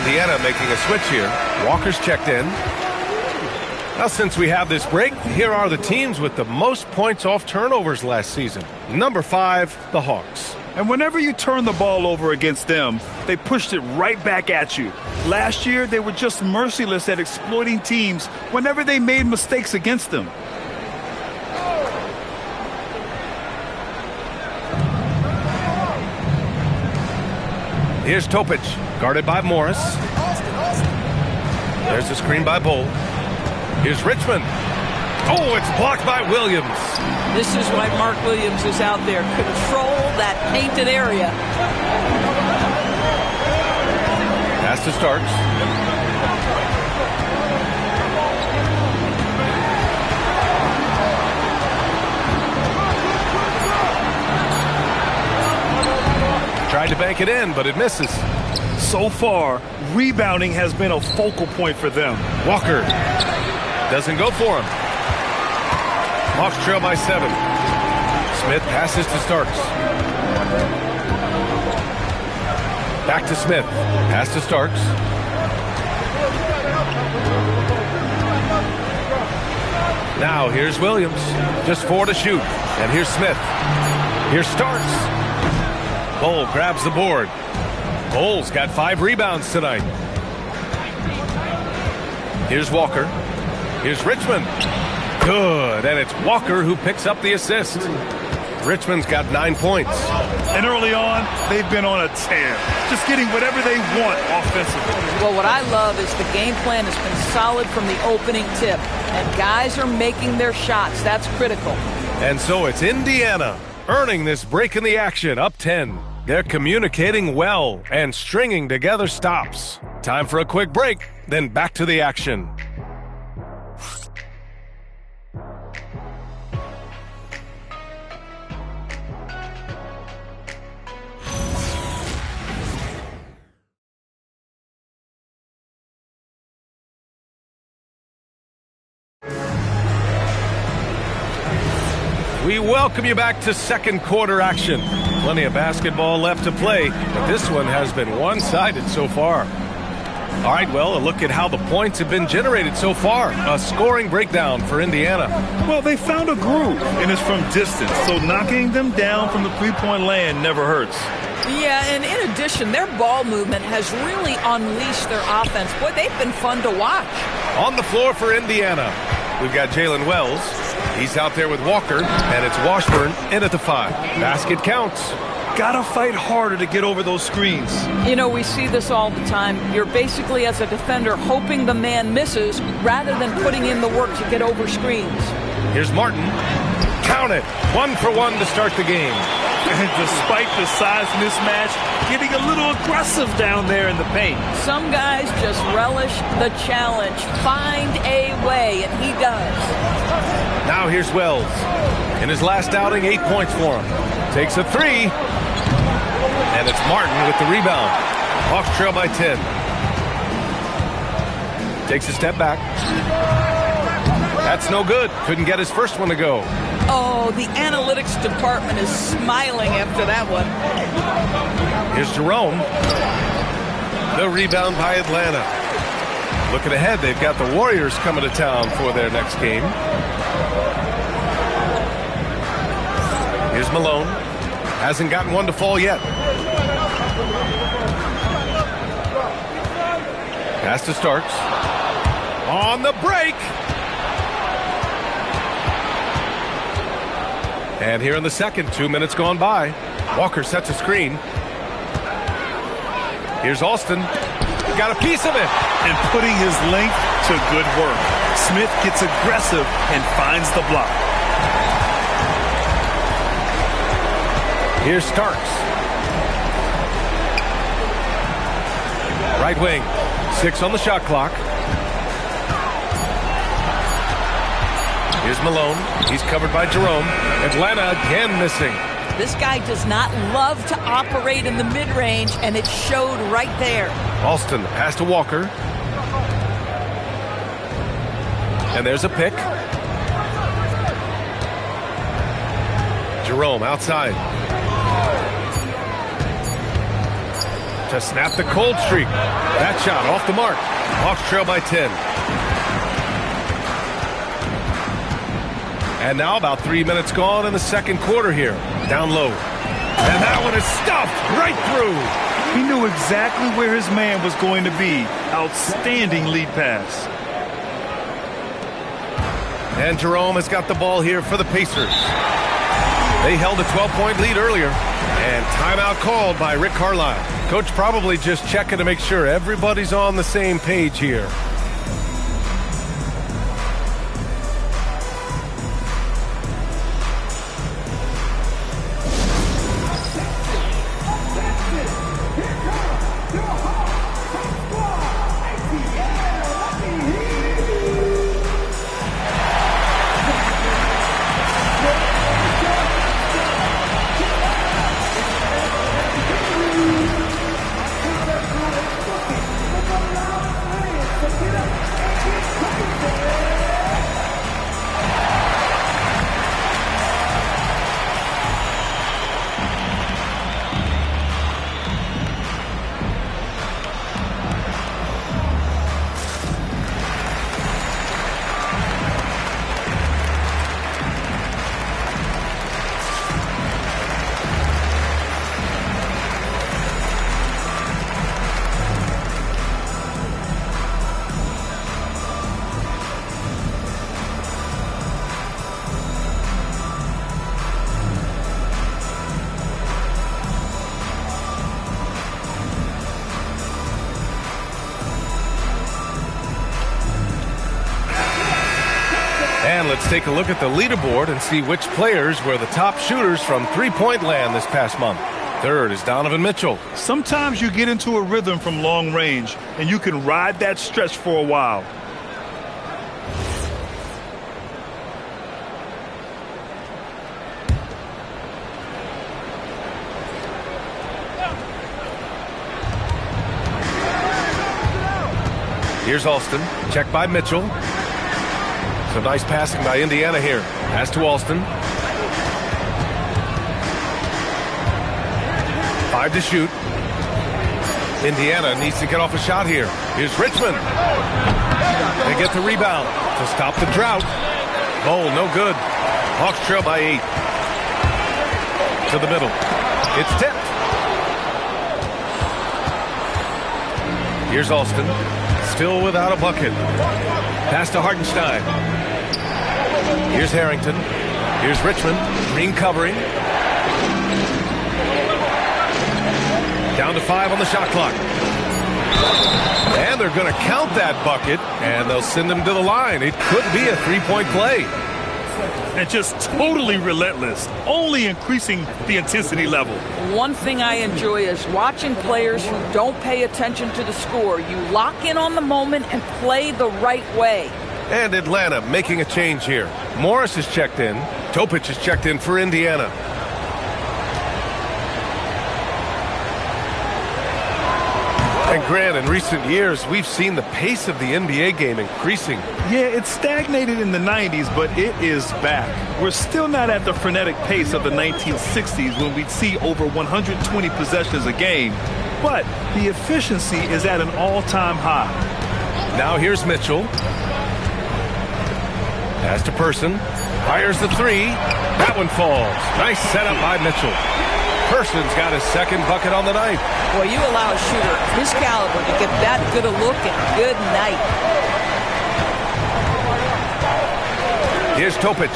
Indiana making a switch here. Walker's checked in. Now, since we have this break, here are the teams with the most points off turnovers last season. Number 5, the Hawks. And whenever you turn the ball over against them, they pushed it right back at you. Last year, they were just merciless at exploiting teams whenever they made mistakes against them. Here's Topic, guarded by Morris. There's the screen by Bull. Here's Richmond. Oh, it's blocked by Williams. This is why Mark Williams is out there. Control that painted area. Pass to Starks. Tried to bank it in, but it misses. So far, rebounding has been a focal point for them. Walker doesn't go for him. Hawks trail by 7. Smith passes to Starks. Back to Smith. Pass to Starks. Now here's Williams. Just 4 to shoot. And here's Smith. Here's Starks. Bull grabs the board. Bull's got 5 rebounds tonight. Here's Walker. Here's Richmond. Good, and it's Walker who picks up the assist. Richmond's got 9 points. And early on, they've been on a tear, just getting whatever they want offensively. Well, what I love is the game plan has been solid from the opening tip, and guys are making their shots. That's critical. And so it's Indiana earning this break in the action, up 10. They're communicating well and stringing together stops. Time for a quick break, then back to the action. We welcome you back to second quarter action. Plenty of basketball left to play, but this one has been one-sided so far. All right, well, a look at how the points have been generated so far. A scoring breakdown for Indiana. Well, they found a groove, and it's from distance, so knocking them down from the three-point land never hurts. Yeah, and in addition, their ball movement has really unleashed their offense. Boy, they've been fun to watch. On the floor for Indiana, we've got Jalen Wells. He's out there with Walker, and it's Washburn in at the 5. Basket counts. Gotta fight harder to get over those screens. You know, we see this all the time. You're basically, as a defender, hoping the man misses rather than putting in the work to get over screens. Here's Martin. Count it. 1 for 1 to start the game. And despite the size mismatch, getting a little aggressive down there in the paint. Some guys just relish the challenge. Find a way, and he does. Now here's Wells. In his last outing, 8 points for him. Takes a 3. And it's Martin with the rebound. Hawks trail by 10. Takes a step back. That's no good. Couldn't get his first one to go. Oh, the analytics department is smiling after that one. Here's Jerome. The rebound by Atlanta. Looking ahead, they've got the Warriors coming to town for their next game. Here's Malone. Hasn't gotten one to fall yet. Pass to Starks. On the break. And here in the second, 2 minutes gone by. Walker sets a screen. Here's Alston. Got a piece of it. And putting his length to good work. Smith gets aggressive and finds the block. Here's Starks. Right wing. 6 on the shot clock. Here's Malone. He's covered by Jerome. Atlanta again missing. This guy does not love to operate in the mid-range, and it showed right there. Alston, pass to Walker. And there's a pick. Jerome outside. to snap the cold streak. That shot off the mark. Hawks trail by 10. And now about 3 minutes gone in the second quarter here. Down low. And that one is stuffed right through. He knew exactly where his man was going to be. Outstanding lead pass. And Jerome has got the ball here for the Pacers. They held a 12-point lead earlier. And timeout called by Rick Carlisle. Coach probably just checking to make sure everybody's on the same page here. And let's take a look at the leaderboard and see which players were the top shooters from three-point land this past month. Third is Donovan Mitchell. Sometimes you get into a rhythm from long range, and you can ride that stretch for a while. Here's Alston. Check by Mitchell. So nice passing by Indiana here. Pass to Alston. 5 to shoot. Indiana needs to get off a shot here. Here's Richmond. They get the rebound to stop the drought. Oh, no good. Hawks trail by 8. To the middle. It's tipped. Here's Alston. Still without a bucket. Pass to Hartenstein. Here's Harrington. Here's Richmond. Green covering. Down to 5 on the shot clock. And they're going to count that bucket, and they'll send him to the line. It could be a three-point play. And just totally relentless, only increasing the intensity level. One thing I enjoy is watching players who don't pay attention to the score. You lock in on the moment and play the right way. And Atlanta making a change here. Morris is checked in. Topic is checked in for Indiana. And Grant, in recent years, we've seen the pace of the NBA game increasing. Yeah, it stagnated in the 90s, but it is back. We're still not at the frenetic pace of the 1960s when we'd see over 120 possessions a game, but the efficiency is at an all-time high. Now here's Mitchell. Pass to Person. Fires the three. That one falls. Nice setup by Mitchell. Person's got his second bucket on the night. Boy, you allow a shooter of his caliber to get that good a look and good night. Here's Topic.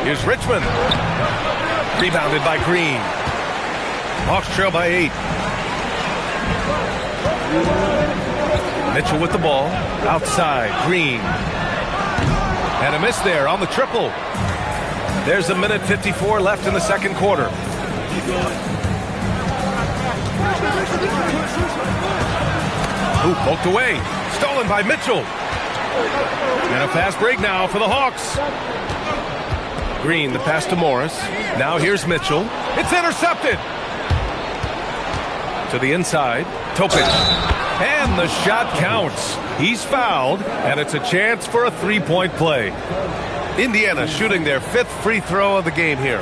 Here's Richmond. Rebounded by Green. Hawks trail by 8. Mitchell with the ball. Outside. Green. And a miss there on the triple. There's a minute 54 left in the second quarter. Ooh, poked away. Stolen by Mitchell. And a fast break now for the Hawks. Green, the pass to Morris. Now here's Mitchell. It's intercepted. To the inside. Topic. And the shot counts. He's fouled, and it's a chance for a three-point play. Indiana shooting their 5th free throw of the game here.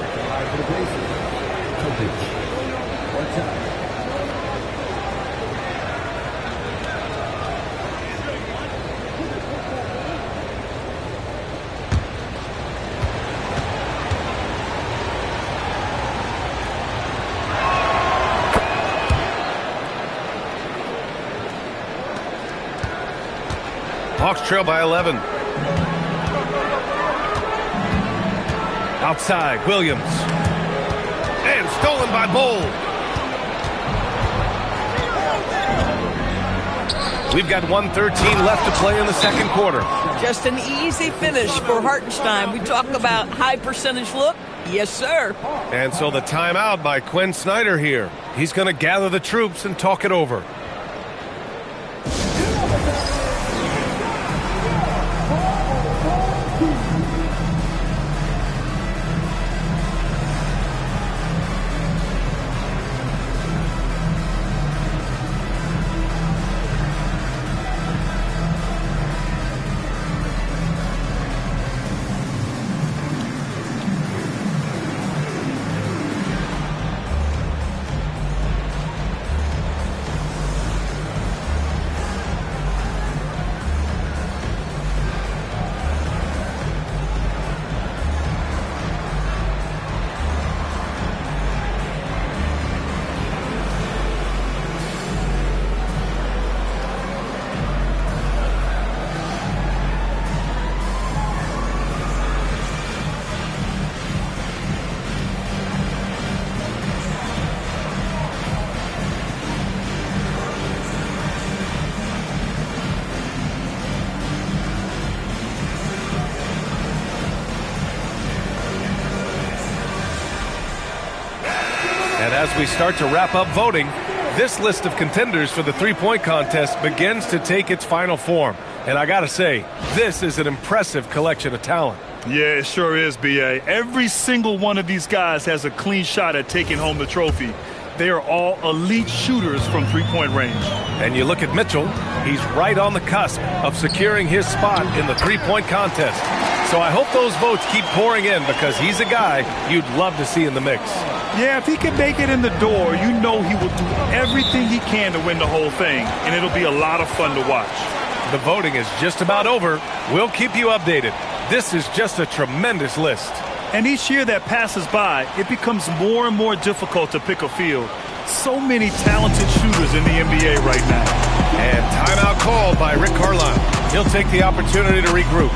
Hawks trail by 11. Outside, Williams. And stolen by Bold. We've got 1:13 left to play in the second quarter. Just an easy finish for Hartenstein. We talk about high percentage look. Yes, sir. And so the timeout by Quinn Snyder here. He's going to gather the troops and talk it over. And as we start to wrap up voting, this list of contenders for the three-point contest begins to take its final form. And I gotta say, this is an impressive collection of talent. Yeah, it sure is, B.A. Every single one of these guys has a clean shot at taking home the trophy. They are all elite shooters from three-point range. And you look at Mitchell, he's right on the cusp of securing his spot in the three-point contest. So I hope those votes keep pouring in because he's a guy you'd love to see in the mix. Yeah, if he can make it in the door, you know he will do everything he can to win the whole thing, and it'll be a lot of fun to watch. The voting is just about over. We'll keep you updated. This is just a tremendous list. And each year that passes by, it becomes more and more difficult to pick a field. So many talented shooters in the NBA right now. And timeout called by Rick Carlisle. He'll take the opportunity to regroup.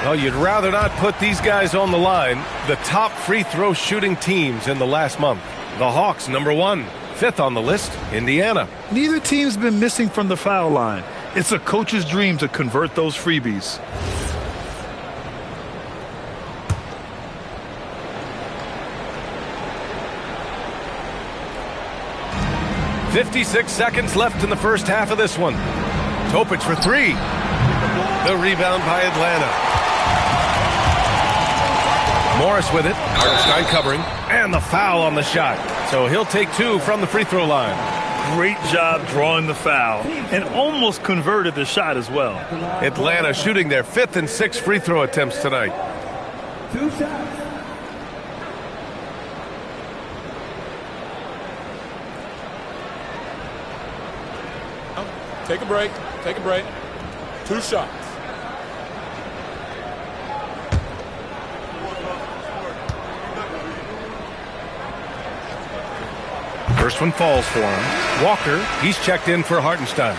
Well, you'd rather not put these guys on the line. The top free throw shooting teams in the last month. The Hawks, number 1. 5th on the list, Indiana. Neither team's been missing from the foul line. It's a coach's dream to convert those freebies. .56 seconds left in the first half of this one. Topic for 3. The rebound by Atlanta. Morris with it. Hartenstein covering. And the foul on the shot. So he'll take 2 from the free throw line. Great job drawing the foul. And almost converted the shot as well. Atlanta shooting their 5th and 6th free throw attempts tonight. 2 shots. Take a break. Take a break. 2 shots. First one falls for him. Walker, he's checked in for Hartenstein.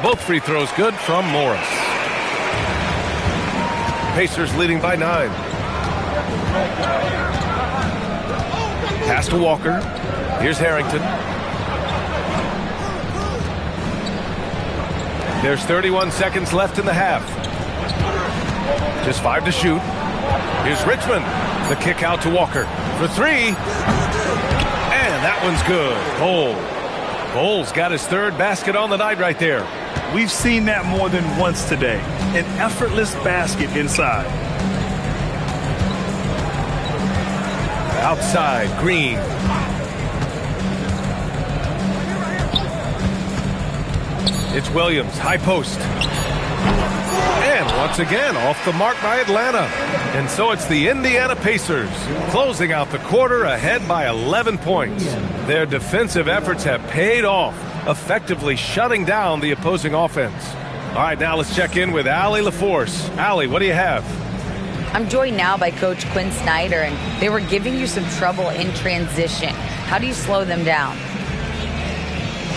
Both free throws good from Morris. Pacers leading by 9. Pass to Walker. Here's Harrington. There's 31 seconds left in the half. Just 5 to shoot. Here's Richmond. The kick out to Walker for 3. And that one's good. Bowles got his 3rd basket on the night right there. We've seen that more than once today. An effortless basket inside. Outside, Green. It's Williams, high post. And once again, off the mark by Atlanta. And so it's the Indiana Pacers closing out the quarter ahead by 11 points. Their defensive efforts have paid off, effectively shutting down the opposing offense. All right, now let's check in with Allie LaForce. Allie, what do you have? I'm joined now by Coach Quinn Snyder, and they were giving you some trouble in transition. How do you slow them down?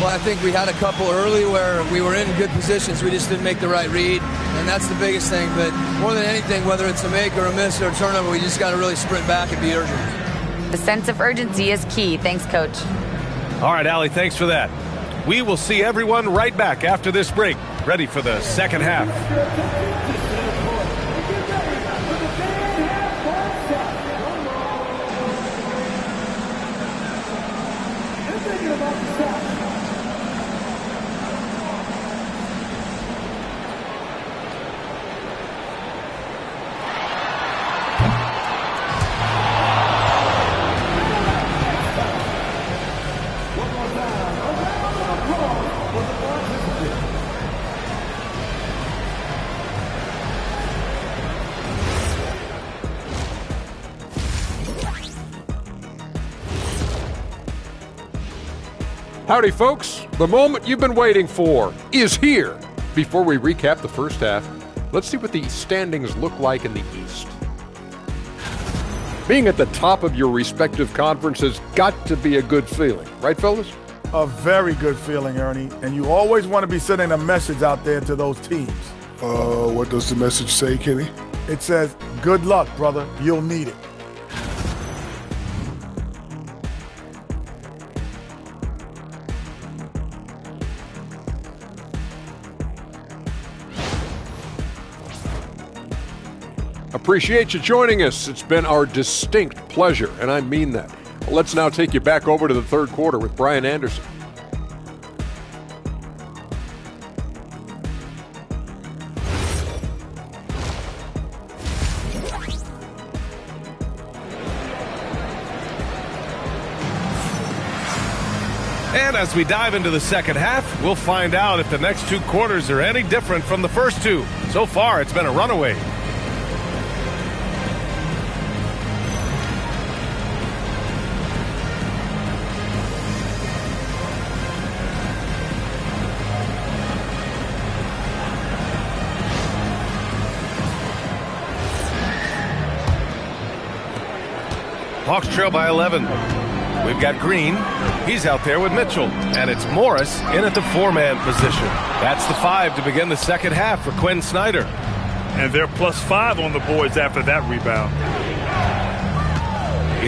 Well, I think we had a couple early where we were in good positions. We just didn't make the right read, and that's the biggest thing. But more than anything, whether it's a make or a miss or a turnover, we just got to really sprint back and be urgent. The sense of urgency is key. Thanks, Coach. All right, Allie, thanks for that. We will see everyone right back after this break, ready for the second half. Howdy, folks. The moment you've been waiting for is here. Before we recap the first half, let's see what the standings look like in the East. Being at the top of your respective conference has got to be a good feeling. Right, fellas? A very good feeling, Ernie. And you always want to be sending a message out there to those teams. What does the message say, Kenny? It says, good luck, brother. You'll need it. Appreciate you joining us. It's been our distinct pleasure, and I mean that. Well, let's now take you back over to the third quarter with Brian Anderson. And as we dive into the second half, we'll find out if the next 2 quarters are any different from the first 2. So far, it's been a runaway. Hawks trail by 11. We've got Green. He's out there with Mitchell. And it's Morris in at the 4-man position. That's the 5 to begin the second half for Quinn Snyder. And they're +5 on the boards after that rebound.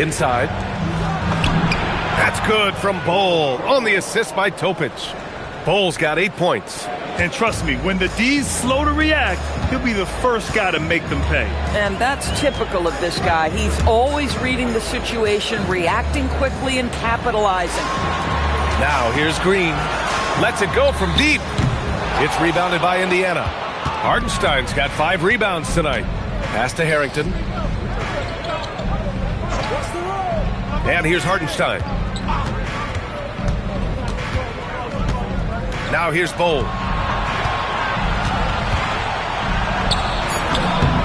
Inside. That's good from Bol on the assist by Topic. Bol's got 8 points. And trust me, when the D's slow to react, he'll be the first guy to make them pay. And that's typical of this guy. He's always reading the situation, reacting quickly, and capitalizing. Now here's Green. Lets it go from deep. It's rebounded by Indiana. Hartenstein's got 5 rebounds tonight. Pass to Harrington. And here's Hartenstein. Now here's Bowl.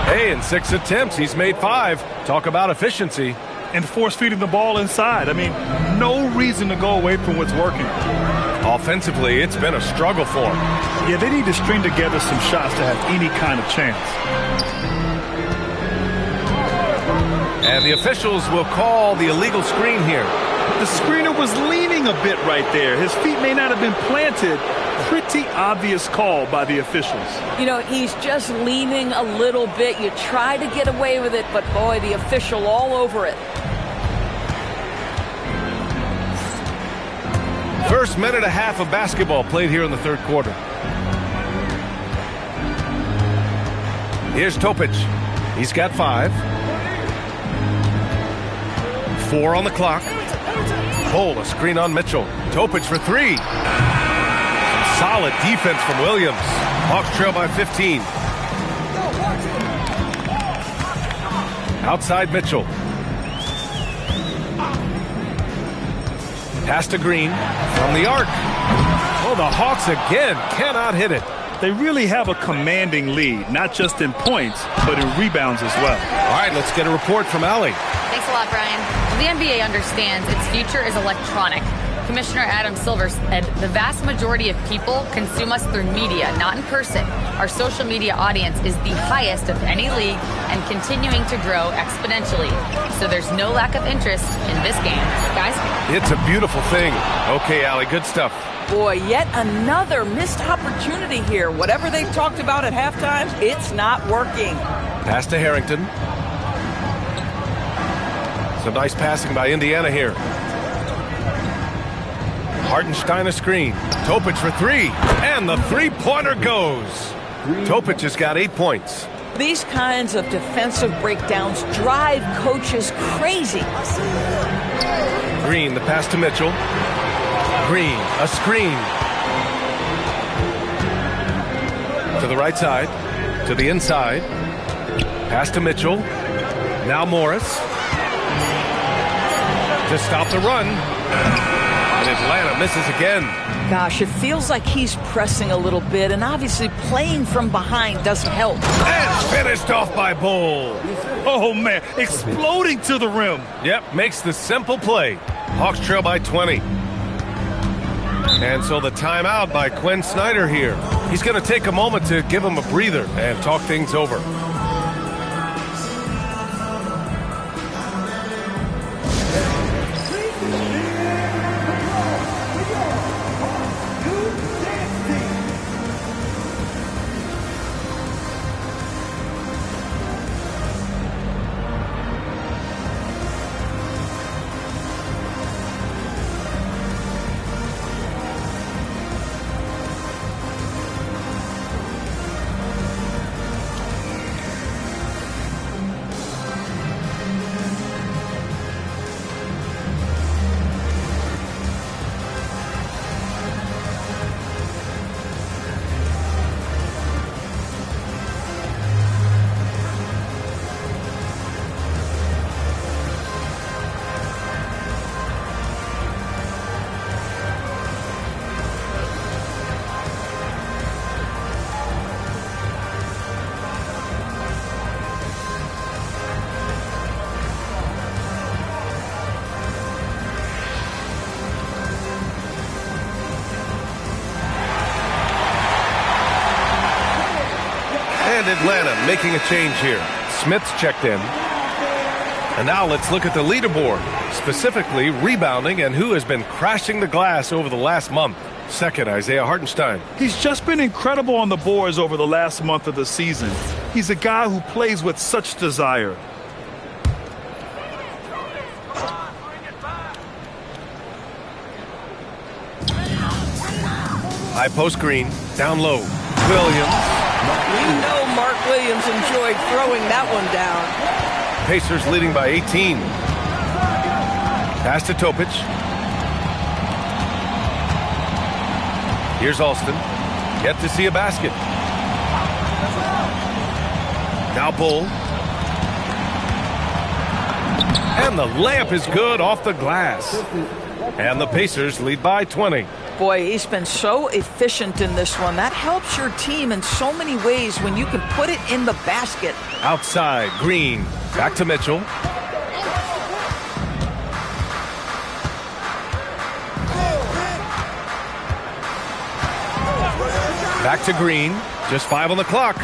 Hey, in 6 attempts, he's made 5. Talk about efficiency. And force feeding the ball inside. I mean, no reason to go away from what's working. Offensively, it's been a struggle for him. Yeah, they need to string together some shots to have any kind of chance. And the officials will call the illegal screen here. The screener was leaning a bit right there. His feet may not have been planted. Pretty obvious call by the officials. You know, he's just leaning a little bit. You try to get away with it, but boy, the official all over it. First minute and a half of basketball played here in the third quarter. Here's Topic. He's got 5. 4 on the clock. Bowl, a screen on Mitchell. Topic for 3. Solid defense from Williams. Hawks trail by 15. Outside Mitchell. Pass to Green from the arc. Oh, the Hawks again cannot hit it. They really have a commanding lead, not just in points, but in rebounds as well. All right, let's get a report from Allie. Thanks a lot, Brian. The NBA understands its future is electronic. Commissioner Adam Silver said the vast majority of people consume us through media, not in person. Our social media audience is the highest of any league and continuing to grow exponentially. So there's no lack of interest in this game. Guys? It's a beautiful thing. Okay, Allie, good stuff. Boy, yet another missed opportunity here. Whatever they've talked about at halftime, it's not working. Pass to Harrington. Some nice passing by Indiana here. Hartenstein a screen. Topic for 3. And the three-pointer goes. Topic has got 8 points. These kinds of defensive breakdowns drive coaches crazy. Green, the pass to Mitchell. Green, a screen. To the right side. To the inside. Pass to Mitchell. Now Morris. To stop the run. And Atlanta misses again. Gosh, it feels like he's pressing a little bit, and obviously playing from behind doesn't help. And finished off by Bowl. Oh, man, exploding to the rim. Yep, makes the simple play. Hawks trail by 20. And so the timeout by Quinn Snyder here. He's going to take a moment to give him a breather and talk things over. Atlanta making a change here. Smith's checked in. And now let's look at the leaderboard, specifically rebounding and who has been crashing the glass over the last month. Second, Isaiah Hartenstein. He's just been incredible on the boards over the last month of the season. He's a guy who plays with such desire. High post Green, down low. Williams. You know Mark Williams enjoyed throwing that one down. Pacers leading by 18. Pass to Topic. Here's Alston. Yet to see a basket. Now Bull. And the layup is good off the glass. And the Pacers lead by 20. Boy, he's been so efficient in this one. That helps your team in so many ways when you can put it in the basket. Outside, Green. Back to Mitchell. Back to Green. Just 5 on the clock.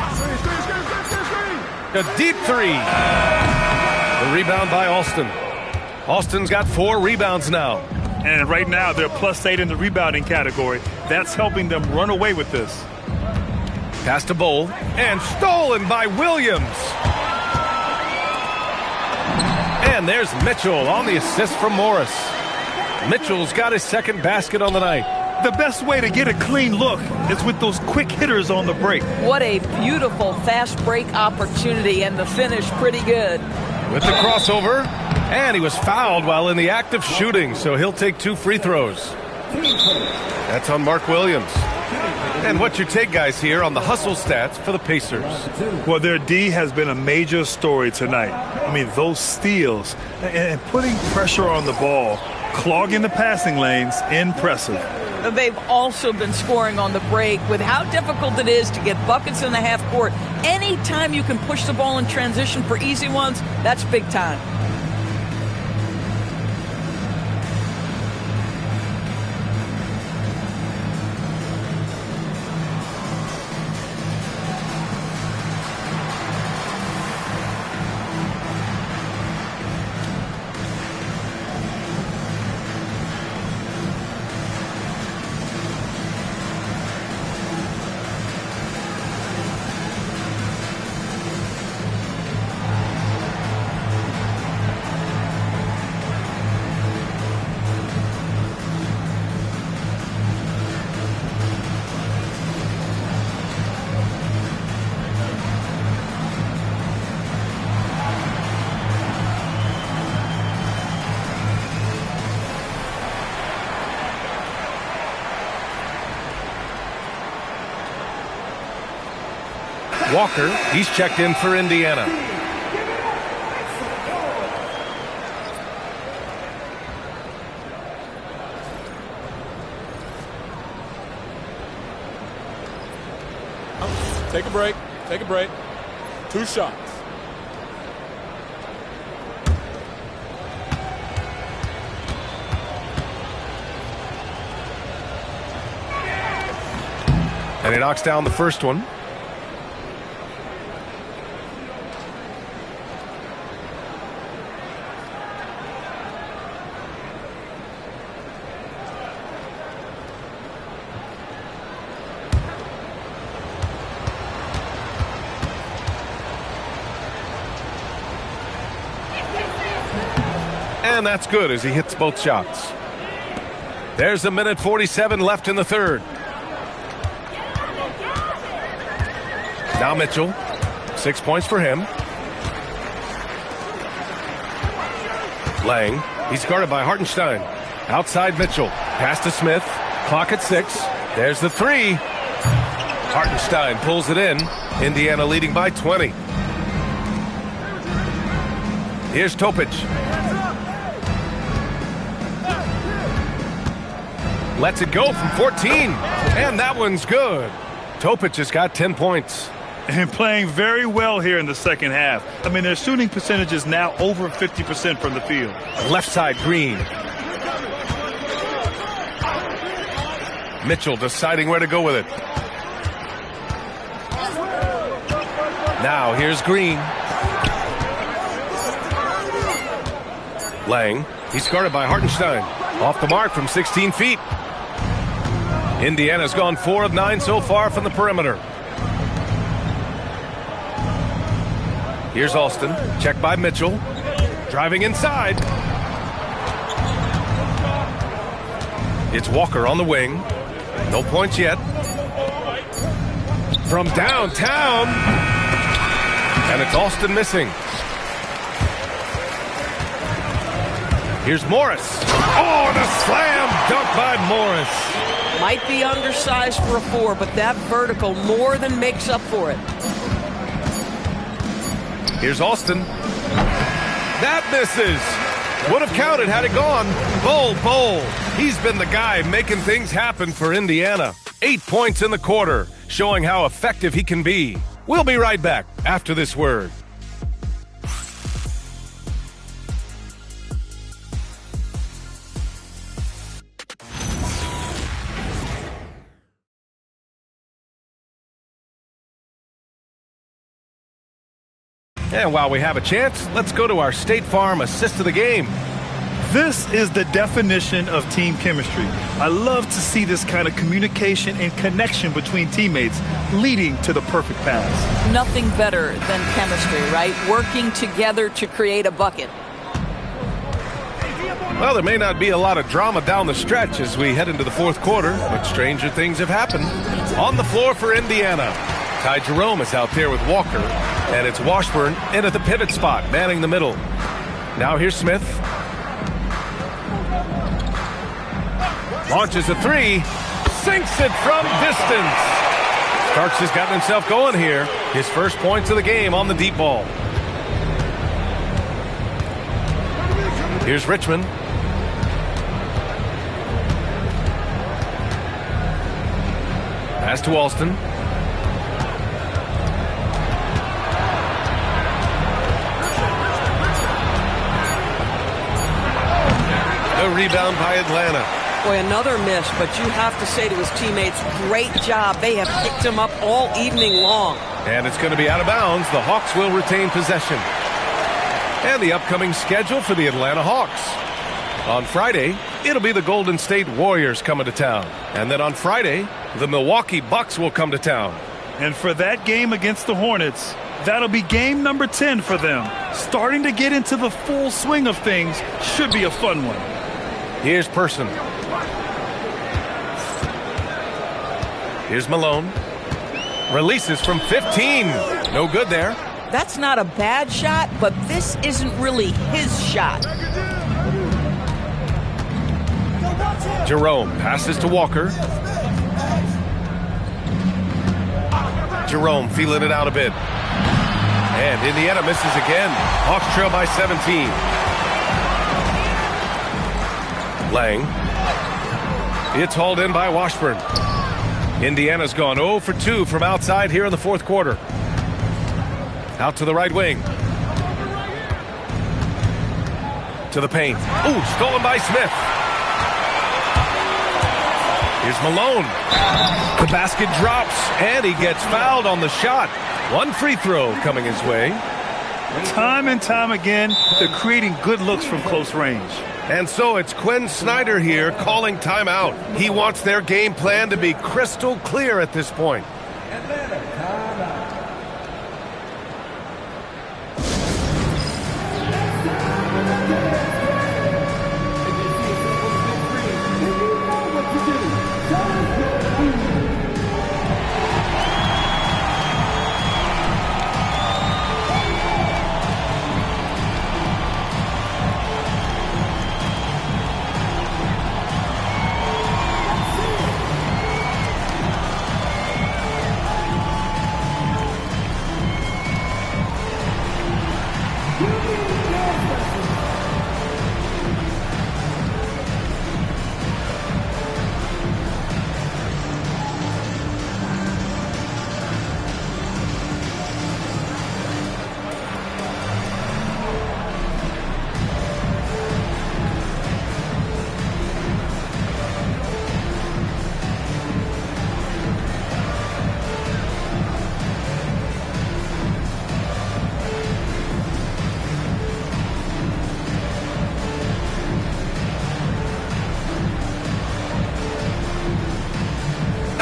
A deep three. The rebound by Alston. Alston's got 4 rebounds now. And right now, they're +8 in the rebounding category. That's helping them run away with this. Pass to Bowl. And stolen by Williams. And there's Mitchell on the assist from Morris. Mitchell's got his second basket on the night. The best way to get a clean look is with those quick hitters on the break. What a beautiful fast break opportunity, and the finish pretty good. With the crossover, and he was fouled while in the act of shooting, so he'll take 2 free throws. That's on Mark Williams. And what's your take, guys, here on the hustle stats for the Pacers? Well, their D has been a major story tonight. I mean, those steals and putting pressure on the ball, clogging the passing lanes, impressive. They've also been scoring on the break. With how difficult it is to get buckets in the half court, anytime you can push the ball in transition for easy ones, that's big time. Walker, he's checked in for Indiana. Take a break. Take a break. 2 shots. And he knocks down the first one. And that's good as he hits both shots. There's a minute 47 left in the third. Now Mitchell, 6 points for him. Lang, he's guarded by Hartenstein. Outside Mitchell, pass to Smith, clock at 6. There's the 3. Hartenstein pulls it in. Indiana leading by 20. Here's Topic. Lets it go from 14, and that one's good. Topic has got 10 points. And playing very well here in the second half. I mean, their shooting percentage is now over 50% from the field. Left side, Green. Mitchell deciding where to go with it. Now here's Green. Lang, he's guarded by Hartenstein. Off the mark from 16 feet. Indiana's gone 4 of 9 so far from the perimeter. Here's Alston, checked by Mitchell. Driving inside. It's Walker on the wing. No points yet. From downtown. And it's Alston missing. Here's Morris. Oh, the slam dunk by Morris. Might be undersized for a 4, but that vertical more than makes up for it. Here's Alston. That misses. Would have counted had it gone. Bull. He's been the guy making things happen for Indiana. 8 points in the quarter, showing how effective he can be. We'll be right back after this word. And while we have a chance, let's go to our State Farm assist of the game. This is the definition of team chemistry. I love to see this kind of communication and connection between teammates leading to the perfect pass. Nothing better than chemistry, right? Working together to create a bucket. Well, there may not be a lot of drama down the stretch as we head into the fourth quarter, but stranger things have happened. On the floor for Indiana, Ty Jerome is out there with Walker, and it's Washburn in at the pivot spot, manning the middle. Now here's Smith. Launches a three, sinks it from distance. Starks has gotten himself going here. His first points of the game on the deep ball. Here's Richmond. Pass to Alston. The rebound by Atlanta. Boy, another miss, but you have to say to his teammates, great job. They have picked him up all evening long. And it's going to be out of bounds. The Hawks will retain possession. And the upcoming schedule for the Atlanta Hawks. On Friday, it'll be the Golden State Warriors coming to town. And then on Friday, the Milwaukee Bucks will come to town. And for that game against the Hornets, that'll be game number 10 for them. Starting to get into the full swing of things should be a fun one. Here's Person. Here's Malone. Releases from 15. No good there. That's not a bad shot, but this isn't really his shot. Jerome passes to Walker. Jerome feeling it out a bit. And Indiana misses again. Hawks trail by 17. Lang. It's hauled in by Washburn. Indiana's gone 0 for 2 from outside here in the fourth quarter. Out to the right wing. To the paint. Ooh, stolen by Smith. Here's Malone. The basket drops, and he gets fouled on the shot. One free throw coming his way. Time and time again, they're creating good looks from close range. And so it's Quinn Snyder here calling timeout. He wants their game plan to be crystal clear at this point.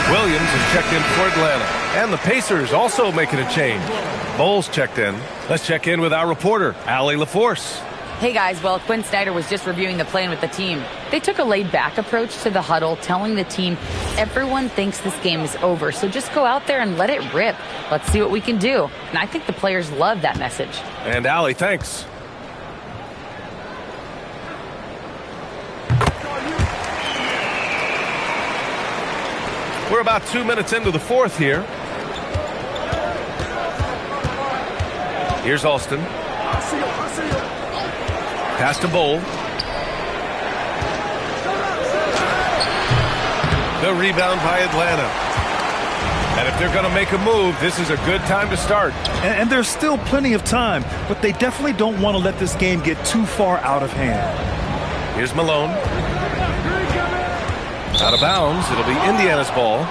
Williams is checked in for Atlanta. And the Pacers also making a change. Bowles checked in. Let's check in with our reporter, Allie LaForce. Hey guys, well, Quinn Snyder was just reviewing the plan with the team. They took a laid-back approach to the huddle, telling the team, everyone thinks this game is over, so just go out there and let it rip. Let's see what we can do. And I think the players love that message. And Allie, thanks. We're about 2 minutes into the fourth here. Here's Alston. Pass to Bowl. The rebound by Atlanta. And if they're going to make a move, this is a good time to start. And there's still plenty of time, but they definitely don't want to let this game get too far out of hand. Here's Malone. Out of bounds. It'll be Indiana's ball.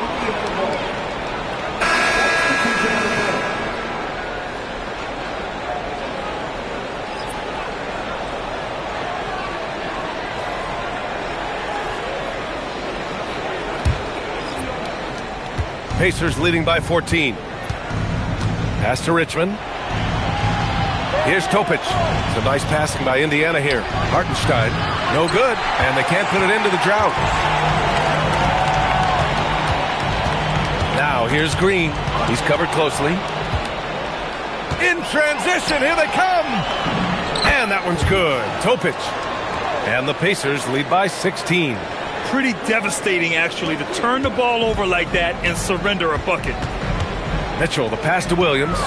Pacers leading by 14. Pass to Richmond. Here's Topic. It's a nice passing by Indiana here. Hartenstein, no good, and they can't put it into the drought. Now here's Green. He's covered closely. In transition, here they come! And that one's good. Topic. And the Pacers lead by 16. Pretty devastating, actually, to turn the ball over like that and surrender a bucket. Mitchell, the pass to Williams.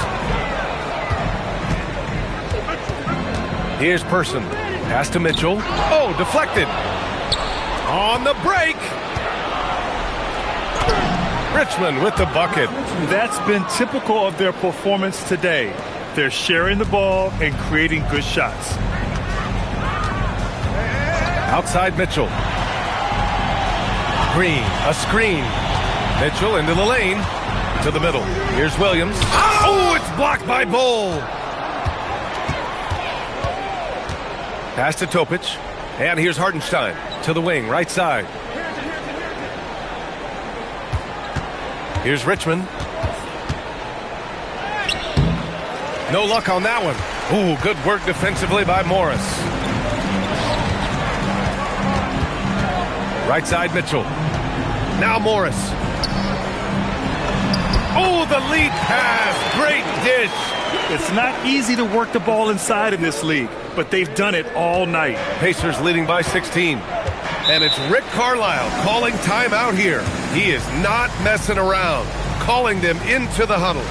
Here's Person. Pass to Mitchell. Oh, deflected. On the break. Richmond with the bucket. That's been typical of their performance today. They're sharing the ball and creating good shots. Outside Mitchell. Green, a screen. Mitchell into the lane. To the middle. Here's Williams. Oh, it's blocked by Bowl. Pass to Topic. And here's Hartenstein. To the wing, right side. Here's Richmond. No luck on that one. Ooh, good work defensively by Morris. Right side Mitchell. Now Morris. Oh, the lead pass. Great dish. It's not easy to work the ball inside in this league, but they've done it all night. Pacers leading by 16. And it's Rick Carlisle calling timeout here. He is not messing around. Calling them into the huddle.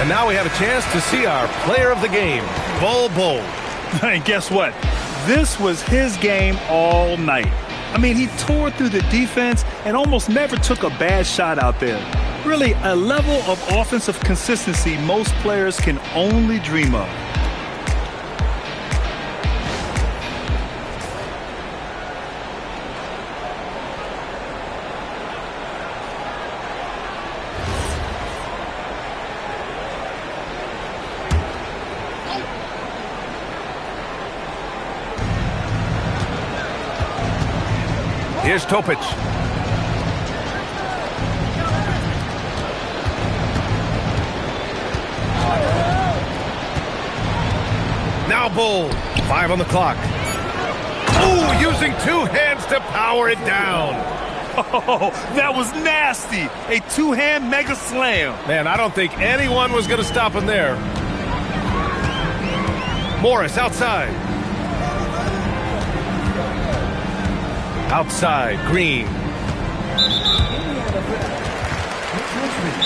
And now we have a chance to see our player of the game, Bol Bol. And guess what? This was his game all night. I mean, he tore through the defense and almost never took a bad shot out there. Really, a level of offensive consistency most players can only dream of. Here's Topic. Now Bowl. 5 on the clock. Ooh, using 2 hands to power it down. Oh, that was nasty. A 2-hand mega slam. Man, I don't think anyone was going to stop him there. Morris outside. Outside, Green.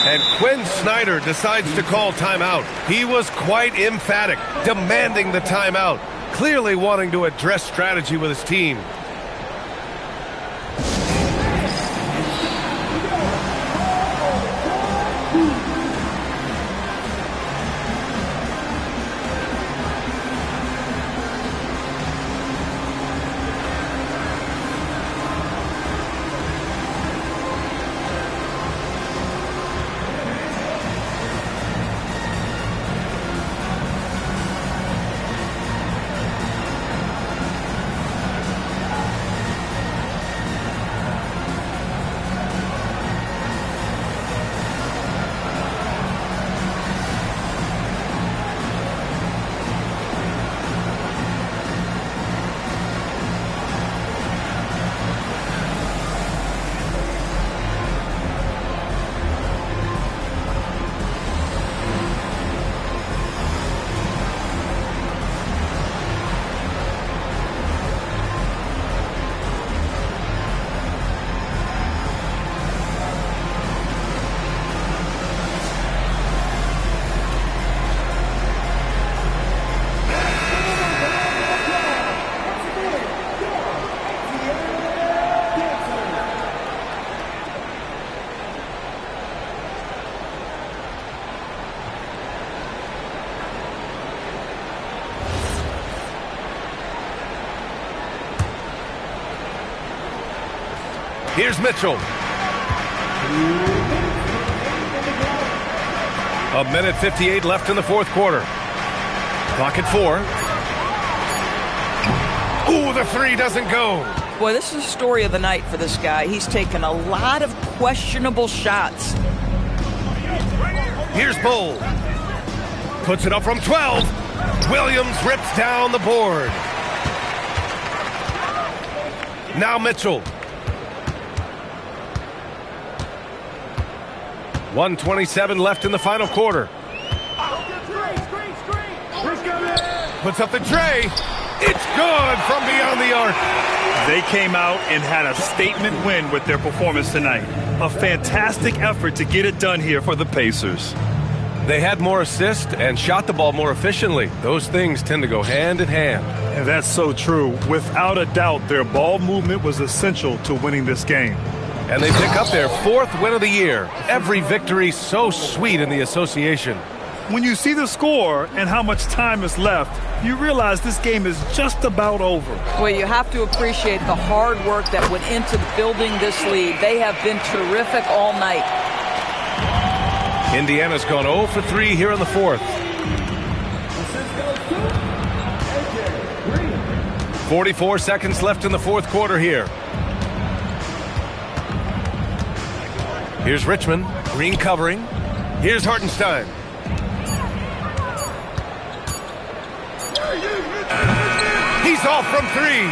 And Quinn Snyder decides to call timeout. He was quite emphatic, demanding the timeout, clearly wanting to address strategy with his team. Here's Mitchell. A minute 58 left in the fourth quarter. Clock at 4. Ooh, the three doesn't go. Boy, this is the story of the night for this guy. He's taken a lot of questionable shots. Here's Bull. Puts it up from 12. Williams rips down the board. Now Mitchell. 1:27 left in the final quarter. Puts up the tray. It's good from beyond the arc. They came out and had a statement win with their performance tonight. A fantastic effort to get it done here for the Pacers. They had more assists and shot the ball more efficiently. Those things tend to go hand in hand. And that's so true. Without a doubt, their ball movement was essential to winning this game. And they pick up their 4th win of the year. Every victory so sweet in the association. When you see the score and how much time is left, you realize this game is just about over. Well, you have to appreciate the hard work that went into building this lead. They have been terrific all night. Indiana's gone 0 for 3 here in the 4th. 44 seconds left in the 4th quarter here. Here's Richmond. Green covering. Here's Hartenstein. He's off from 3.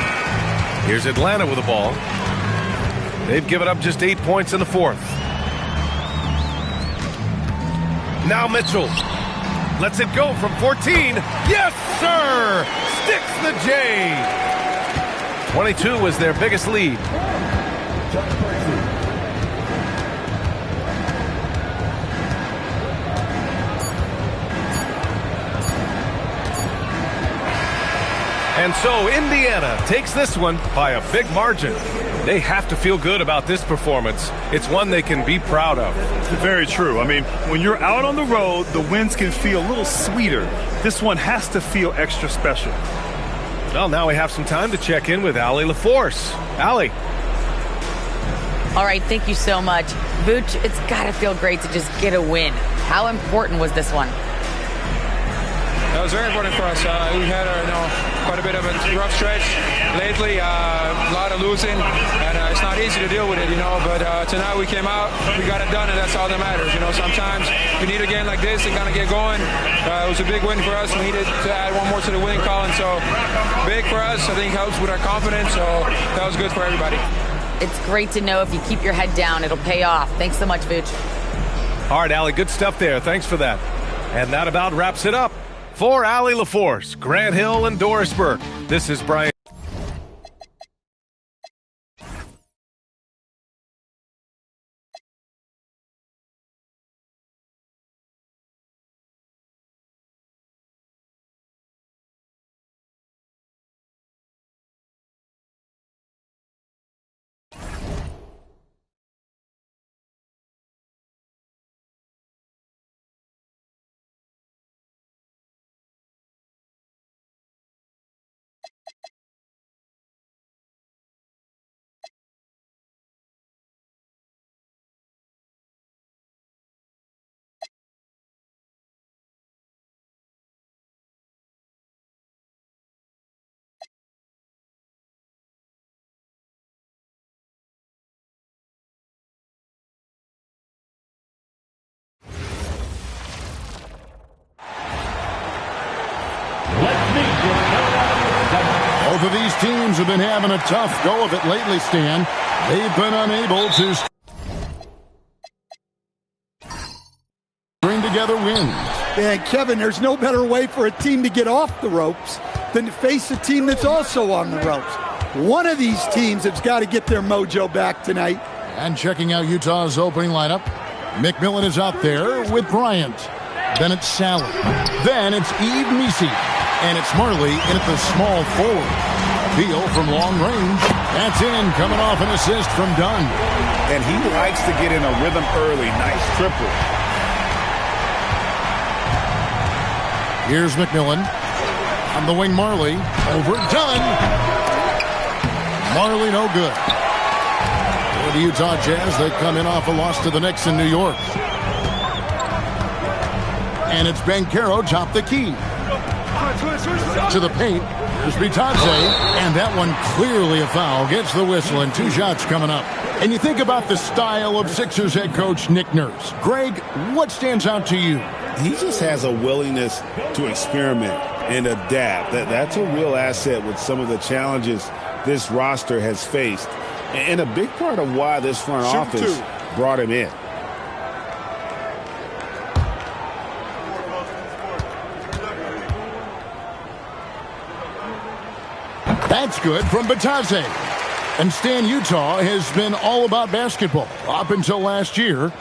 Here's Atlanta with the ball. They've given up just 8 points in the 4th. Now Mitchell lets it go from 14. Yes, sir! Sticks the J. 22 was their biggest lead. And so Indiana takes this one by a big margin. They have to feel good about this performance. It's one they can be proud of. Very true. I mean, when you're out on the road, the wins can feel a little sweeter. This one has to feel extra special. Well, now we have some time to check in with Allie LaForce. Allie. All right, thank you so much. Vooch, it's got to feel great to just get a win. How important was this one? That was very important for us. We had quite a bit of a rough stretch lately, a lot of losing, and it's not easy to deal with it, but tonight we came out, we got it done, and that's all that matters. Sometimes you need a game like this to kind of get going. It was a big win for us. We needed to add one more to the winning column, so big for us. I think helps with our confidence, so that was good for everybody. It's great to know if you keep your head down, it'll pay off. Thanks so much, Vooch. All right, Allie, good stuff there. Thanks for that. And that about wraps it up. For Allie LaForce, Grant Hill, and Doris Burke, this is Brian. Both of these teams have been having a tough go of it lately, Stan. They've been unable to string together wins. And Kevin, there's no better way for a team to get off the ropes than to face a team that's also on the ropes. One of these teams has got to get their mojo back tonight. And checking out Utah's opening lineup, McMillan is out there with Bryant. Then it's Sally. Then it's Eve Meese. And it's Marley in at the small forward. Beal from long range. That's in, coming off an assist from Dunn. And he likes to get in a rhythm early. Nice triple. Here's McMillan. On the wing, Marley. Over Dunn. Marley no good. For the Utah Jazz, they come in off a loss to the Knicks in New York. And it's Banchero top the key. To the paint. Here's Bitadze. And that one clearly a foul. Gets the whistle and 2 shots coming up. And you think about the style of Sixers head coach Nick Nurse. Greg, what stands out to you? He just has a willingness to experiment and adapt. That's a real asset with some of the challenges this roster has faced. And a big part of why this front office brought him in. That's good from Bitadze. And Stan, Utah has been all about basketball up until last year.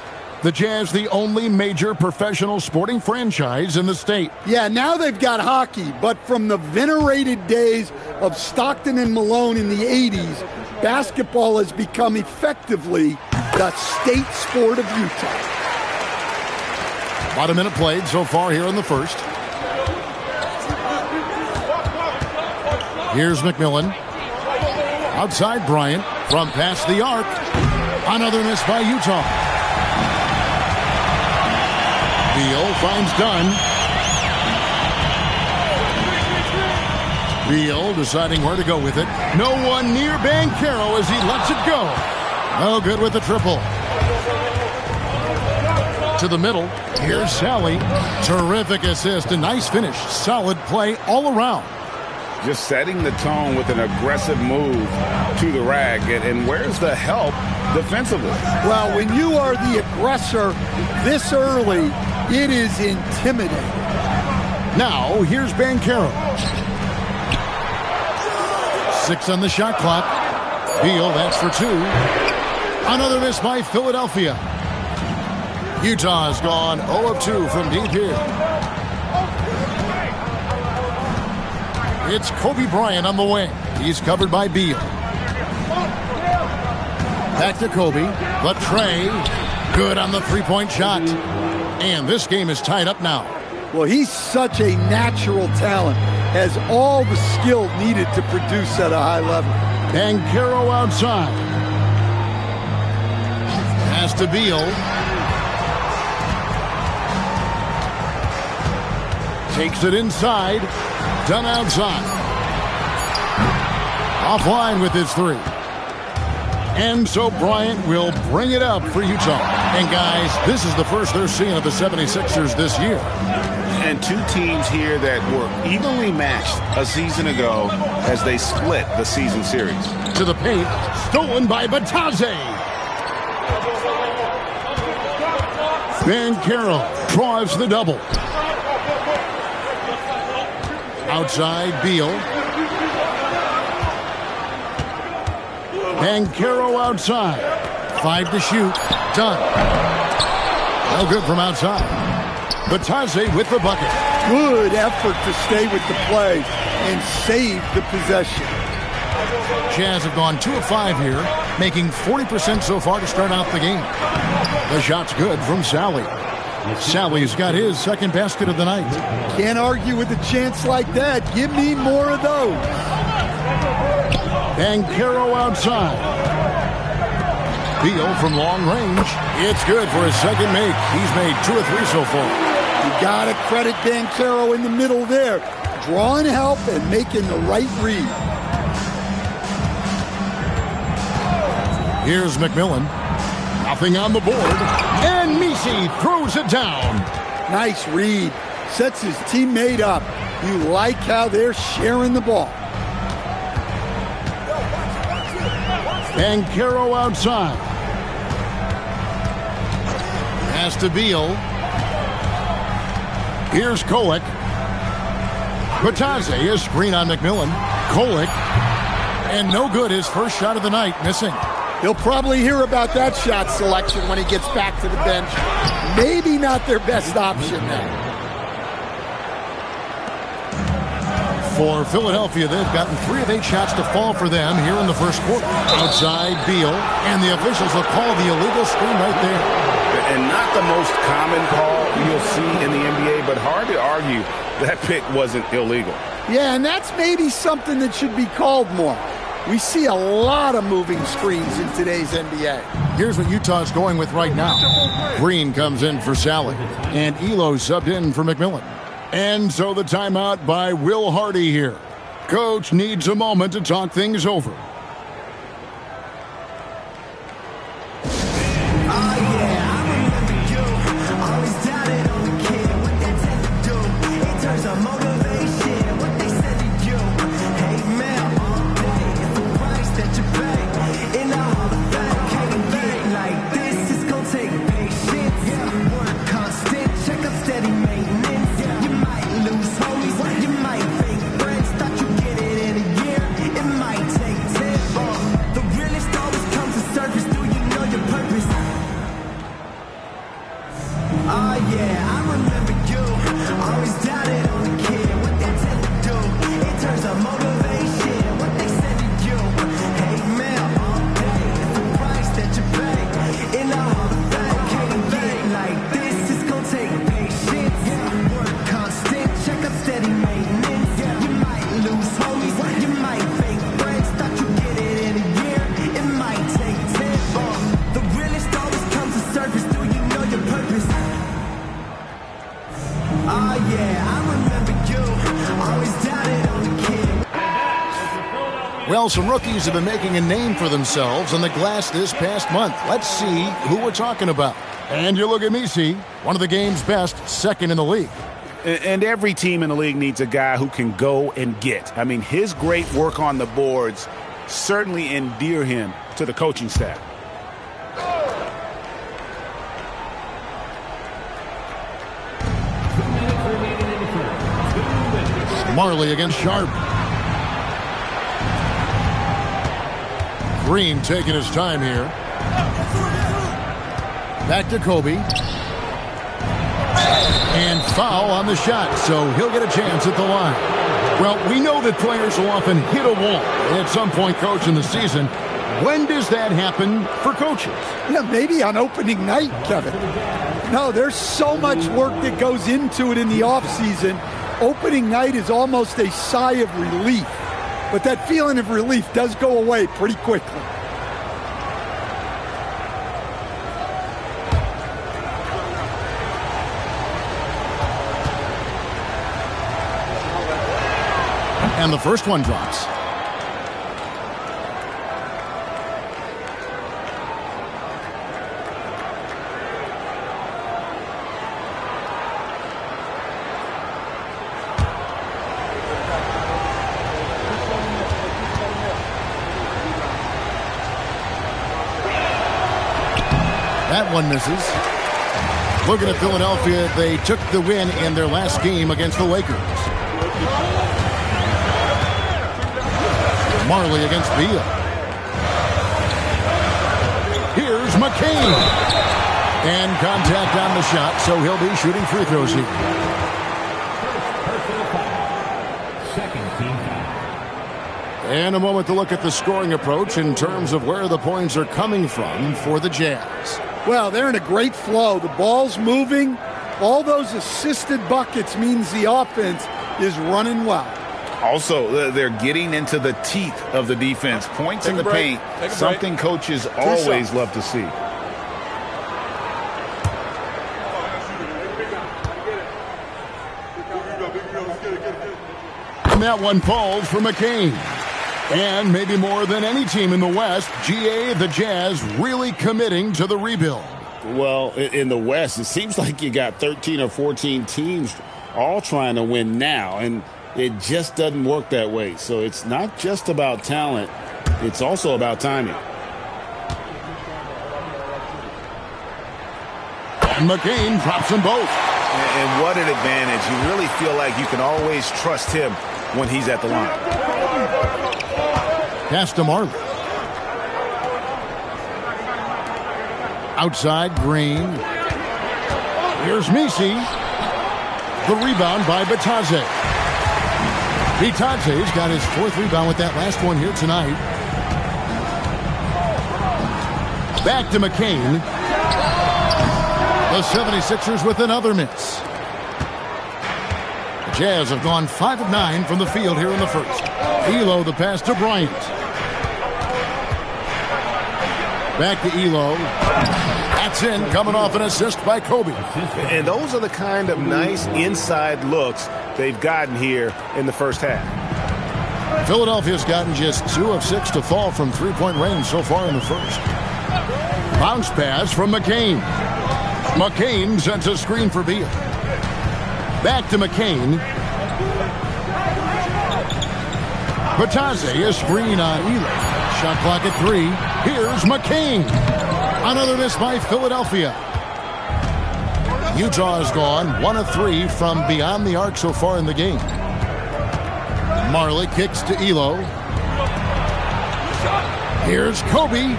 The Jazz, the only major professional sporting franchise in the state. Yeah, now they've got hockey, but from the venerated days of Stockton and Malone in the 80s, basketball has become effectively the state sport of Utah. About a minute played so far here in the first. Here's McMillan. Outside Bryant from past the arc. Another miss by Utah. Beal finds Dunn. Beal deciding where to go with it. No one near Banchero as he lets it go. No good with the triple. To the middle. Here's Sally. Terrific assist. A nice finish. Solid play all around. Just setting the tone with an aggressive move to the rack. And where's the help defensively? Well, when you are the aggressor this early, it is intimidating. Now, here's Banchero. 6 on the shot clock. Beal, that's for 2. Another miss by Philadelphia. Utah's gone 0 of 2 from deep here. It's Kobe Bryant on the wing. He's covered by Beal. Back to Kobe. But Trey, good on the three-point shot. And this game is tied up now. Well, he's such a natural talent. Has all the skill needed to produce at a high level. Banchero outside. Pass to Beal. Takes it inside. Done outside. Offline with his 3. And so Bryant will bring it up for Utah. And guys, this is the first they're seeing of the 76ers this year. And 2 teams here that were evenly matched a season ago as they split the season series. To the paint. Stolen by Bitadze. Banchero drives the double. Outside, Beal. Banchero outside. 5 to shoot. Done. No good from outside. Bitadze with the bucket. Good effort to stay with the play and save the possession. Jazz have gone 2 of 5 here, making 40% so far to start out the game. The shot's good from Sally. Sally's got his second basket of the night. Can't argue with a chance like that. Give me more of those. Banchero outside. Beal from long range. It's good for his second make. He's made 2 of 3 so far. You got to credit Banchero in the middle there. Drawing help and making the right read. Here's McMillan. Nothing on the board. And Misi throws it down. Nice read. Sets his teammate up. You like how they're sharing the ball. Banchero outside. Pass to Beal. Here's Kolek. Bitadze is screen on McMillan. Kolek. And no good. His first shot of the night missing. He'll probably hear about that shot selection when he gets back to the bench. Maybe not their best option now. For Philadelphia, they've gotten 3 of 8 shots to fall for them here in the first quarter. Outside Beal, and the officials will call the illegal screen right there. And not the most common call you'll see in the NBA, but hard to argue that pick wasn't illegal. Yeah, and that's maybe something that should be called more. We see a lot of moving screens in today's NBA. Here's what Utah's going with right now. Green comes in for Sally, and Elo subbed in for McMillan. And so the timeout by Will Hardy here. Coach needs a moment to talk things over. Well, some rookies have been making a name for themselves on the glass this past month. Let's see who we're talking about. And you look at Misi, one of the game's best, second in the league. And every team in the league needs a guy who can go and get. I mean, his great work on the boards certainly endear him to the coaching staff. Marley against Sharp. Green taking his time here. Back to Kobe. And foul on the shot, so he'll get a chance at the line. Well, we know that players will often hit a wall at some point, Coach, in the season. When does that happen for coaches? Yeah, maybe on opening night, Kevin. No, there's so much work that goes into it in the offseason. Opening night is almost a sigh of relief. But that feeling of relief does go away pretty quickly. And the first one drops. That one misses. Looking at Philadelphia, they took the win in their last game against the Lakers. Marley against Beal. Here's McCain. And contact on the shot, so he'll be shooting free throws here. And a moment to look at the scoring approach in terms of where the points are coming from for the Jazz. Well, they're in a great flow. The ball's moving. All those assisted buckets means the offense is running well. Also, they're getting into the teeth of the defense. Points in the paint, something coaches always love to see. And that one falls for McCain. And maybe more than any team in the West, GA, the Jazz, really committing to the rebuild. Well, in the West, it seems like you got 13 or 14 teams all trying to win now, and it just doesn't work that way. So it's not just about talent, it's also about timing. And McCain drops them both. And what an advantage. You really feel like you can always trust him when he's at the line. Pass to Marley. Outside, Green. Here's Misi. The rebound by Bitadze. Bitadze's got his fourth rebound with that last one here tonight. Back to McCain. The 76ers with another miss. The Jazz have gone 5 of 9 from the field here in the first. Elo the pass to Bryant. Back to Elo. That's in, coming off an assist by Kobe. And those are the kind of nice inside looks they've gotten here in the first half. Philadelphia's gotten just 2 of 6 to fall from three-point range so far in the first. Bounce pass from McCain. McCain sends a screen for Beal. Back to McCain. Batazzi, a screen on Elo. Shot clock at 3. Here's McCain. Another miss by Philadelphia. Utah has gone 1 of 3 from beyond the arc so far in the game. Marley kicks to Elo. Here's Kobe.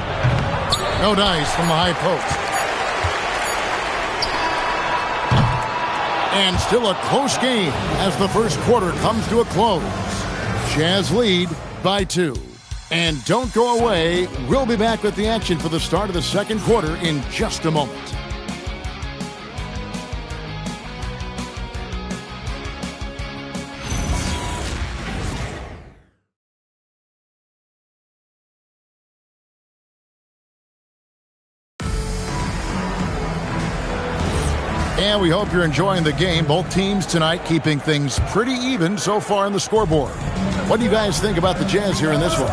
No dice from the high post. And still a close game as the first quarter comes to a close. Jazz lead by 2. And don't go away. We'll be back with the action for the start of the second quarter in just a moment. And we hope you're enjoying the game. Both teams tonight keeping things pretty even so far in the scoreboard. What do you guys think about the Jazz here in this one?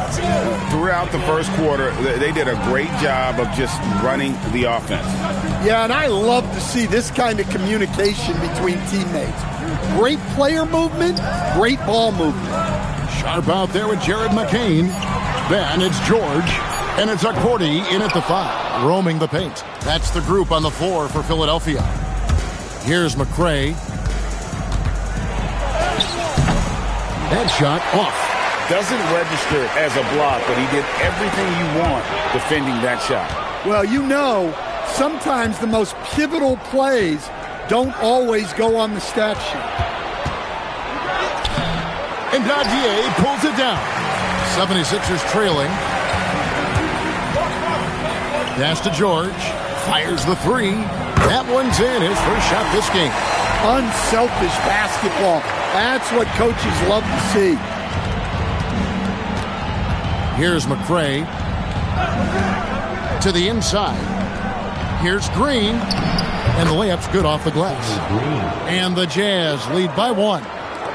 Throughout the first quarter, they did a great job of just running the offense. Yeah, and I love to see this kind of communication between teammates. Great player movement, great ball movement. Sharp out there with Jared McCain. Then it's George, and it's Accordi in at the 5, roaming the paint. That's the group on the floor for Philadelphia. Here's McCray. That shot off. Doesn't register as a block, but he did everything you want defending that shot. Well, you know, sometimes the most pivotal plays don't always go on the stat sheet. And Dadier pulls it down. 76ers trailing. Pass to George. Fires the 3. That one's in. His first shot this game. Unselfish basketball. That's what coaches love to see. Here's McCray. To the inside. Here's Green. And the layup's good off the glass. And the Jazz lead by 1.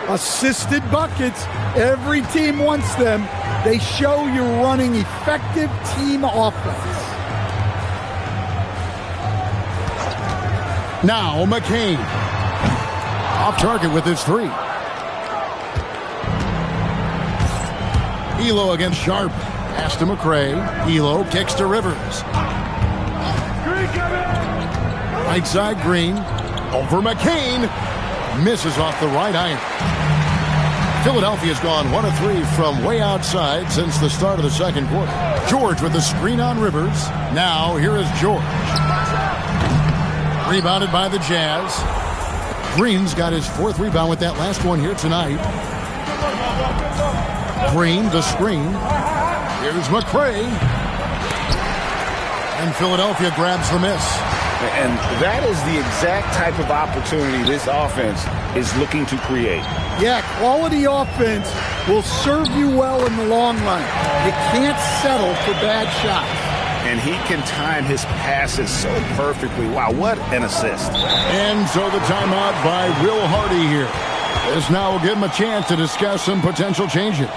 Assisted buckets. Every team wants them. They show you're running effective team offense. Now McCain. Off target with his 3. Elo against Sharp. Pass to McCray. Elo kicks to Rivers. Right side Green. Over McCain. Misses off the right iron. Philadelphia's gone 1 of 3 from way outside since the start of the second quarter. George with the screen on Rivers. Now here is George. Rebounded by the Jazz. Green's got his 4th rebound with that last one here tonight. Green, the screen. Here's McCray. And Philadelphia grabs the miss. And that is the exact type of opportunity this offense is looking to create. Yeah, quality offense will serve you well in the long run. You can't settle for bad shots. And he can time his passes so perfectly. Wow, what an assist. And so the timeout by Will Hardy here. This now will give him a chance to discuss some potential changes.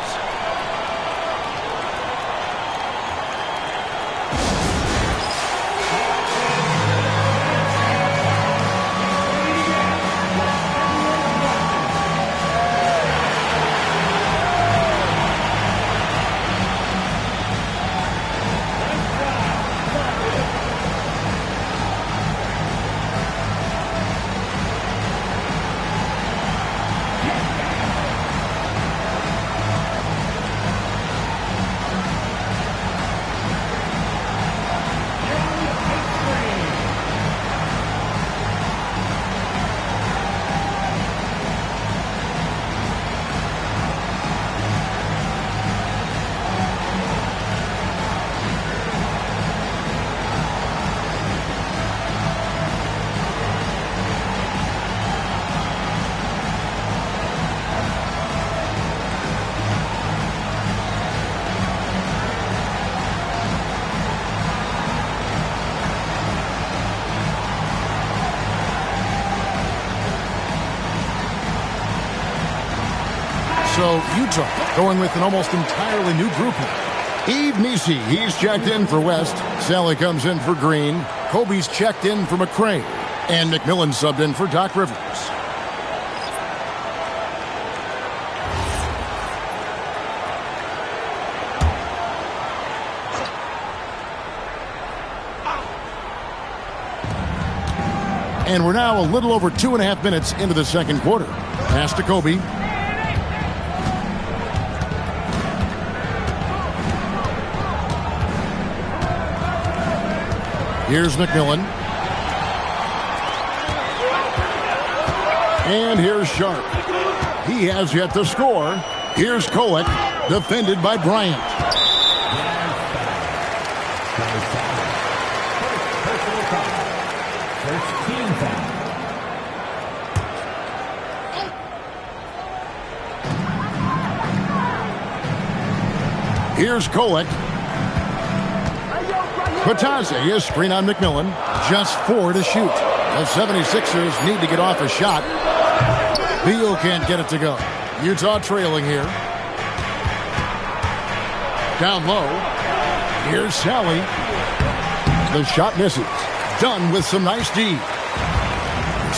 So Utah going with an almost entirely new grouping. Eve Nisi, he's checked in for West. Sally comes in for Green. Kobe's checked in for McCray. And McMillan subbed in for Doc Rivers. And we're now a little over 2.5 minutes into the second quarter. Pass to Kobe. Here's McMillan. And here's Sharp. He has yet to score. Here's Kolek, defended by Bryant. Here's Kolek. Patazzi is screen on McMillan. Just 4 to shoot. The 76ers need to get off a shot. Beal can't get it to go. Utah trailing here. Down low. Here's Sally. The shot misses. Dunn with some nice D.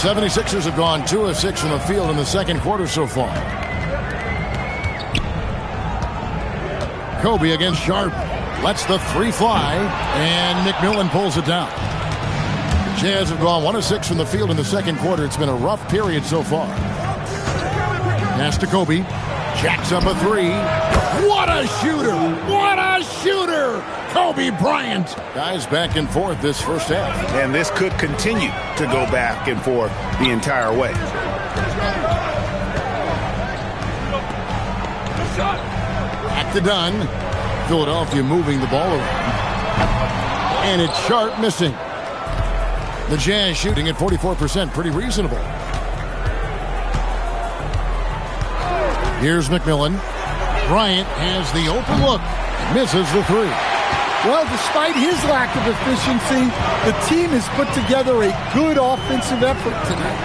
76ers have gone 2 of 6 from the field in the second quarter so far. Kobe against Sharp. Lets the 3 fly, and McMillan pulls it down. The Jazz have gone 1 of 6 from the field in the second quarter. It's been a rough period so far. Pass to Kobe. Jacks up a 3. What a shooter! What a shooter! Kobe Bryant. Guys back and forth this first half. And this could continue to go back and forth the entire way. Back to Dunn. Philadelphia moving the ball around. And it's Sharp missing. The Jazz shooting at 44%, pretty reasonable. Here's McMillan. Bryant has the open look. Misses the 3. Well, despite his lack of efficiency, the team has put together a good offensive effort tonight.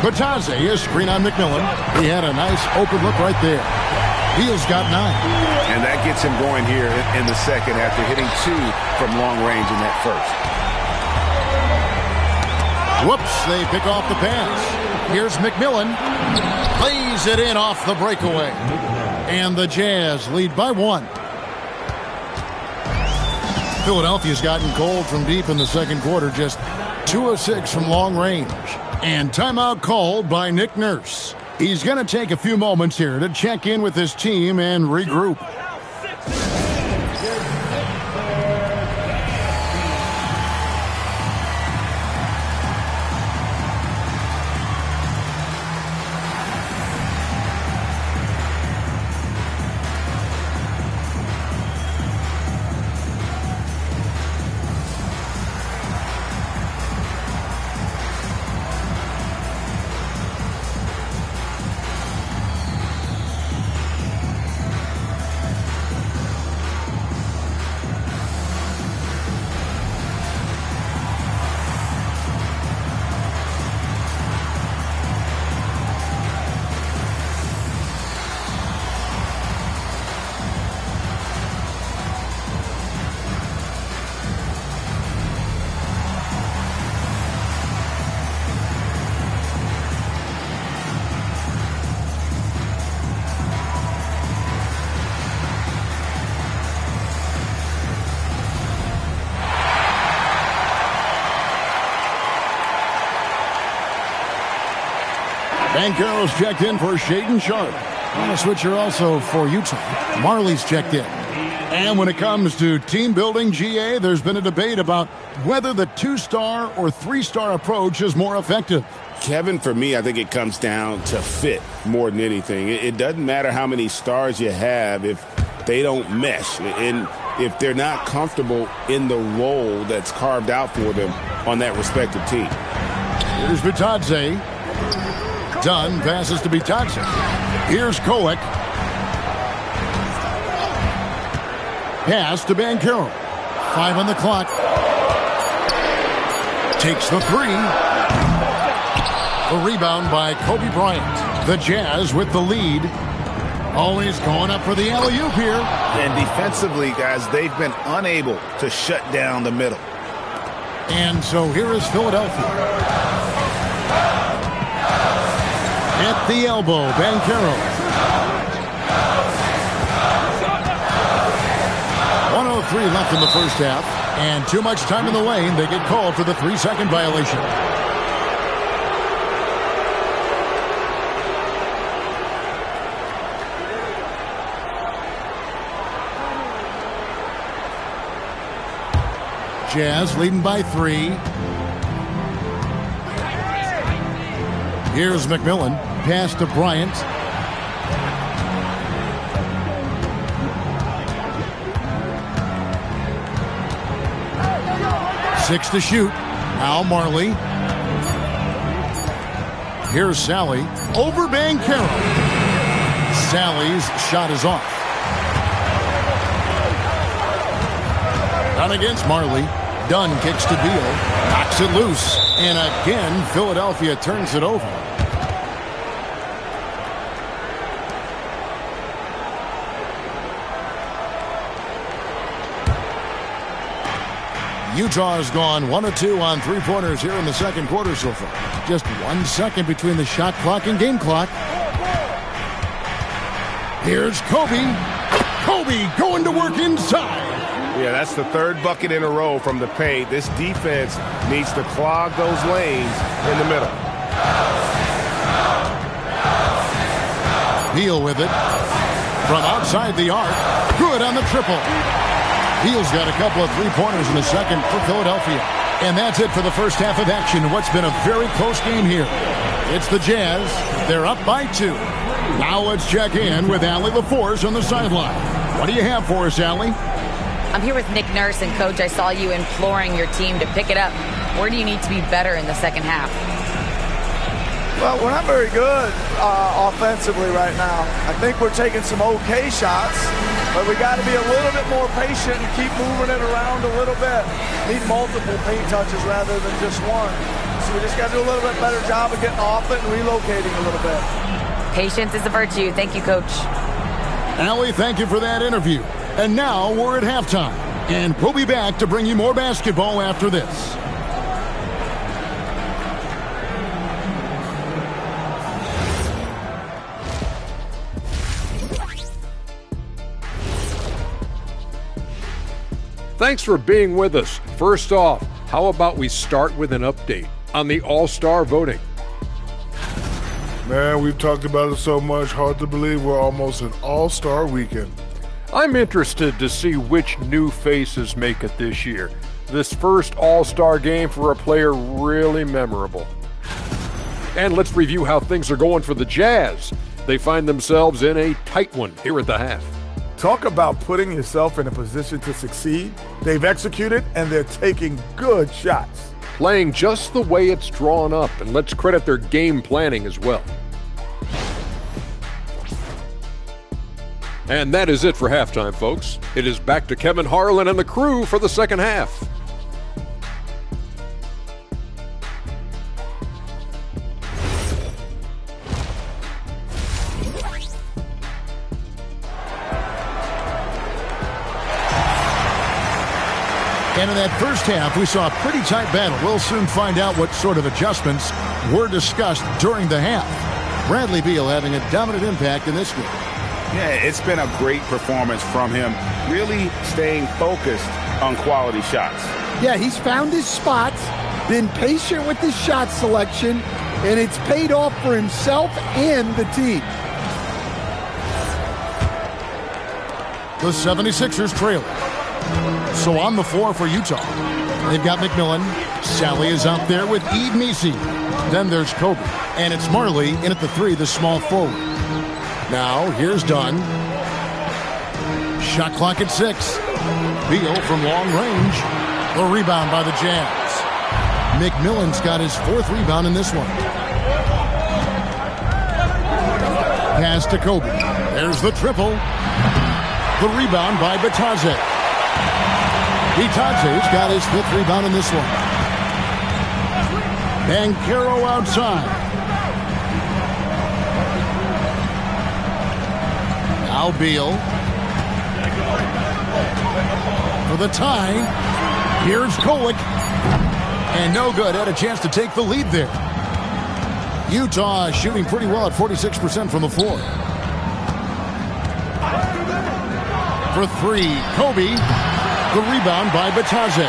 Batazzi is screen on McMillan. He had a nice open look right there. Beal's got 9. And that gets him going here in the second after hitting 2 from long range in that first. Whoops, they pick off the pass. Here's McMillan. Plays it in off the breakaway. And the Jazz lead by 1. Philadelphia's gotten cold from deep in the second quarter. Just 2 of 6 from long range. And timeout called by Nick Nurse. He's going to take a few moments here to check in with his team and regroup. Banchero's checked in for Shaedon Sharp. On a switcher also for Utah. Marley's checked in. And when it comes to team building, GA, there's been a debate about whether the 2-star or 3-star approach is more effective. Kevin, for me, I think it comes down to fit more than anything. It doesn't matter how many stars you have if they don't mesh and if they're not comfortable in the role that's carved out for them on that respective team. Here's Bitadze. Dunn passes to Bitadze. Here's Kolek. Pass to Banchero. 5 on the clock. Takes the 3. The rebound by Kobe Bryant. The Jazz with the lead. Always going up for the alley-oop here. And defensively, guys, they've been unable to shut down the middle. And so here is Philadelphia. At the elbow, Banchero. 1:03 left in the first half. And too much time in the lane. They get called for the 3-second violation. Jazz leading by 3. Here's McMillan. Pass to Bryant. Six to shoot. Now Marley. Here's Sally. Over Banchero. Sally's shot is off. Done against Marley. Dunn kicks to Beal. Knocks it loose. And again, Philadelphia turns it over. Utah has gone 1 of 2 on three-pointers here in the second quarter so far. Just 1 second between the shot clock and game clock. Here's Kobe. Kobe going to work inside. Yeah, that's the third bucket in a row from the paint. This defense needs to clog those lanes in the middle. Beal with it. From outside the arc. Good on the triple. Beal's got a couple of three-pointers in the second for Philadelphia. And that's it for the first half of action. What's been a very close game here. It's the Jazz. They're up by 2. Now let's check in with Allie LaForce on the sideline. What do you have for us, Allie? I'm here with Nick Nurse, and Coach, I saw you imploring your team to pick it up. Where do you need to be better in the second half? Well, we're not very good offensively right now. I think we're taking some okay shots, but we got to be a little bit more patient and keep moving it around a little bit. Need multiple paint touches rather than just one. So we just got to do a little bit better job of getting off it and relocating a little bit. Patience is a virtue. Thank you, Coach. Allie, thank you for that interview. And now we're at halftime. And we'll be back to bring you more basketball after this. Thanks for being with us. First off, how about we start with an update on the All-Star voting? Man, we've talked about it so much, hard to believe we're almost an All-Star weekend. I'm interested to see which new faces make it this year. This first All-Star game for a player really memorable. And let's review how things are going for the Jazz. They find themselves in a tight one here at the half. Talk about putting yourself in a position to succeed. They've executed, and they're taking good shots. Playing just the way it's drawn up, and let's credit their game planning as well. And that is it for halftime, folks. It is back to Kevin Harlan and the crew for the second half. And in that first half, we saw a pretty tight battle. We'll soon find out what sort of adjustments were discussed during the half. Bradley Beal having a dominant impact in this game. Yeah, it's been a great performance from him, really staying focused on quality shots. Yeah, he's found his spots, been patient with his shot selection, and it's paid off for himself and the team. The 76ers trailing. So on the floor for Utah, they've got McMillan. Sally is out there with Eve Meese. Then there's Kobe. And it's Marley in at the 3, the small forward. Now, here's Dunn. Shot clock at 6. Beal from long range. The rebound by the Jazz. McMillan's got his 4th rebound in this one. Pass to Kobe. There's the triple. The rebound by Bitadze. Bitadze's got his 5th rebound in this one. Banchero outside. Now Beal. For the tie. Here's Kolek. And no good. Had a chance to take the lead there. Utah shooting pretty well at 46% from the floor. For three, Kobe. The rebound by Bitadze.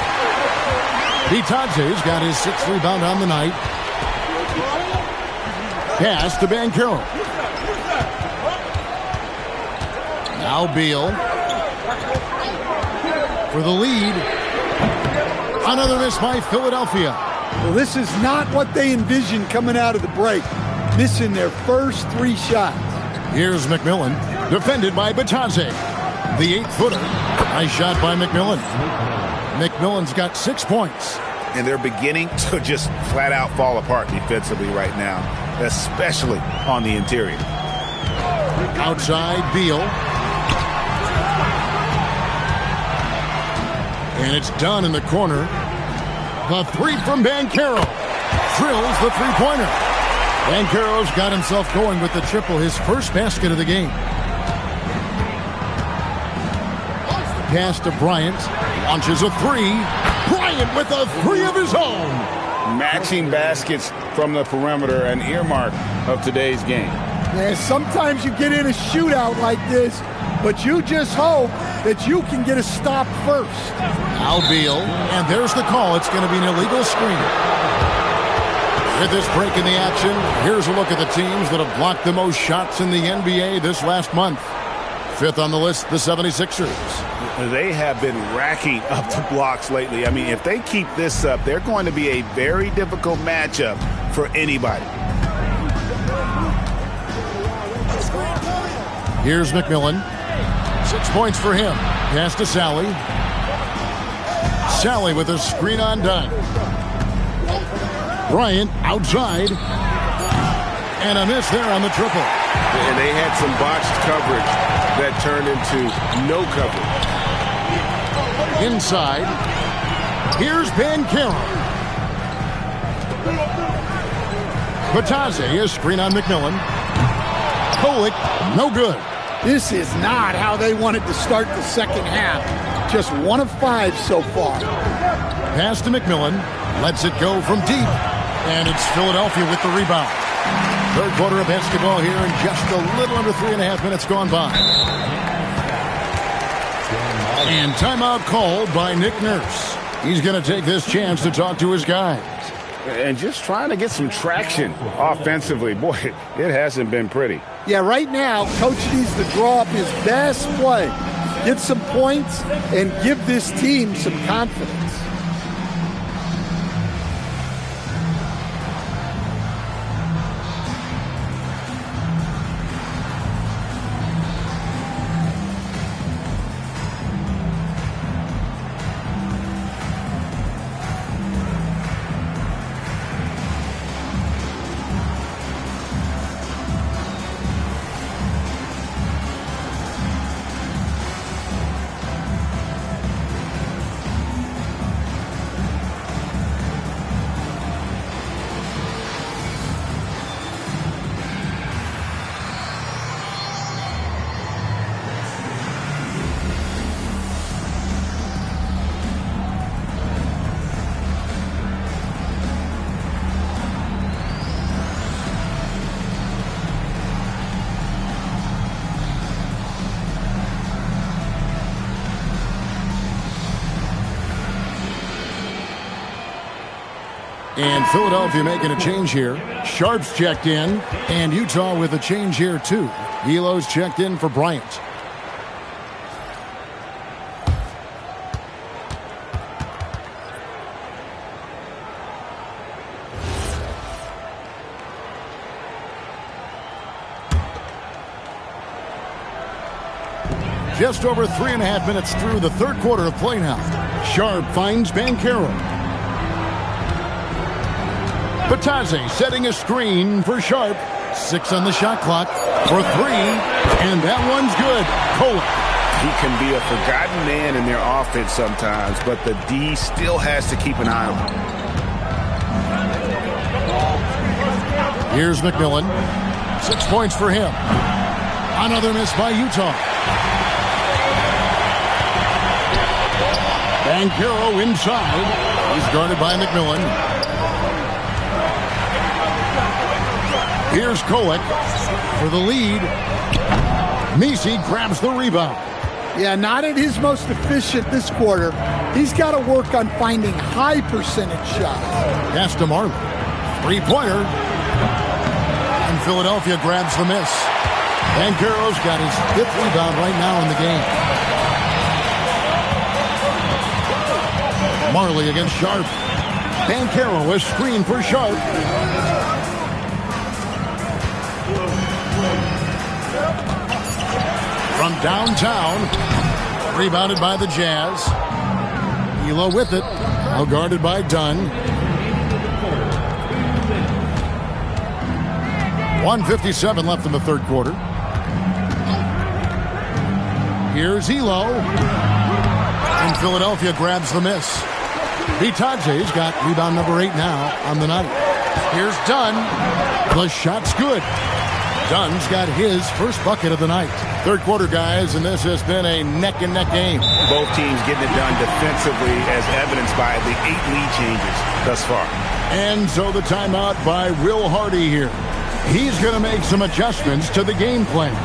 Bitadze's got his 6th rebound on the night. Pass to Banchero. Now Beal. For the lead. Another miss by Philadelphia. Well, this is not what they envisioned coming out of the break. Missing their first 3 shots. Here's McMillan. Defended by Bitadze. The 8-footer. Nice shot by McMillan. McMillan's got 6 points. And they're beginning to just flat out fall apart defensively right now, especially on the interior. Outside Beal. And it's done in the corner. The 3 from Banchero. Drills the 3-pointer. Banchero's got himself going with the triple, his first basket of the game. Pass to Bryant. Launches a 3. Bryant with a 3 of his own. Matching baskets from the perimeter, an earmark of today's game. Yeah, sometimes you get in a shootout like this, but you just hope that you can get a stop first. Now Beal, and there's the call. It's going to be an illegal screen. With this break in the action, here's a look at the teams that have blocked the most shots in the NBA this last month. 5th on the list, the 76ers. They have been racking up the blocks lately. I mean, if they keep this up, they're going to be a very difficult matchup for anybody. Here's McMillan. 6 points for him. Pass to Sally. Sally with a screen on dime. Bryant outside. And a miss there on the triple. And they had some botched coverage that turned into no coverage. Inside. Here's Banchero. Bitadze, a screen on McMillan. Kolek, no good. This is not how they wanted to start the second half. Just 1 of 5 so far. Pass to McMillan. Lets it go from deep. And it's Philadelphia with the rebound. 3rd quarter of basketball here, and just a little under 3.5 minutes gone by. And timeout called by Nick Nurse. He's going to take this chance to talk to his guys. And just trying to get some traction offensively. Boy, it hasn't been pretty. Yeah, right now, Coach needs to draw up his best play, get some points, and give this team some confidence. And Philadelphia making a change here. Sharp's checked in, and Utah with a change here too. Helo's checked in for Bryant. Just over 3.5 minutes through the 3rd quarter of play now. Sharp finds Banchero. Bitadze setting a screen for Sharp. 6 on the shot clock for 3, and that one's good. Kolek. He can be a forgotten man in their offense sometimes, but the D still has to keep an eye on him. Here's McMillan. 6 points for him. Another miss by Utah. Banchero inside. He's guarded by McMillan. Here's Kolek for the lead. Messi grabs the rebound. Yeah, not at his most efficient this quarter. He's got to work on finding high percentage shots. Pass to Marley. Three-pointer. And Philadelphia grabs the miss. Banchero's got his 5th rebound right now in the game. Marley against Sharp. Banchero, a screen for Sharp. From downtown, rebounded by the Jazz. Elo with it, now guarded by Dunn. 1:57 left in the third quarter. Here's Elo. And Philadelphia grabs the miss. Bitadze's got rebound number 8 now on the night. Here's Dunn. The shot's good. Dunn's got his first bucket of the night. Third quarter, guys, and this has been a neck-and-neck game. Both teams getting it done defensively, as evidenced by the 8 lead changes thus far. And so the timeout by Will Hardy here. He's going to make some adjustments to the game plan.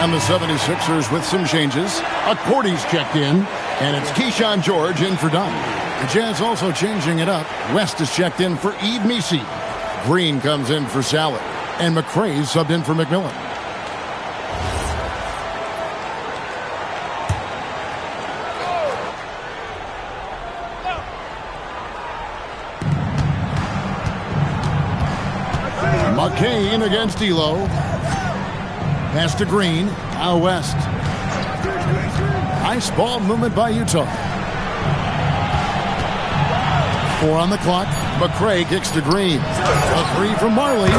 And the 76ers with some changes. Accordy's checked in, and it's Keyshawn George in for Dunn. The Jazz also changing it up. West is checked in for Yves Messi. Green comes in for Salad, and McRae's subbed in for McMillan. McCain against Elo. Pass to Green. Now West. Nice ball movement by Utah. 4 on the clock. McRae kicks to Green. A 3 from Marley.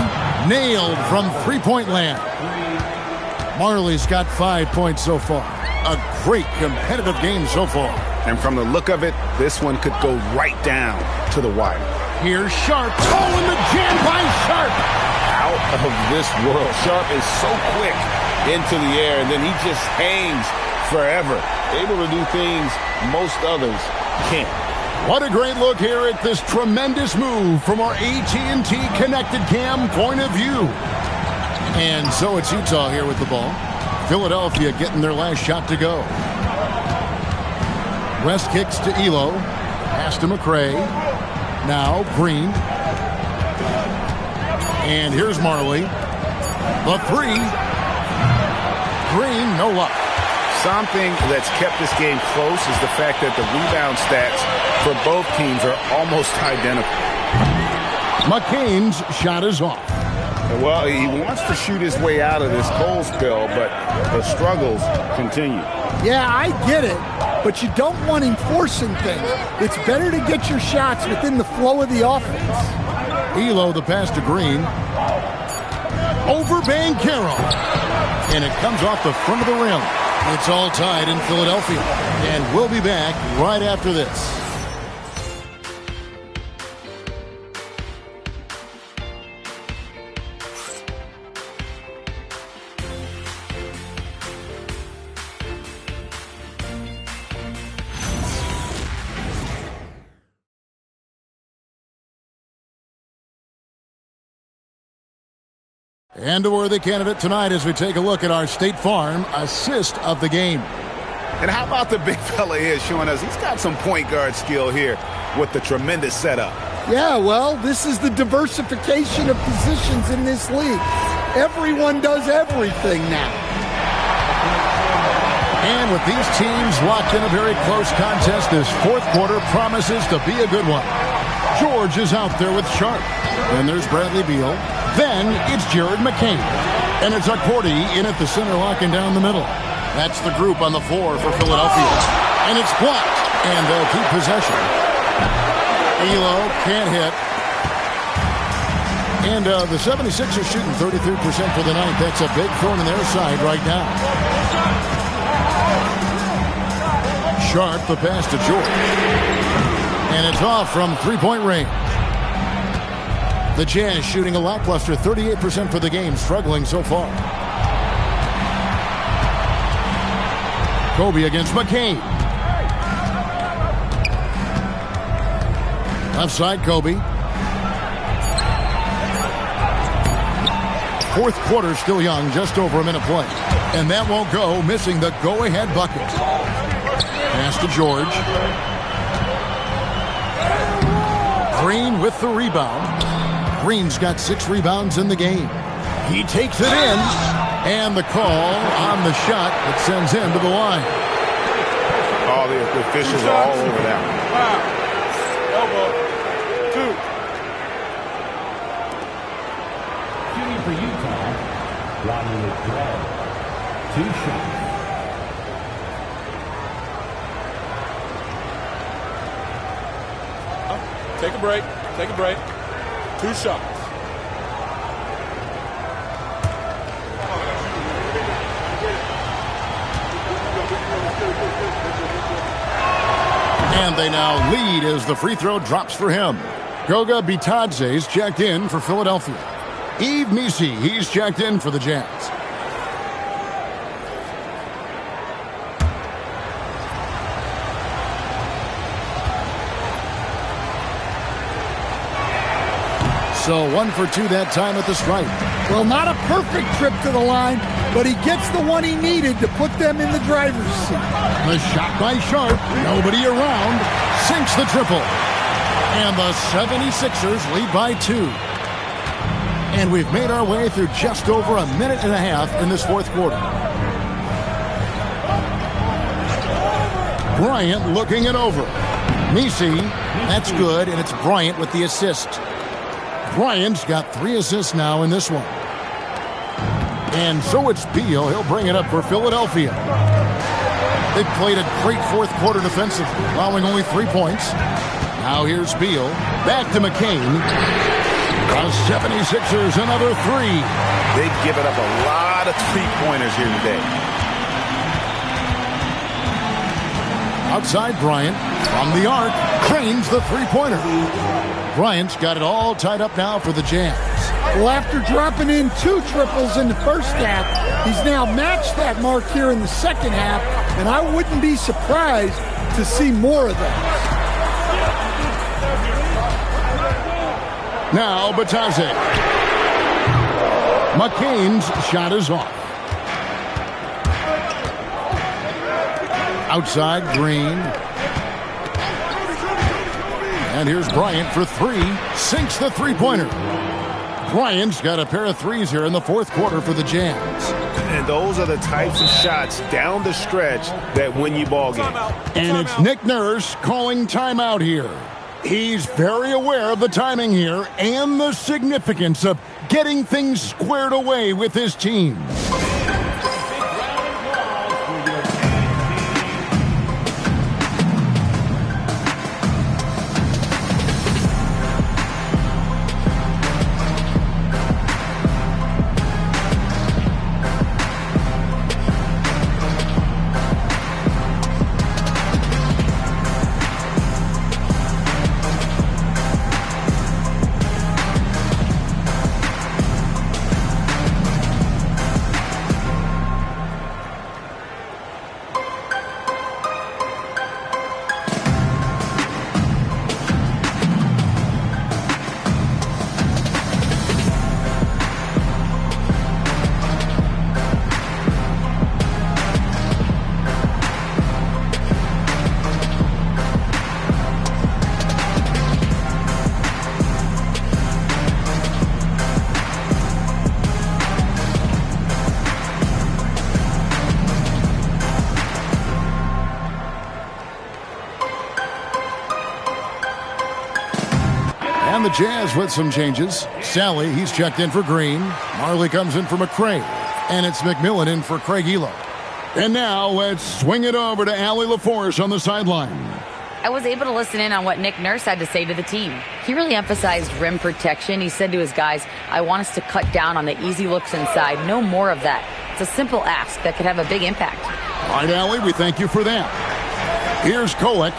Nailed from three-point land. Marley's got 5 points so far. A great competitive game so far. And from the look of it, this one could go right down to the wire. Here's Sharp. Oh, and the jam by Sharp. Out of this world. Sharp is so quick into the air, and then he just hangs forever. Able to do things most others can't. What a great look here at this tremendous move from our AT&T Connected Cam point of view. And so it's Utah here with the ball. Philadelphia getting their last shot to go. West kicks to Elo. Pass to McRae. Now Green. And here's Marley. The 3. Green, no luck. Something that's kept this game close is the fact that the rebound stats for both teams are almost identical. McCain's shot is off. Well, he wants to shoot his way out of this cold spell, but the struggles continue. Yeah, I get it, but you don't want him forcing things. It's better to get your shots within the flow of the offense. Elo, the pass to Green. Over Banchero. And it comes off the front of the rim. It's all tied in Philadelphia. And we'll be back right after this. And a worthy candidate tonight as we take a look at our State Farm assist of the game. And how about the big fella here showing us he's got some point guard skill here with the tremendous setup. Yeah, well, this is the diversification of positions in this league. Everyone does everything now. And with these teams locked in a very close contest, this fourth quarter promises to be a good one. George is out there with Sharp. Then there's Bradley Beal. Then it's Jared McCain. And it's Accordi in at the center, locking down the middle. That's the group on the floor for Philadelphia. And it's blocked. And they'll keep possession. Elo can't hit. And the 76ers shooting 33% for the night. That's a big thorn in their side right now. Sharp, the pass to George. And it's off from three-point range. The Jazz shooting a lackluster 38% for the game, struggling so far. Kobe against McCain. Left side, Kobe. Fourth quarter still young, just over a minute play. And that won't go, missing the go-ahead bucket. Pass to George. Green with the rebound. Green's got 6 rebounds in the game. He takes it in. And the call on the shot that sends him to the line. All the officials are all over that one. Elbow. 2. Shooting for Utah, Rodney Gray. 2 shots. Take a break. Take a break. 2 shots. And they now lead as the free throw drops for him. Goga Bitadze's checked in for Philadelphia. Yves Missi, he's checked in for the Jazz. So 1 for 2 that time at the stripe. Well, not a perfect trip to the line, but he gets the one he needed to put them in the driver's seat. The shot by Sharp, nobody around, sinks the triple. And the 76ers lead by 2. And we've made our way through just over a minute and a half in this fourth quarter. Bryant looking it over. Missi, that's good, and it's Bryant with the assist. Bryant's got 3 assists now in this one. And so it's Beal. He'll bring it up for Philadelphia. They played a great fourth quarter defensively, allowing only 3 points. Now here's Beal. Back to McCain. The 76ers, another 3. They've given up a lot of three-pointers here today. Outside Bryant. From the arc. Cranes the three-pointer. Bryant's got it all tied up now for the Jazz. Well, after dropping in 2 triples in the first half, he's now matched that mark here in the second half, and I wouldn't be surprised to see more of that. Now Bitadze. McCain's shot is off. Outside Green. And here's Bryant for 3. Sinks the three-pointer. Bryant's got a pair of 3s here in the fourth quarter for the Jazz. And those are the types of shots down the stretch that win you ball games. And it's Nick Nurse calling timeout here. He's very aware of the timing here and the significance of getting things squared away with his team. And the Jazz with some changes. Sally, he's checked in for Green. Marley comes in for McCray. And it's McMillan in for Craig Elo. And now let's swing it over to Allie LaForce on the sideline. I was able to listen in on what Nick Nurse had to say to the team. He really emphasized rim protection. He said to his guys, I want us to cut down on the easy looks inside. No more of that. It's a simple ask that could have a big impact. All right, Allie, we thank you for that. Here's Kolek,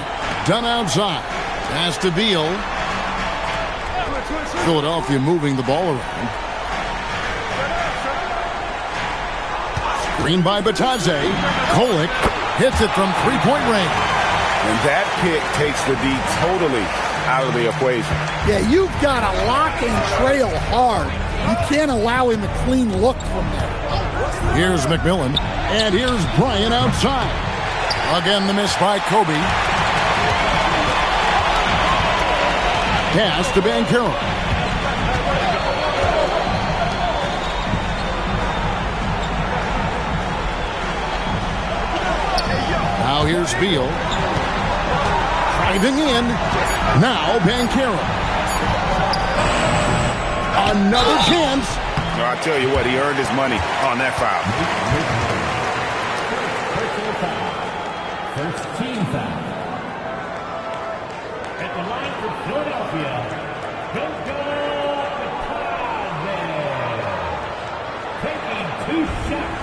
done outside. Pass to Beal. Philadelphia moving the ball around. Screen by Batadze. Kolek hits it from three-point range. And that pick takes the D totally out of the equation. Yeah, you've got to lock and trail hard. You can't allow him a clean look from there. Here's McMillan. And here's Bryant outside. Again, the miss by Kobe. Pass to Banchero. Now here's Beal. Driving in. Now Banchero. Another chance. No, I tell you what, he earned his money on that foul. First team foul. At the line for Philadelphia, taking 2 shots.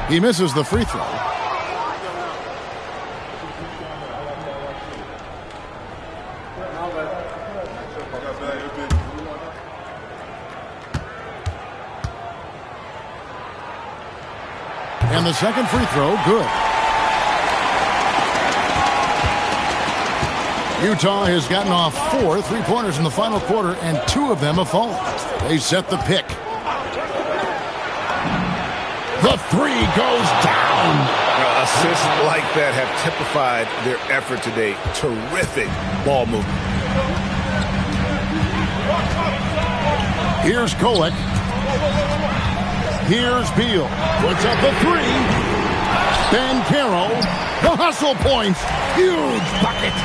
He misses the free throw. And the second free throw, good. Utah has gotten off 4 3-pointers in the final quarter, and 2 of them have fallen. They set the pick. The three goes down. Assists like that have typified their effort today. Terrific ball movement. Here's Kolek. Here's Beal. Puts up the three. Banchero. The hustle points. Huge bucket.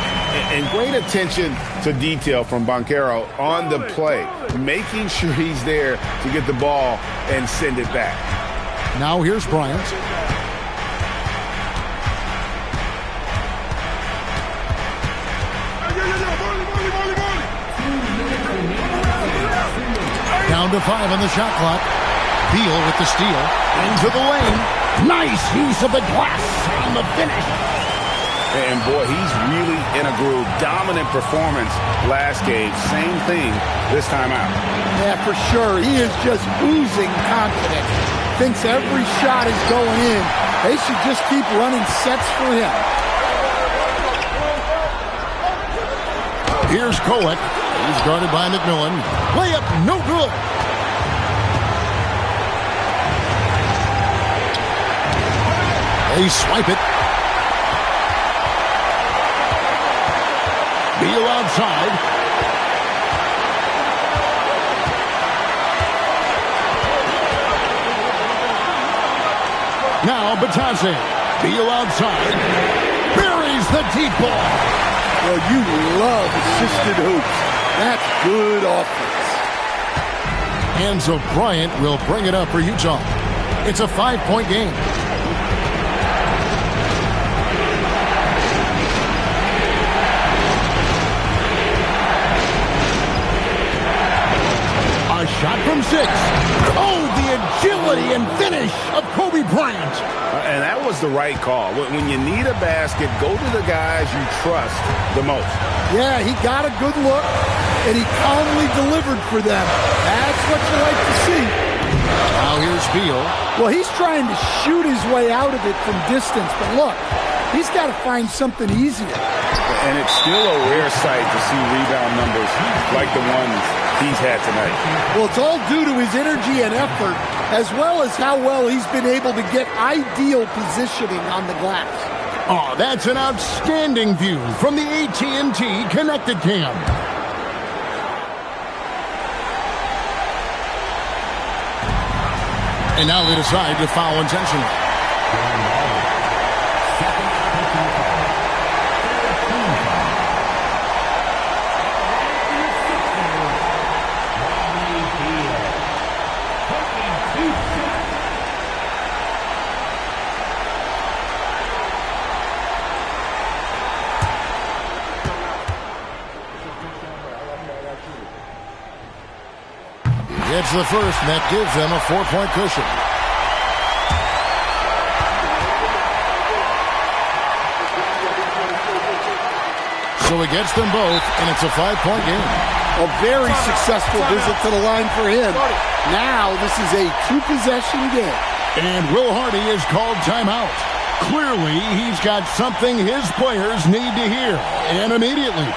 And great attention to detail from Banchero on the play. Making sure he's there to get the ball and send it back. Now here's Bryant. Down to 5 on the shot clock. Beal with the steal. Into the lane. Nice use of the glass on the finish. And boy, he's really in a groove. Dominant performance last game. Same thing this time out. Yeah, for sure. He is just oozing confidence. Thinks every shot is going in. They should just keep running sets for him. Here's Kolek. He's guarded by McMillan. Layup, no good. They swipe it. Beal outside. Now Batadze. Beal outside. Buries the deep ball. Well, you love assisted hoops. That's good offense. And so Bryant will bring it up for Utah. It's a 5-point game. A shot from 6. Oh, the agility and finish of Kobe Bryant. And that was the right call. When you need a basket, go to the guys you trust the most. Yeah, he got a good look, and he calmly delivered for them. That's what you like to see. Now here's Beal. Well, he's trying to shoot his way out of it from distance, but look, he's got to find something easier. And it's still a rare sight to see rebound numbers like the ones he's had tonight. Well, it's all due to his energy and effort, as well as how well he's been able to get ideal positioning on the glass. Oh, that's an outstanding view from the AT&T Connected Cam. And now they decide to foul intentionally. It's the first, and that gives them a 4-point cushion. So he gets them both, and it's a 5-point game. A very successful visit to the line for him. Now this is a 2-possession game. And Will Hardy is called timeout. Clearly, he's got something his players need to hear, and immediately.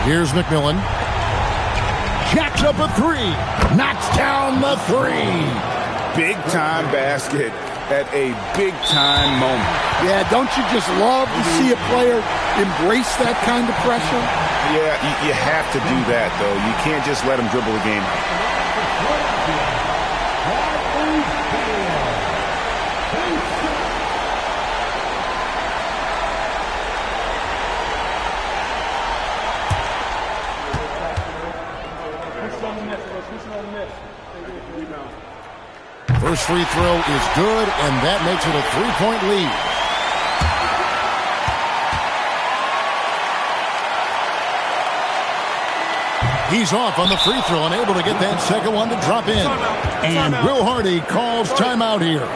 Here's McMillan. Jacks up a 3. Knocks down the 3. Big-time basket at a big-time moment. Yeah, don't you just love to see a player embrace that kind of pressure? Yeah, you have to do that, though. You can't just let him dribble the game out. First free throw is good, and that makes it a 3-point lead. He's off on the free throw and able to get that second one to drop in. And Will Hardy calls timeout here.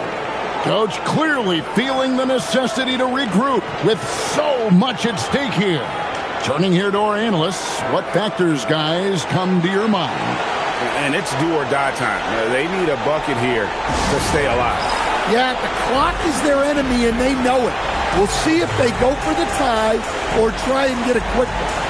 Coach clearly feeling the necessity to regroup with so much at stake here. Turning here to our analysts, what factors, guys, come to your mind? And it's do or die time. They need a bucket here to stay alive. Yeah, the clock is their enemy and they know it. We'll see if they go for the tie or try and get a quick one.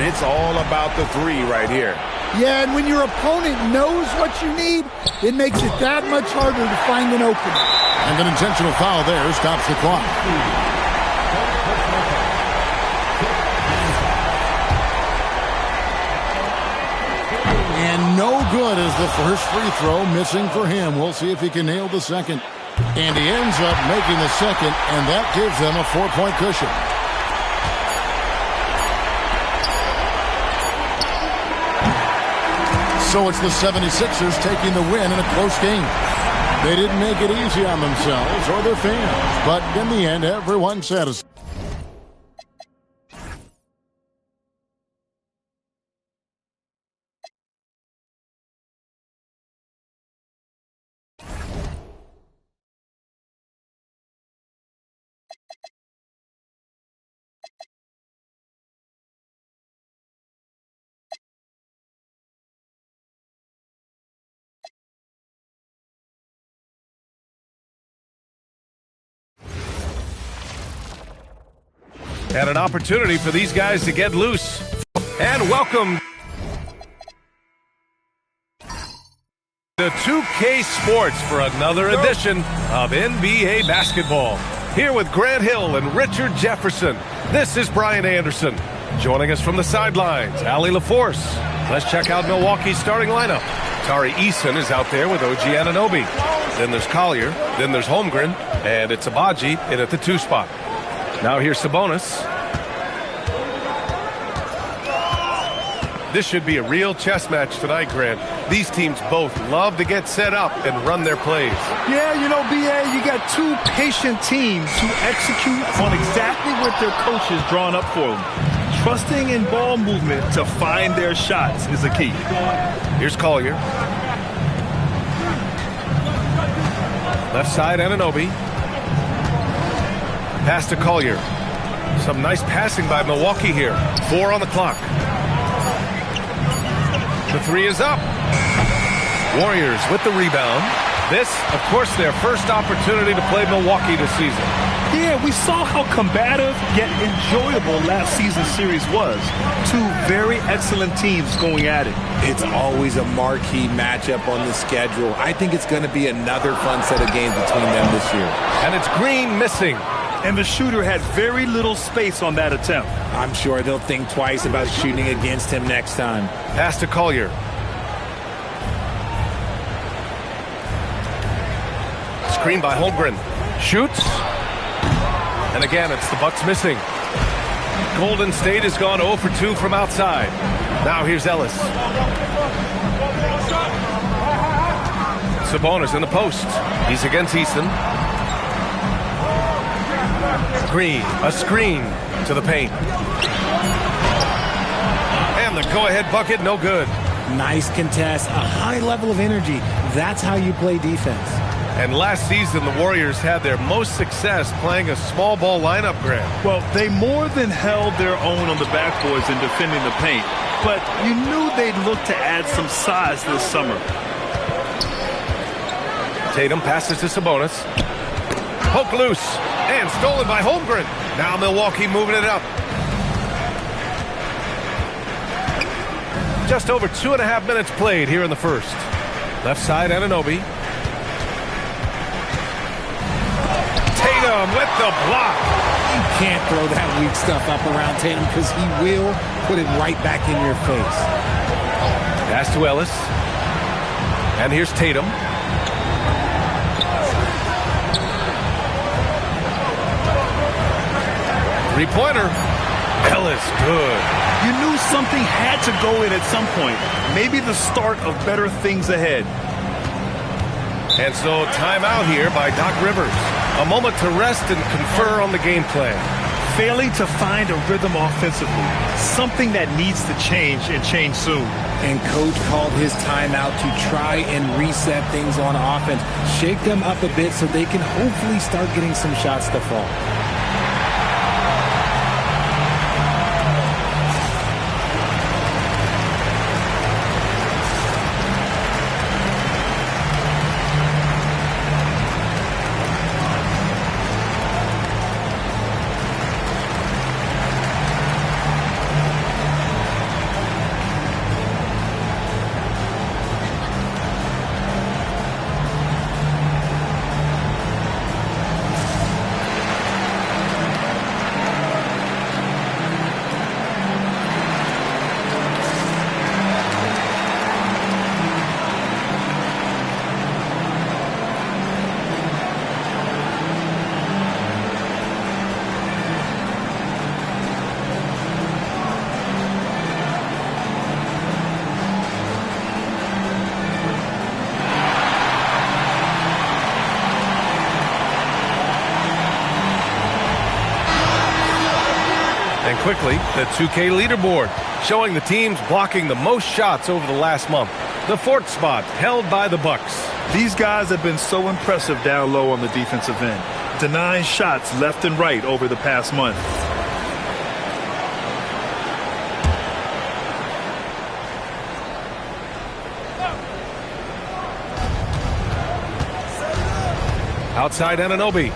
it's all about the three right here. Yeah, and when your opponent knows what you need, it makes it that much harder to find an opening. And an intentional foul there stops the clock. And no good is the first free throw, missing for him. We'll see if he can nail the second. And he ends up making the second, and that gives them a 4-point cushion. So it's the 76ers taking the win in a close game. They didn't make it easy on themselves or their fans, but in the end, everyone's satisfied. And an opportunity for these guys to get loose. And welcome to 2K Sports for another edition of NBA basketball. Here with Grant Hill and Richard Jefferson, this is Brian Anderson. Joining us from the sidelines, Allie LaForce. Let's check out Milwaukee's starting lineup. Tari Eason is out there with OG Anunoby. Then there's Collier, then there's Holmgren, and it's Abaji in at the 2 spot. Now here's Sabonis. This should be a real chess match tonight, Grant. These teams both love to get set up and run their plays. Yeah, you know, B.A., you got two patient teams who execute on exactly what their coach has drawn up for them. Trusting in ball movement to find their shots is the key. Here's Collier. Left side, Anunoby. Pass to Collier. Some nice passing by Milwaukee here. 4 on the clock. The 3 is up. Warriors with the rebound. This, of course, their first opportunity to play Milwaukee this season. Yeah, we saw how combative yet enjoyable last season's series was. Two very excellent teams going at it. It's always a marquee matchup on the schedule. I think it's going to be another fun set of games between them this year. And it's Green missing. And the shooter had very little space on that attempt. I'm sure they'll think twice about shooting against him next time. Pass to Collier. Screen by Holmgren. Shoots. And again, it's the Bucks missing. Golden State has gone 0 for 2 from outside. Now here's Ellis. Sabonis in the post. He's against Easton. Green, a screen to the paint. And the go-ahead bucket, no good. Nice contest, a high level of energy. That's how you play defense. And last season, the Warriors had their most success playing a small ball lineup, Grant. Well, they more than held their own on the backboards in defending the paint. But you knew they'd look to add some size this summer. Tatum passes to Sabonis. Poke loose. And stolen by Holmgren. Now Milwaukee moving it up. Just over 2.5 minutes played here in the first. Left side, Anunoby. Tatum with the block. You can't throw that weak stuff up around Tatum because he will put it right back in your face. Pass to Ellis. And here's Tatum. Three-pointer. Ellis, good. You knew something had to go in at some point. Maybe the start of better things ahead. And so timeout here by Doc Rivers. A moment to rest and confer on the game plan. Failing to find a rhythm offensively. Something that needs to change and change soon. And coach called his timeout to try and reset things on offense. Shake them up a bit so they can hopefully start getting some shots to fall. And quickly, the 2K leaderboard, showing the teams blocking the most shots over the last month. The fourth spot held by the Bucks. These guys have been so impressive down low on the defensive end, denying shots left and right over the past month. Outside Anunoby.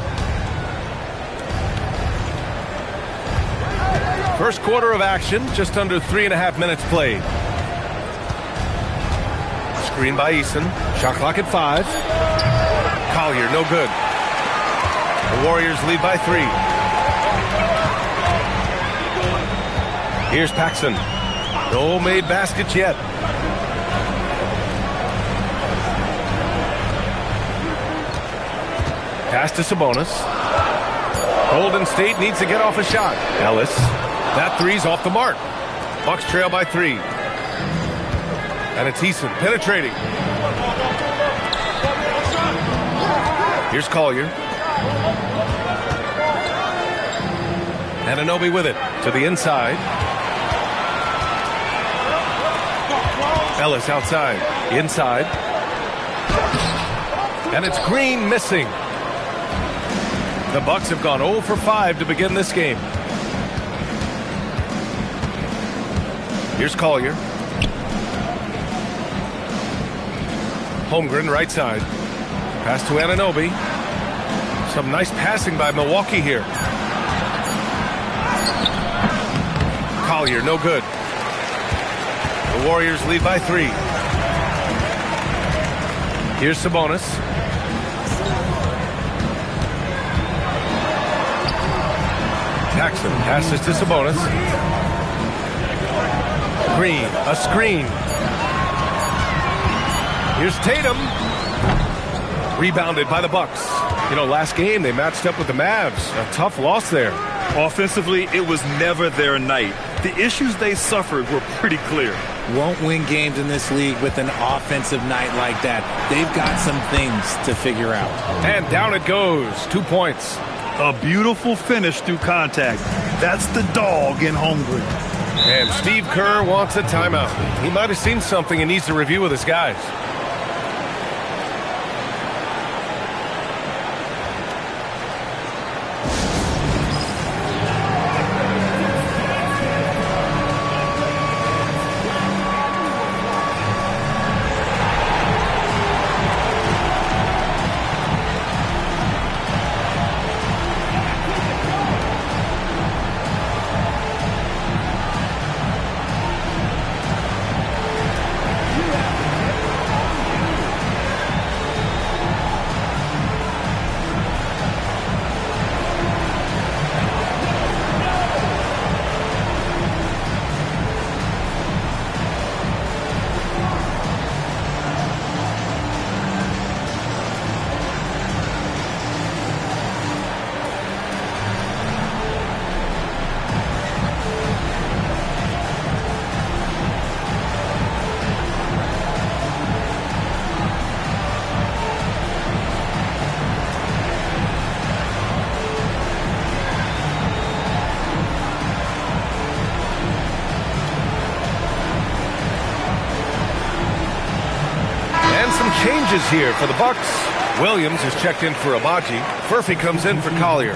First quarter of action, just under 3.5 minutes played. Screen by Eason. Shot clock at 5. Collier, no good. The Warriors lead by 3. Here's Paxson. No made baskets yet. Pass to Sabonis. Golden State needs to get off a shot. Ellis. That three's off the mark. Bucks trail by 3. And it's Eason penetrating. Here's Collier. Anunoby with it to the inside. Ellis outside. Inside. And it's Green missing. The Bucks have gone 0 for 5 to begin this game. Here's Collier. Holmgren right side. Pass to Anunoby. Some nice passing by Milwaukee here. Collier, no good. The Warriors lead by 3. Here's Sabonis. Paxson passes to Sabonis. Green, a screen. Here's Tatum. Rebounded by the Bucks. You know, last game they matched up with the Mavs. A tough loss there. Offensively, it was never their night. The issues they suffered were pretty clear. Won't win games in this league with an offensive night like that. They've got some things to figure out. And down it goes. 2 points. A beautiful finish through contact. That's the dog in Holmgren. And Steve Kerr wants a timeout. He might have seen something and needs to review with his guys. Changes here for the Bucks. Williams is checked in for Abaji. Furphy comes in for Collier.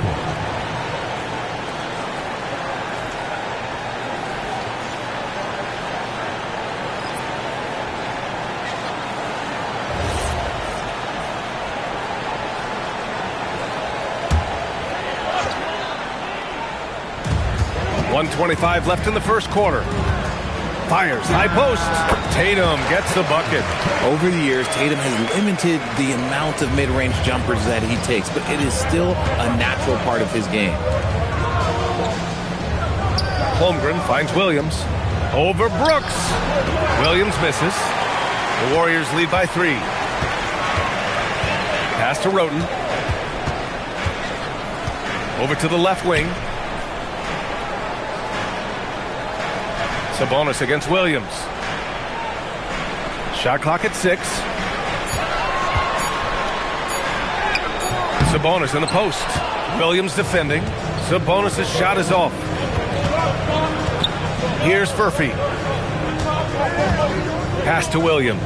.125 left in the first quarter. Fires, high post. Tatum gets the bucket. Over the years, Tatum has limited the amount of mid-range jumpers that he takes, but it is still a natural part of his game. Holmgren finds Williams. Over Brooks. Williams misses. The Warriors lead by 3. Pass to Roten. Over to the left wing. Sabonis against Williams. Shot clock at 6. Sabonis in the post. Williams defending. Sabonis' shot is off. Here's Furphy. Pass to Williams.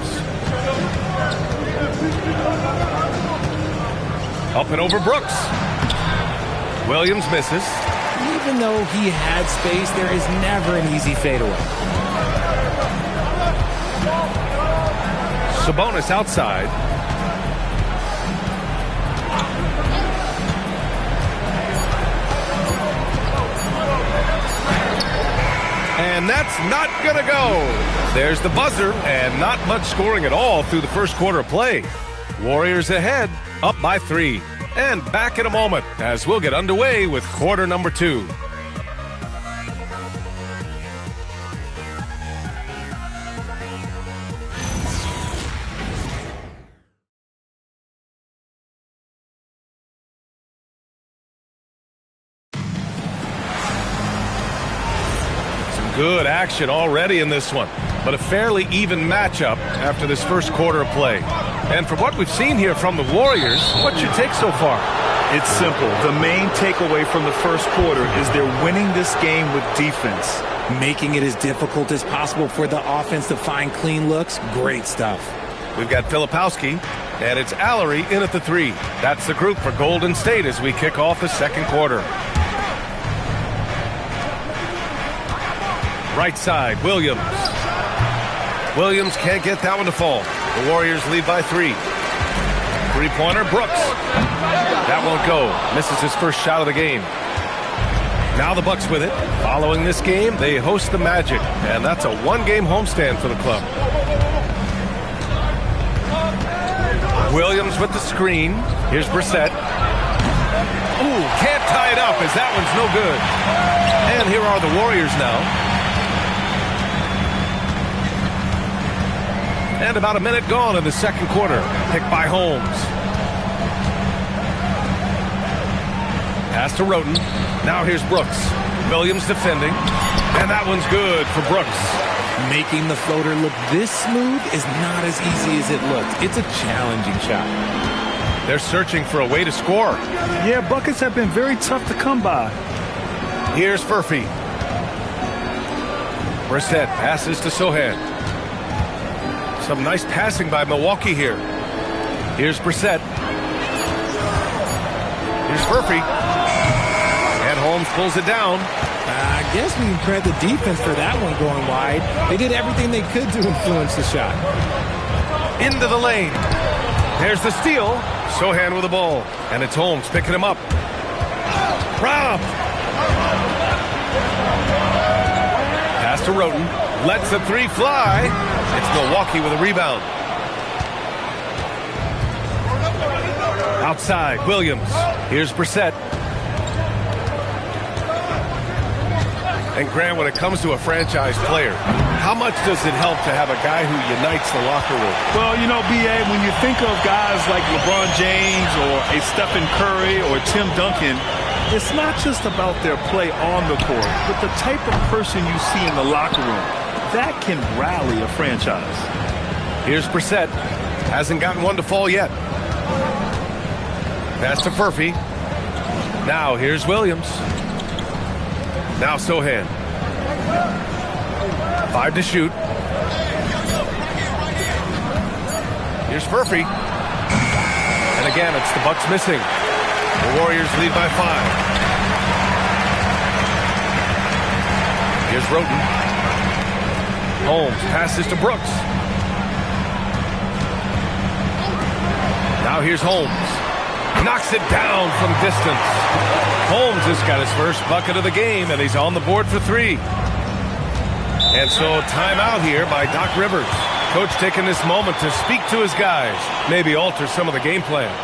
Up and over Brooks. Williams misses. Even though he had space, there is never an easy fadeaway. Sabonis outside. And that's not going to go. There's the buzzer, and not much scoring at all through the first quarter of play. Warriors ahead, up by 3. And back in a moment as we'll get underway with quarter number 2. Good action already in this one, but a fairly even matchup after this first quarter of play. And from what we've seen here from the Warriors, what's your take so far? It's simple. The main takeaway from the first quarter is they're winning this game with defense. Making it as difficult as possible for the offense to find clean looks. Great stuff. We've got Filipowski, and it's Allery in at the 3. That's the group for Golden State as we kick off the second quarter. Right side, Williams. Williams can't get that one to fall. The Warriors lead by 3. Three-pointer, Brooks. That won't go. Misses his first shot of the game. Now the Bucks with it. Following this game, they host the Magic, and that's a one-game homestand for the club. Williams with the screen. Here's Brissett. Ooh, can't tie it up as that one's no good. And here are the Warriors now. And about a minute gone in the second quarter. Picked by Holmes. Pass to Roten. Now here's Brooks. Williams defending. And that one's good for Brooks. Making the floater look this smooth is not as easy as it looks. It's a challenging shot. They're searching for a way to score. Yeah, buckets have been very tough to come by. Here's Furphy. Brissett passes to Sohan. Some nice passing by Milwaukee here. Here's Brissett. Here's Furphy. And Holmes pulls it down. I guess we can credit the defense for that one going wide. They did everything they could to influence the shot. Into the lane. There's the steal. Sohan with the ball. And it's Holmes picking him up. Rob. Pass to Roten. Lets the 3 fly. It's Milwaukee with a rebound. Outside, Williams. Here's Brissett. And Grant, when it comes to a franchise player, how much does it help to have a guy who unites the locker room? Well, you know, B.A., when you think of guys like LeBron James or a Stephen Curry or Tim Duncan, it's not just about their play on the court, but the type of person you see in the locker room. That can rally a franchise. Here's Brissett. Hasn't gotten one to fall yet. Pass to Furphy. Now here's Williams. Now Sohan. 5 to shoot. Here's Furphy. And again, it's the Bucks missing. The Warriors lead by 5. Here's Roten. Holmes passes to Brooks. Now here's Holmes. Knocks it down from distance. Holmes has got his first bucket of the game, and he's on the board for 3. And so timeout here by Doc Rivers. Coach taking this moment to speak to his guys, maybe alter some of the game plan.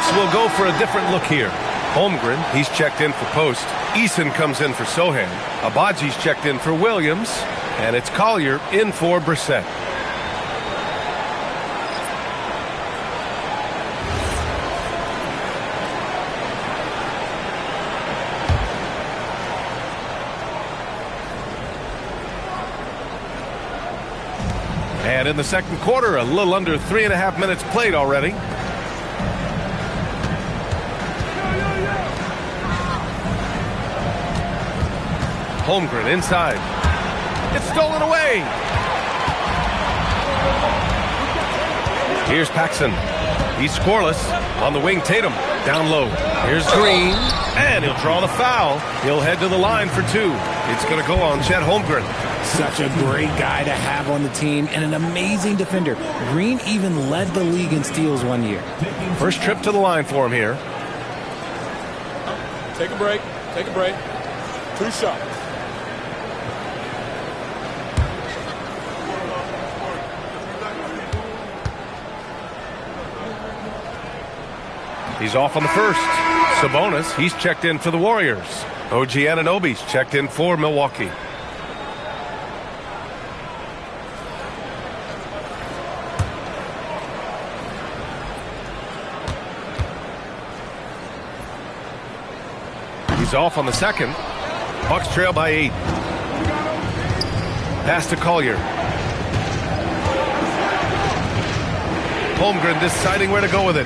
Bucks will go for a different look here. Holmgren, he's checked in for Post. Eason comes in for Sohan. Abaji's checked in for Williams. And it's Collier in for Brissett. And in the second quarter, a little under 3.5 minutes played already. Holmgren inside. It's stolen away. Here's Paxson. He's scoreless. On the wing, Tatum. Down low. Here's Green. And he'll draw the foul. He'll head to the line for 2. It's going to go on Chet Holmgren. Such a great guy to have on the team and an amazing defender. Green even led the league in steals one year. First trip to the line for him here. Take a break. Take a break. 2 shots. He's off on the first. Sabonis, he's checked in for the Warriors. OG Anunoby's checked in for Milwaukee. He's off on the second. Bucks trail by 8. Pass to Collier. Holmgren deciding where to go with it.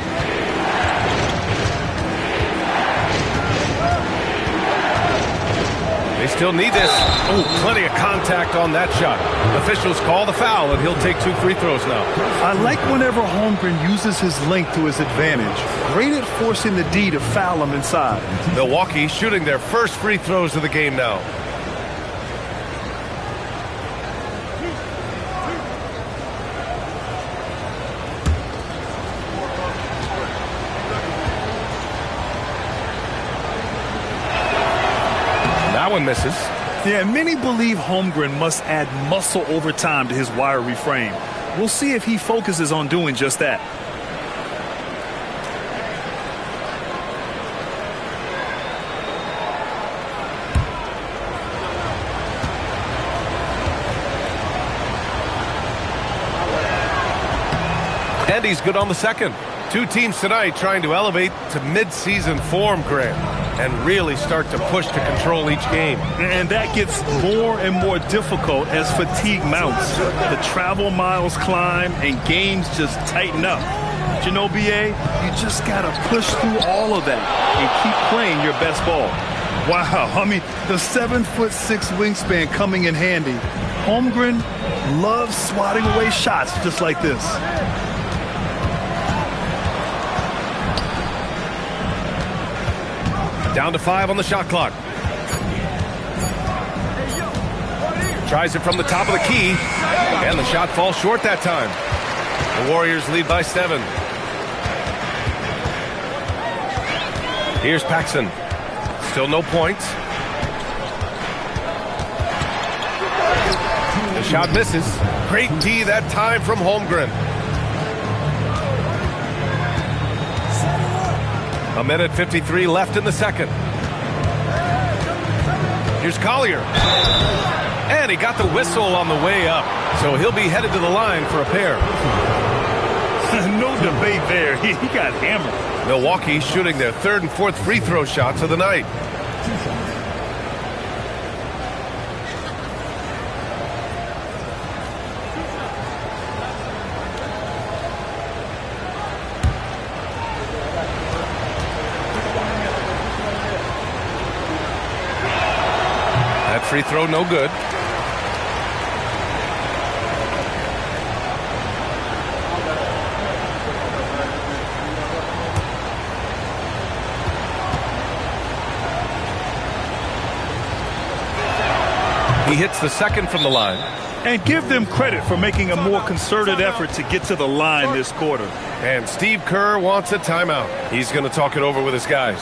They still need this. Oh, plenty of contact on that shot. Officials call the foul, and he'll take 2 free throws now. I like whenever Holmgren uses his length to his advantage. Great at forcing the D to foul him inside. Milwaukee shooting their first free throws of the game now. That one misses. Yeah, many believe Holmgren must add muscle over time to his wiry frame. We'll see if he focuses on doing just that. And he's good on the second. 2 teams tonight trying to elevate to mid-season form, Grant, and really start to push to control each game. And that gets more and more difficult as fatigue mounts. The travel miles climb and games just tighten up. But you know, BA, you just got to push through all of that and keep playing your best ball. Wow, I mean, the 7'6" wingspan coming in handy. Holmgren loves swatting away shots just like this. Down to 5 on the shot clock. Tries it from the top of the key, and the shot falls short that time. The Warriors lead by 7. Here's Paxson. Still no points. The shot misses. Great D that time from Holmgren. A minute 53 left in the second. Here's Collier. And he got the whistle on the way up. So he'll be headed to the line for a pair. No debate there. He got hammered. Milwaukee shooting their 3rd and 4th free throw shots of the night. Free throw, no good. He hits the second from the line. And give them credit for making a more concerted effort to get to the line this quarter. And Steve Kerr wants a timeout. He's going to talk it over with his guys.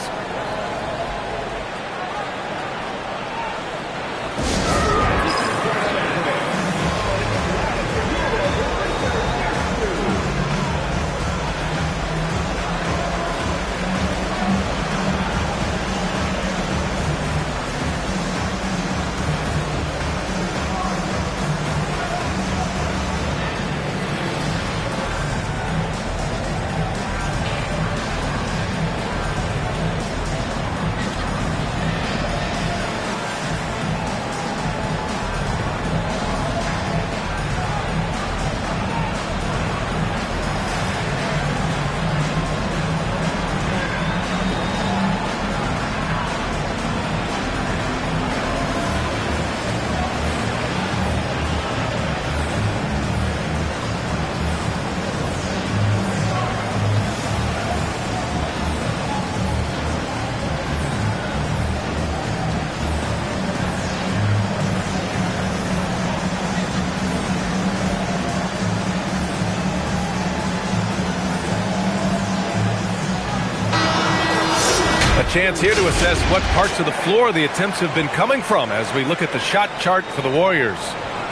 chance here to assess what parts of the floor the attempts have been coming from as we look at the shot chart for the Warriors.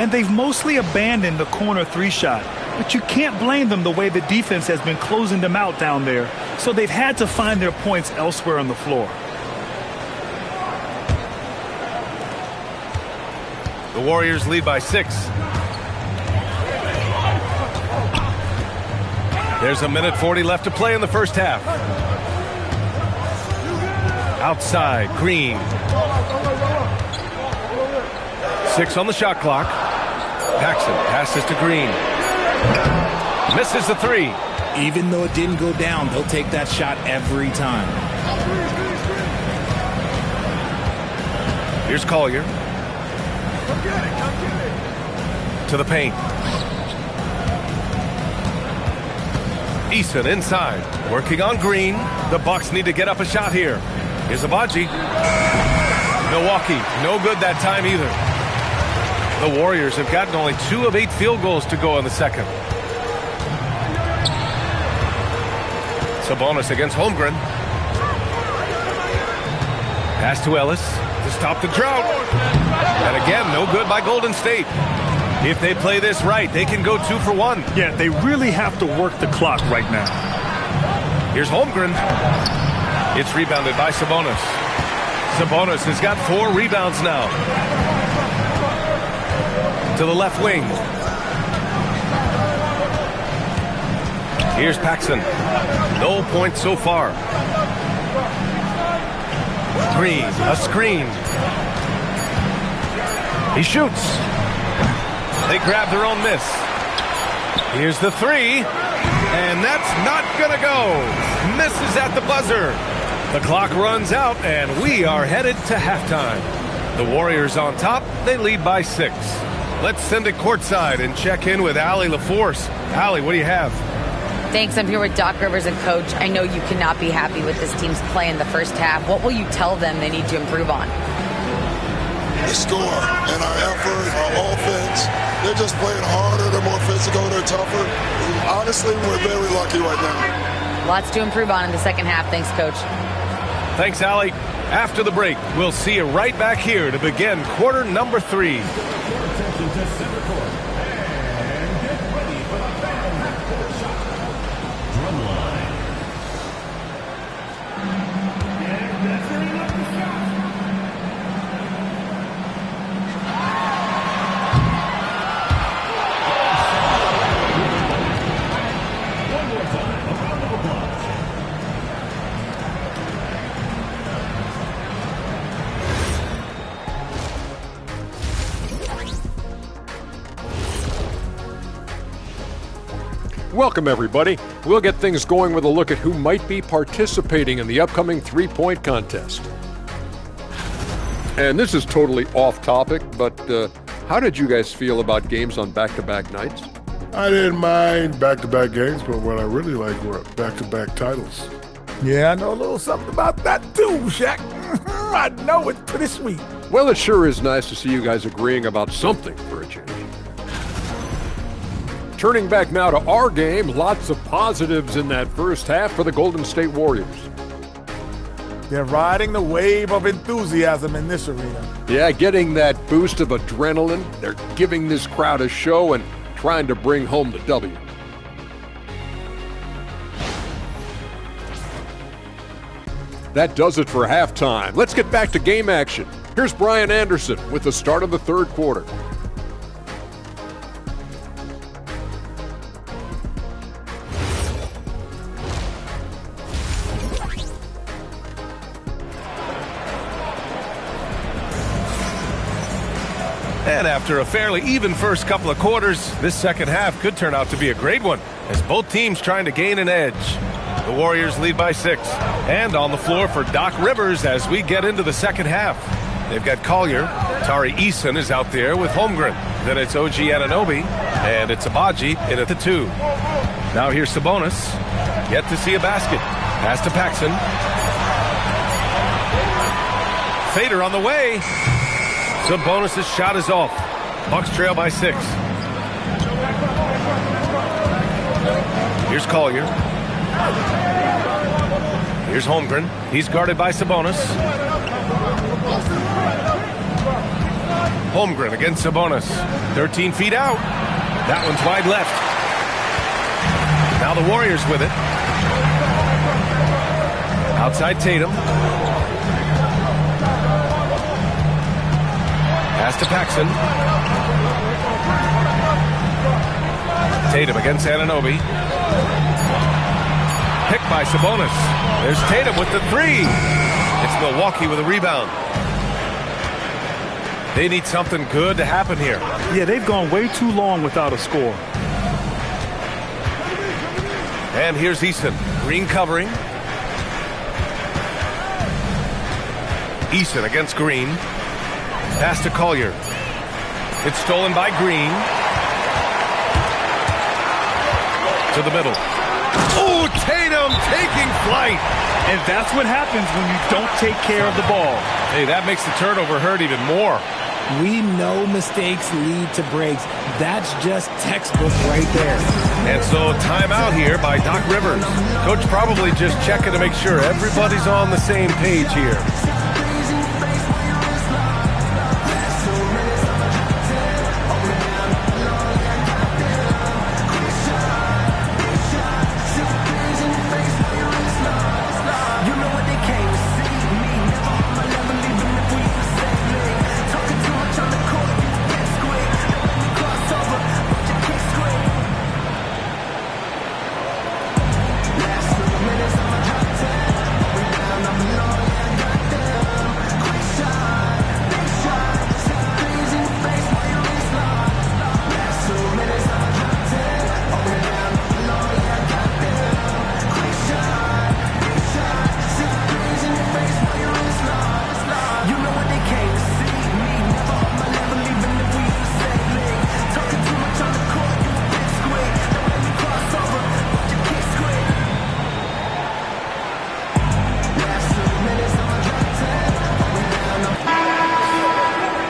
And they've mostly abandoned the corner three shot. But you can't blame them the way the defense has been closing them out down there. So they've had to find their points elsewhere on the floor. The Warriors lead by 6. There's a minute 40 left to play in the first half. Outside, Green. 6 on the shot clock. Paxson passes to Green. Misses the 3. Even though it didn't go down, they'll take that shot every time. Here's Collier. To the paint. Eason inside. Working on Green. The Bucks need to get up a shot here. Here's Abaji. Milwaukee, no good that time either. The Warriors have gotten only 2 of 8 field goals to go in the second. Sabonis against Holmgren. Pass to Ellis to stop the drought. And again, no good by Golden State. If they play this right, they can go 2 for 1. Yeah, they really have to work the clock right now. Here's Holmgren. It's rebounded by Sabonis. Sabonis has got 4 rebounds now. To the left wing. Here's Paxson. No points so far. Green, a screen. He shoots. They grab their own miss. Here's the 3. And that's not gonna go. Misses at the buzzer. The clock runs out and we are headed to halftime. The Warriors on top. They lead by 6. Let's send it courtside and check in with Allie LaForce. Allie, what do you have? Thanks. I'm here with Doc Rivers and Coach. I know you cannot be happy with this team's play in the first half. What will you tell them they need to improve on? The score and our effort, our offense. They're just playing harder. They're more physical. They're tougher. Honestly, we're very lucky right now. Lots to improve on in the second half. Thanks, Coach. Thanks, Allie. After the break, we'll see you right back here to begin quarter number 3. Welcome, everybody. We'll get things going with a look at who might be participating in the upcoming three-point contest. And this is totally off topic, but how did you guys feel about games on back-to-back nights? I didn't mind back-to-back games, but what I really liked were back-to-back titles. Yeah, I know a little something about that too, Shaq. I know it's pretty sweet. Well, it sure is nice to see you guys agreeing about something for a change. Turning back now to our game, lots of positives in that first half for the Golden State Warriors. They're riding the wave of enthusiasm in this arena. Yeah, getting that boost of adrenaline. They're giving this crowd a show and trying to bring home the W. That does it for halftime. Let's get back to game action. Here's Brian Anderson with the start of the third quarter. And after a fairly even first couple of quarters, this second half could turn out to be a great one as both teams trying to gain an edge. The Warriors lead by 6. And on the floor for Doc Rivers as we get into the second half. They've got Collier. Tari Eason is out there with Holmgren. Then it's OG Anunoby. And it's Abaji in at the 2. Now here's Sabonis. Yet to see a basket. Pass to Paxson. Fader on the way. Sabonis' shot is off. Bucks trail by 6. Here's Collier. Here's Holmgren. He's guarded by Sabonis. Holmgren against Sabonis. 13 feet out. That one's wide left. Now the Warriors with it. Outside Tatum. Pass to Paxson. Tatum against Anunoby. Picked by Sabonis. There's Tatum with the three. It's Milwaukee with a rebound. They need something good to happen here. Yeah, they've gone way too long without a score. And here's Eason. Green covering. Eason against Green. Pass to Collier. It's stolen by Green. To the middle. Oh, Tatum taking flight. And that's what happens when you don't take care of the ball. Hey, that makes the turnover hurt even more. We know mistakes lead to breaks. That's just textbook right there. And so timeout here by Doc Rivers. Coach probably just checking to make sure everybody's on the same page here.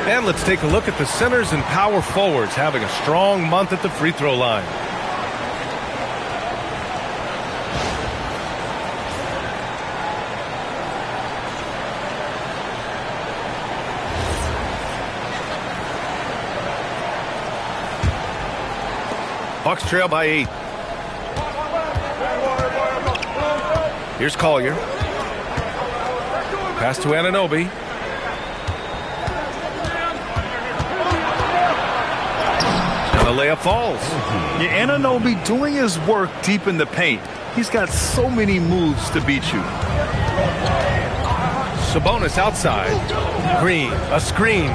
And let's take a look at the centers and power forwards having a strong month at the free throw line. Bucks trail by 8. Here's Collier. Pass to Anunoby. And the layup falls. Yeah, Anunoby doing his work deep in the paint. He's got so many moves to beat you. Sabonis outside. Green, a screen.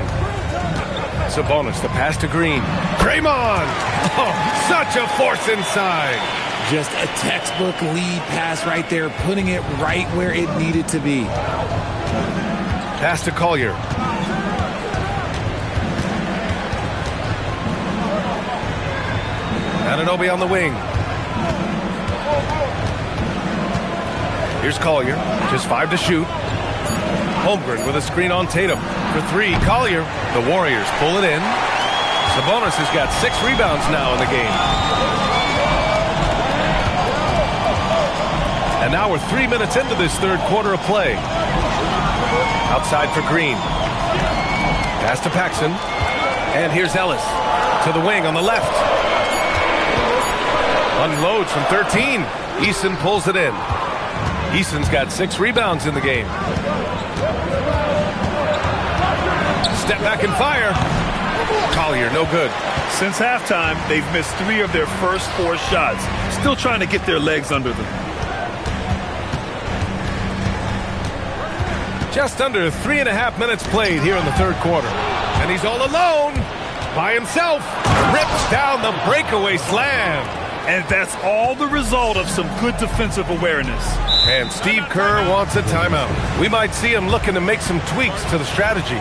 Sabonis, the pass to Green. Draymond! Oh, such a force inside. Just a textbook lead pass right there, putting it right where it needed to be. Pass to Collier. Anunoby on the wing. Here's Collier. Just 5 to shoot. Holmgren with a screen on Tatum. For 3, Collier. The Warriors pull it in. Sabonis has got 6 rebounds now in the game. And now we're 3 minutes into this third quarter of play. Outside for Green. Pass to Paxson. And here's Ellis. To the wing on the left. Unloads from 13. Eason pulls it in. Eason's got 6 rebounds in the game. Step back and fire. Collier, no good. Since halftime, they've missed 3 of their first 4 shots. Still trying to get their legs under them. Just under 3.5 minutes played here in the third quarter. And he's all alone by himself. Rips down the breakaway slam. And that's all the result of some good defensive awareness. And Steve Kerr wants a timeout. We might see him looking to make some tweaks to the strategy.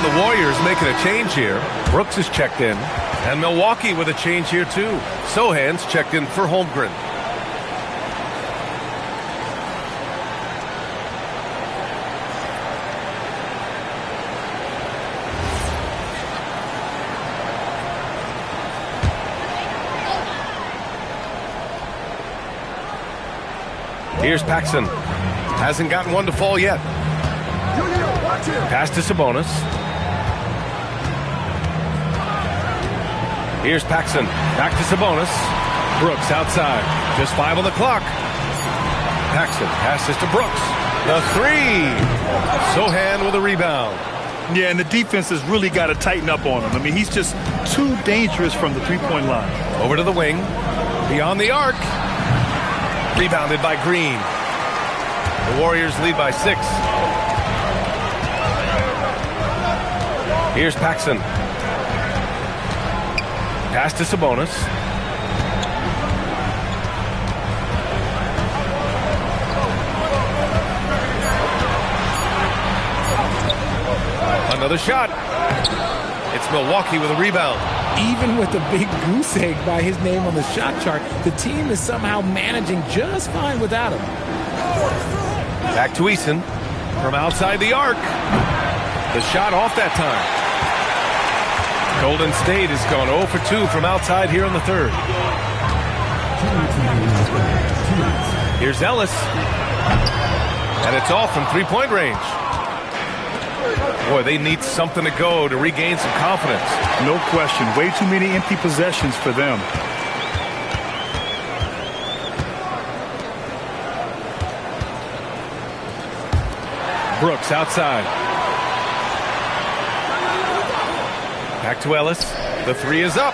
And the Warriors making a change here. Brooks is checked in. And Milwaukee with a change here, too. Sohan's checked in for Holmgren. Here's Paxson. Hasn't gotten one to fall yet. Pass to Sabonis. Here's Paxson. Back to Sabonis. Brooks outside. Just 5 on the clock. Paxson passes to Brooks. The three. Sohan with a rebound. Yeah, and the defense has really got to tighten up on him. I mean, he's just too dangerous from the three-point line. Over to the wing. Beyond the arc. Rebounded by Green. The Warriors lead by 6. Here's Paxson. Pass to Sabonis. Another shot. It's Milwaukee with a rebound. Even with a big goose egg by his name on the shot chart, the team is somehow managing just fine without him. Back to Eason from outside the arc. The shot off that time. Golden State has gone 0 for 2 from outside here in the third. Here's Ellis. And it's off from three-point range. Boy, they need something to go to regain some confidence. No question. Way too many empty possessions for them. Brooks outside. Back to Ellis. The three is up.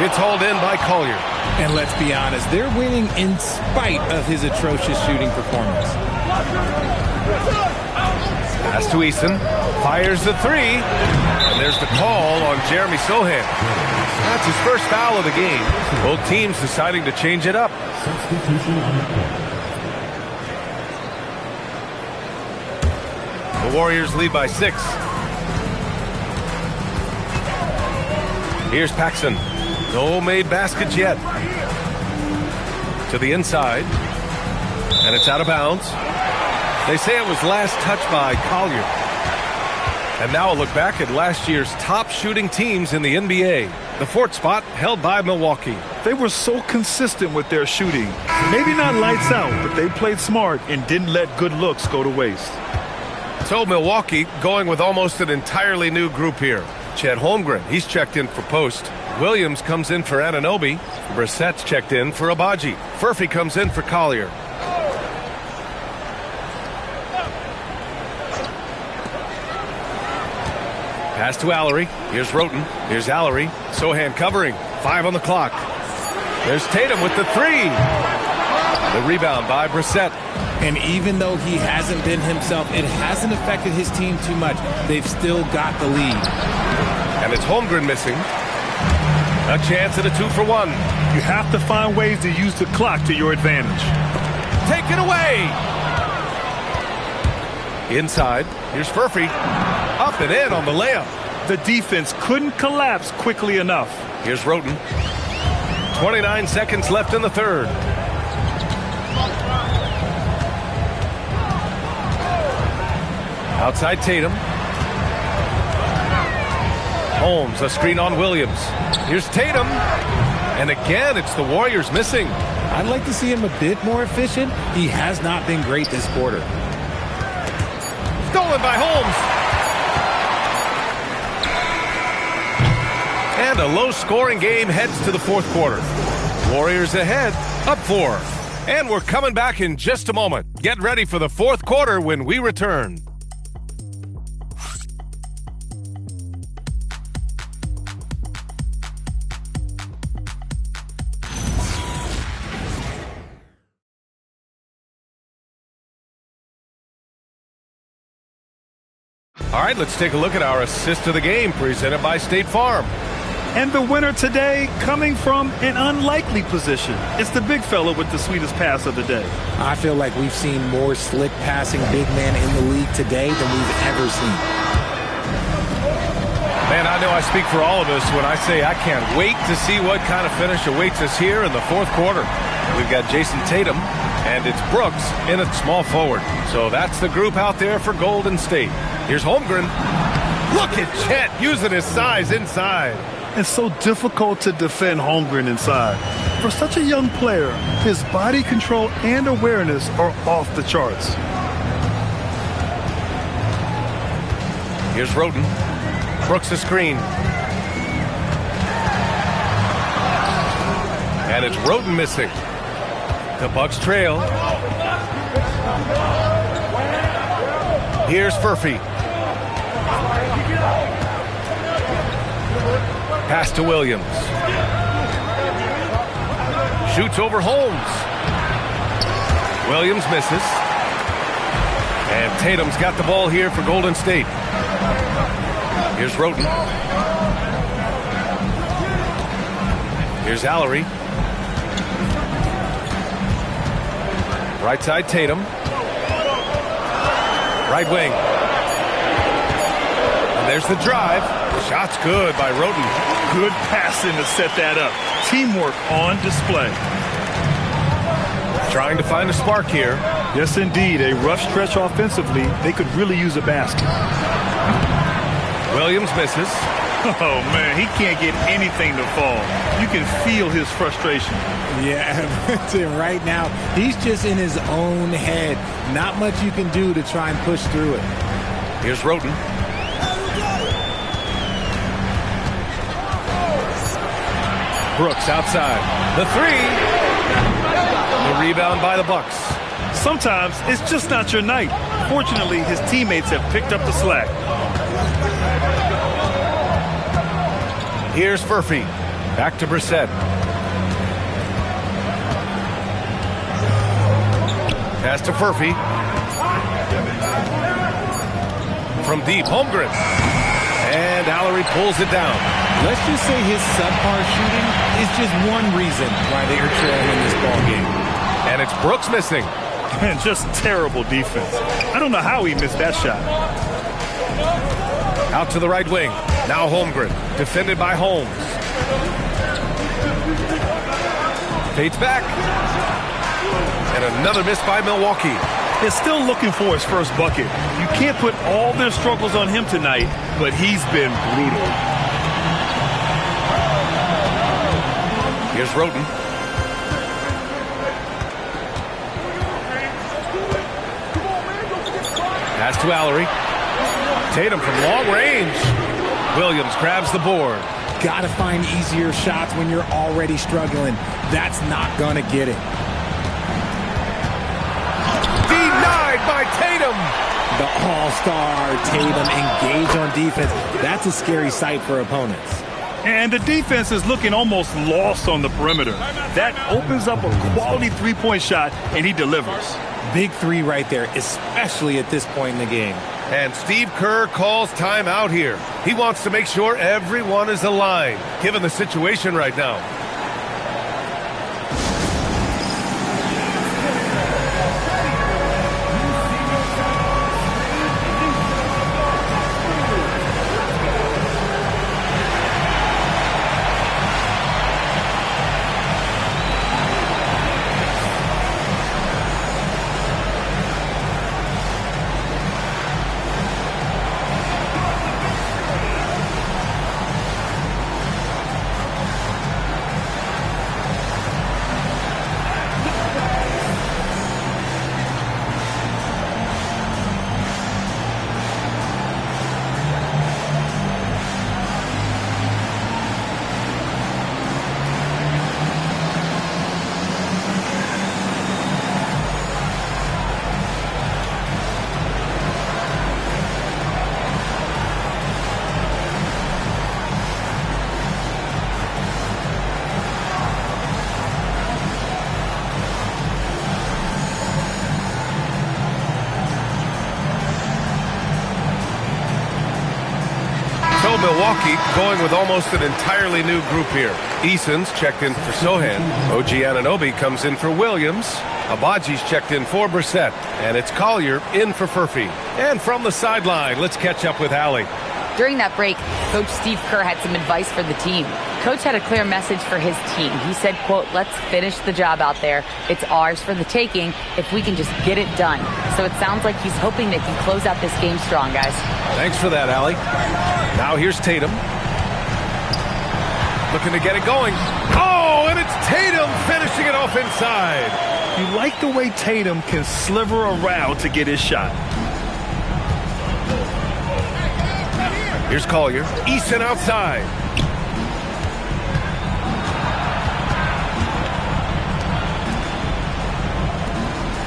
It's hauled in by Collier. And let's be honest, they're winning in spite of his atrocious shooting performance. Pass to Eason. Fires the three. And there's the call on Jeremy Sohan. That's his first foul of the game. Both teams deciding to change it up. The Warriors lead by 6. Here's Paxson. No made baskets yet. To the inside. And it's out of bounds. They say it was last touched by Collier. And now a look back at last year's top shooting teams in the NBA. The 4th spot held by Milwaukee. They were so consistent with their shooting. Maybe not lights out, but they played smart and didn't let good looks go to waste. So Milwaukee going with almost an entirely new group here. Chet Holmgren, he's checked in for Post. Williams comes in for Anunoby. Brissett's checked in for Abaji. Furphy comes in for Collier. Pass to Allery. Here's Roten. Here's Allery. Sohan covering. 5 on the clock. There's Tatum with the three. The rebound by Brissett. And even though he hasn't been himself, it hasn't affected his team too much. They've still got the lead. And it's Holmgren missing. A chance at a 2 for 1. You have to find ways to use the clock to your advantage. Take it away. Inside. Here's Furphy. Up and in on the layup. The defense couldn't collapse quickly enough. Here's Roten. 29 seconds left in the third. Outside Tatum. Holmes, a screen on Williams. Here's Tatum. And again, it's the Warriors missing. I'd like to see him a bit more efficient. He has not been great this quarter. Stolen by Holmes. And a low-scoring game heads to the 4th quarter. Warriors ahead, up 4. And we're coming back in just a moment. Get ready for the 4th quarter when we return. All right, let's take a look at our assist of the game presented by State Farm. And the winner today coming from an unlikely position. It's the big fella with the sweetest pass of the day. I feel like we've seen more slick passing big men in the league today than we've ever seen. Man, I know I speak for all of us when I say I can't wait to see what kind of finish awaits us here in the fourth quarter. We've got Jason Tatum, and it's Brooks in at small forward. So that's the group out there for Golden State. Here's Holmgren. Look at Chet using his size inside. It's so difficult to defend Holmgren inside. For such a young player, his body control and awareness are off the charts. Here's Roden. Brooks a screen. And it's Roden missing. The Bucks trail. Here's Furphy. Pass to Williams. Shoots over Holmes. Williams misses. And Tatum's got the ball here for Golden State. Here's Roden. Here's Allery. Right side Tatum. Right wing. And there's the drive. Shot's good by Roden. Good passing to set that up. Teamwork on display. Trying to find a spark here. Yes, indeed. A rough stretch offensively. They could really use a basket. Williams misses. Oh, man, he can't get anything to fall. You can feel his frustration. Yeah, right now, he's just in his own head. Not much you can do to try and push through it. Here's Roden. Brooks outside. The three. The rebound by the Bucks. Sometimes it's just not your night. Fortunately, his teammates have picked up the slack. Here's Furphy. Back to Brissett. Pass to Furphy. From deep, Holmgren. And Allery pulls it down. Let's just say his subpar shooting is just one reason why they are trailing in this ball game. And it's Brooks missing. And just terrible defense. I don't know how he missed that shot. Out to the right wing. Now Holmgren. Defended by Holmes. Fades back. And another miss by Milwaukee. Is still looking for his first bucket. You can't put all their struggles on him tonight, but he's been brutal. Here's Roden. Pass to Allery. Tatum from long range. Williams grabs the board. Got to find easier shots when you're already struggling. That's not going to get it. Denied by Tatum. The all-star Tatum engaged on defense. That's a scary sight for opponents. And the defense is looking almost lost on the perimeter. That opens up a quality three-point shot, and he delivers. Big three right there, especially at this point in the game. And Steve Kerr calls timeout here. He wants to make sure everyone is aligned, given the situation right now. Milwaukee going with almost an entirely new group here. Eason's checked in for Sohan. OG Anunoby comes in for Williams. Abaji's checked in for Brissett. And it's Collier in for Furphy. And from the sideline, let's catch up with Allie. During that break, Coach Steve Kerr had some advice for the team. Coach had a clear message for his team. He said, quote, "Let's finish the job out there. It's ours for the taking if we can just get it done." So it sounds like he's hoping they can close out this game strong, guys. Thanks for that, Allie. Now here's Tatum. Looking to get it going. Oh, and it's Tatum finishing it off inside. You like the way Tatum can sliver around to get his shot. Here's Collier. Eason outside.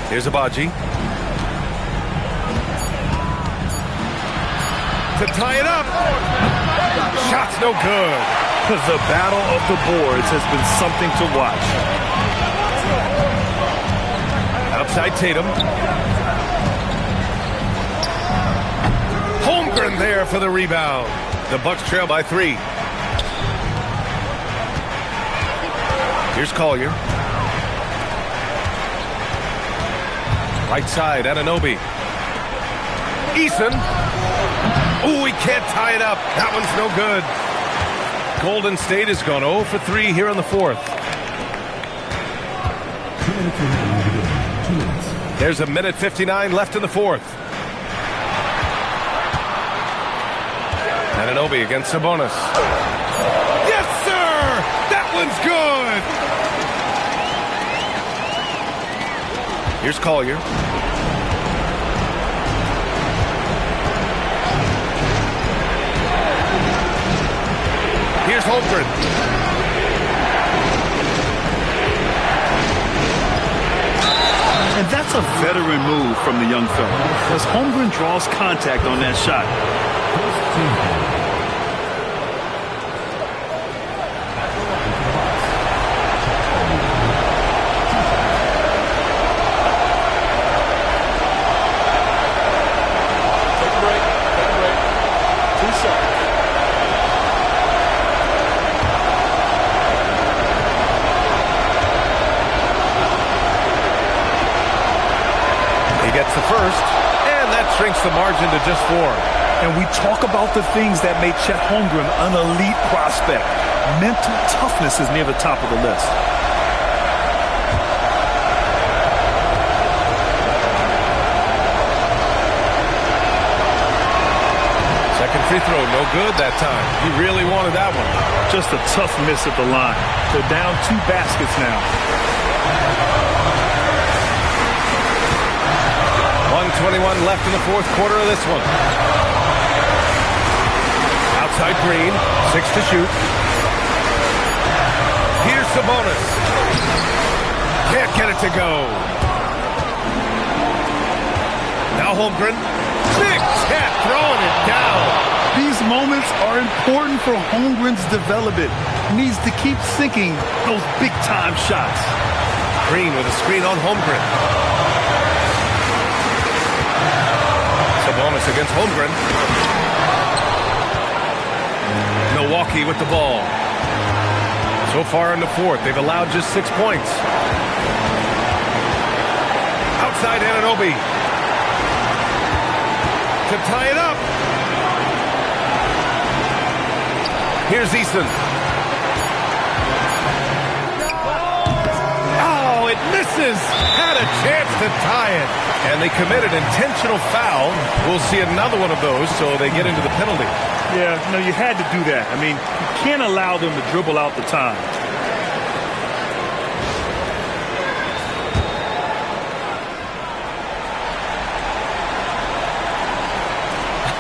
Here's Abaji. To tie it up. Shot's no good. The battle of the boards has been something to watch. Outside Tatum. Holmgren there for the rebound. The Bucks trail by 3. Here's Collier. Right side, Anunoby. Eason. Ooh, he can't tie it up. That one's no good. Golden State has gone 0 for 3 here in the 4th. There's a minute 59 left in the 4th. Anunoby against Sabonis. Yes, sir! That one's good! Here's Collier. Here's Holmgren. And that's a veteran move from the young fella, as Holmgren draws contact on that shot. Take a break. Take a break. 2 shots. He gets the first, and that shrinks the margin to just 4. And we talk about the things that made Chet Holmgren an elite prospect. Mental toughness is near the top of the list. Second free throw, no good that time. He really wanted that one. Just a tough miss at the line. They're down 2 baskets now. 1:21 left in the 4th quarter of this one. Outside Green, 6 to shoot. Here's Sabonis. Can't get it to go. Now Holmgren. Big tap, throwing it down. These moments are important for Holmgren's development. He needs to keep sinking those big-time shots. Green with a screen on Holmgren. Sabonis against Holmgren. Milwaukee with the ball. So far in the 4th, they've allowed just 6 points. Outside Anunoby. To tie it up. Here's Eason. Oh, it misses. Had a chance to tie it. And they committed intentional foul. We'll see another one of those, so they get into the penalty. Yeah, no, you had to do that. I mean, you can't allow them to dribble out the time.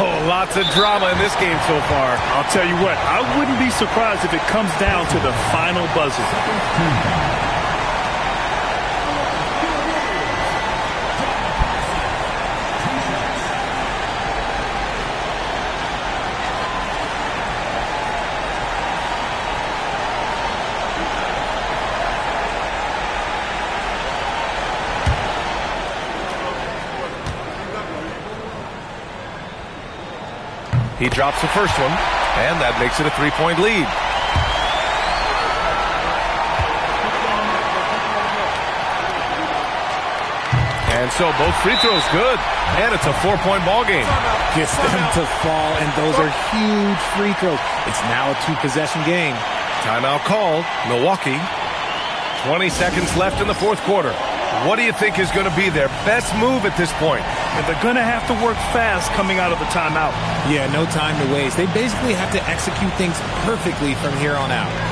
Oh, lots of drama in this game so far. I'll tell you what, I wouldn't be surprised if it comes down to the final buzzer. He drops the first one, and that makes it a 3-point lead. And so both free throws good. And it's a 4-point ball game. Gets them to fall, and those are huge free throws. It's now a 2-possession game. Timeout called. Milwaukee. 20 seconds left in the fourth quarter. What do you think is going to be their best move at this point? And they're going to have to work fast coming out of the timeout. Yeah, no time to waste. They basically have to execute things perfectly from here on out.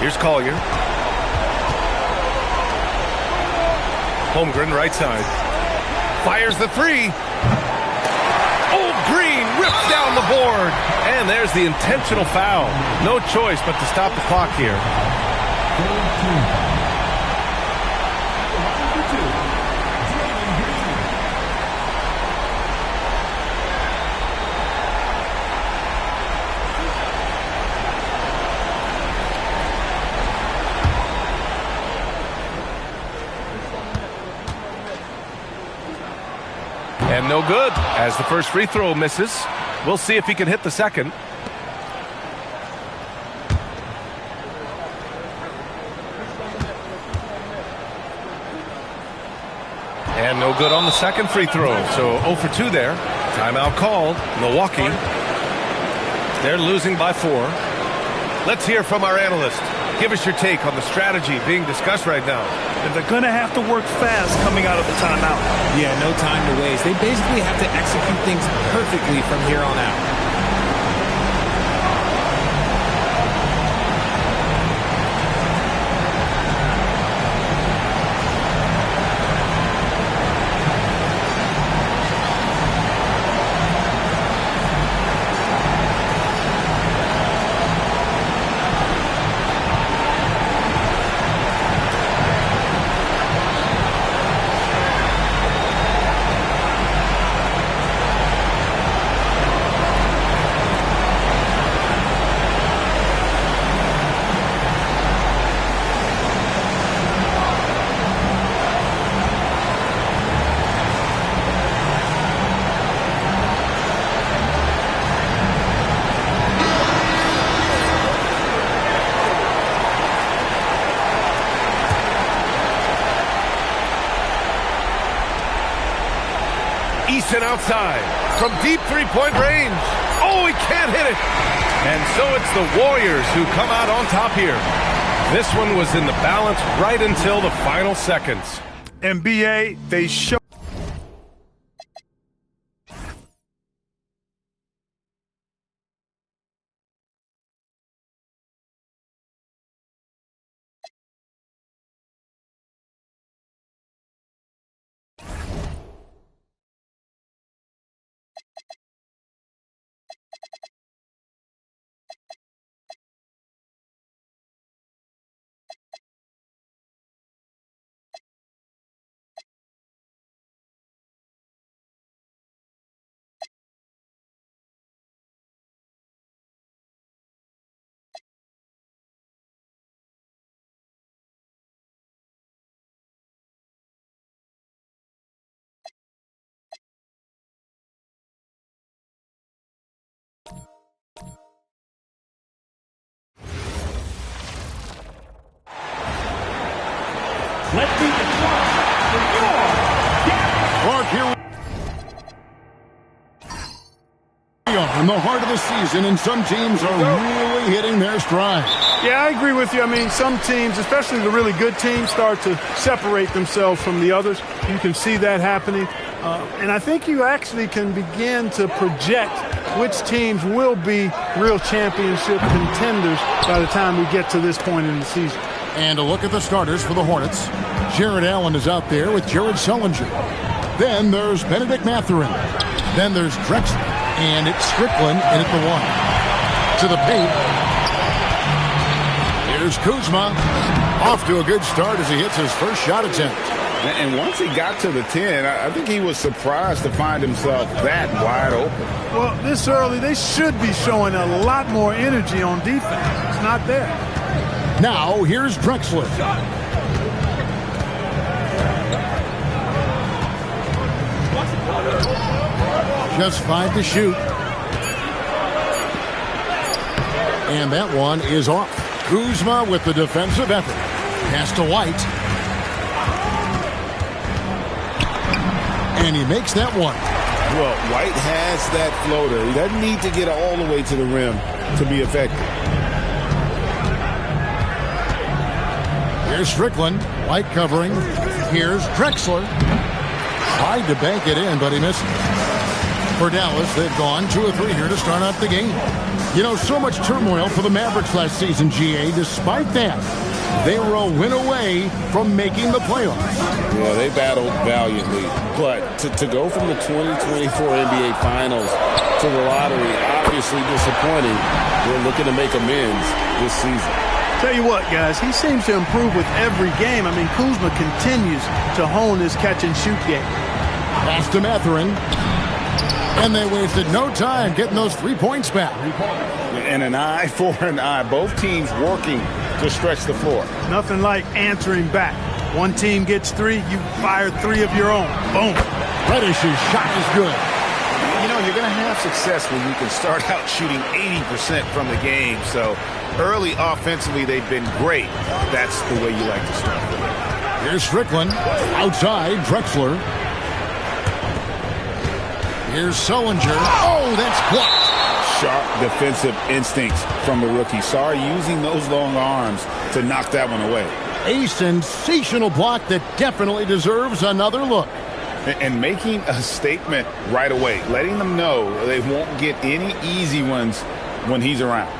Here's Collier. Holmgren, right side. Fires the three. Oh, Green rips down the board. And there's the intentional foul. No choice but to stop the clock here. And no good, as the first free throw misses. We'll see if he can hit the second. And no good on the second free throw. So 0 for 2 there. Timeout called. Milwaukee. They're losing by 4. Let's hear from our analyst. Give us your take on the strategy being discussed right now. And they're going to have to work fast coming out of the timeout. Yeah, no time to waste. They basically have to execute things perfectly from here on out. Easton outside from deep three-point range. Oh, he can't hit it. And so it's the Warriors who come out on top here. This one was in the balance right until the final seconds. NBA, they show Let's meet the Clark for your Clark here in the heart of the season, and some teams are really hitting their stride. Yeah, I agree with you. I mean, some teams, especially the really good teams, start to separate themselves from the others. You can see that happening. And I think you actually can begin to project which teams will be real championship contenders by the time we get to this point in the season. And a look at the starters for the Hornets. Jared Allen is out there with Jared Sullinger. Then there's Benedict Mathurin. Then there's Drexler. And it's Strickland in at the 1. To the paint. Here's Kuzma. Off to a good start as he hits his first shot attempt. And once he got to the 10, I think he was surprised to find himself that wide open. Well, this early, they should be showing a lot more energy on defense. It's not there. Now, here's Drexler. Just 5 to shoot. And that one is off. Kuzma with the defensive effort. Pass to White. And he makes that one. Well, White has that floater. He doesn't need to get all the way to the rim to be effective. Here's Strickland. White covering. Here's Drexler. Tried to bank it in, but he missed it. For Dallas, they've gone 2 of 3 here to start out the game. You know, so much turmoil for the Mavericks last season, GA. Despite that, they were a win away from making the playoffs. Yeah, they battled valiantly. But to go from the 2024 NBA Finals to the lottery, obviously disappointing. They're looking to make amends this season. Tell you what, guys, he seems to improve with every game. I mean, Kuzma continues to hone his catch-and-shoot game. Pass to Mathurin. And they wasted no time getting those 3 points back. And an eye for an eye. Both teams working to stretch the floor. Nothing like answering back. One team gets 3, you fire 3 of your own. Boom. Reddish's shot is good. You know, you're going to have success when you can start out shooting 80% from the game. So early offensively, they've been great. That's the way you like to start. Here's Strickland. Outside, Drexler. Here's Sullinger. Oh, that's blocked. Sharp defensive instincts from the rookie. Sorry, using those long arms to knock that one away. A sensational block that definitely deserves another look. And making a statement right away, letting them know they won't get any easy ones when he's around.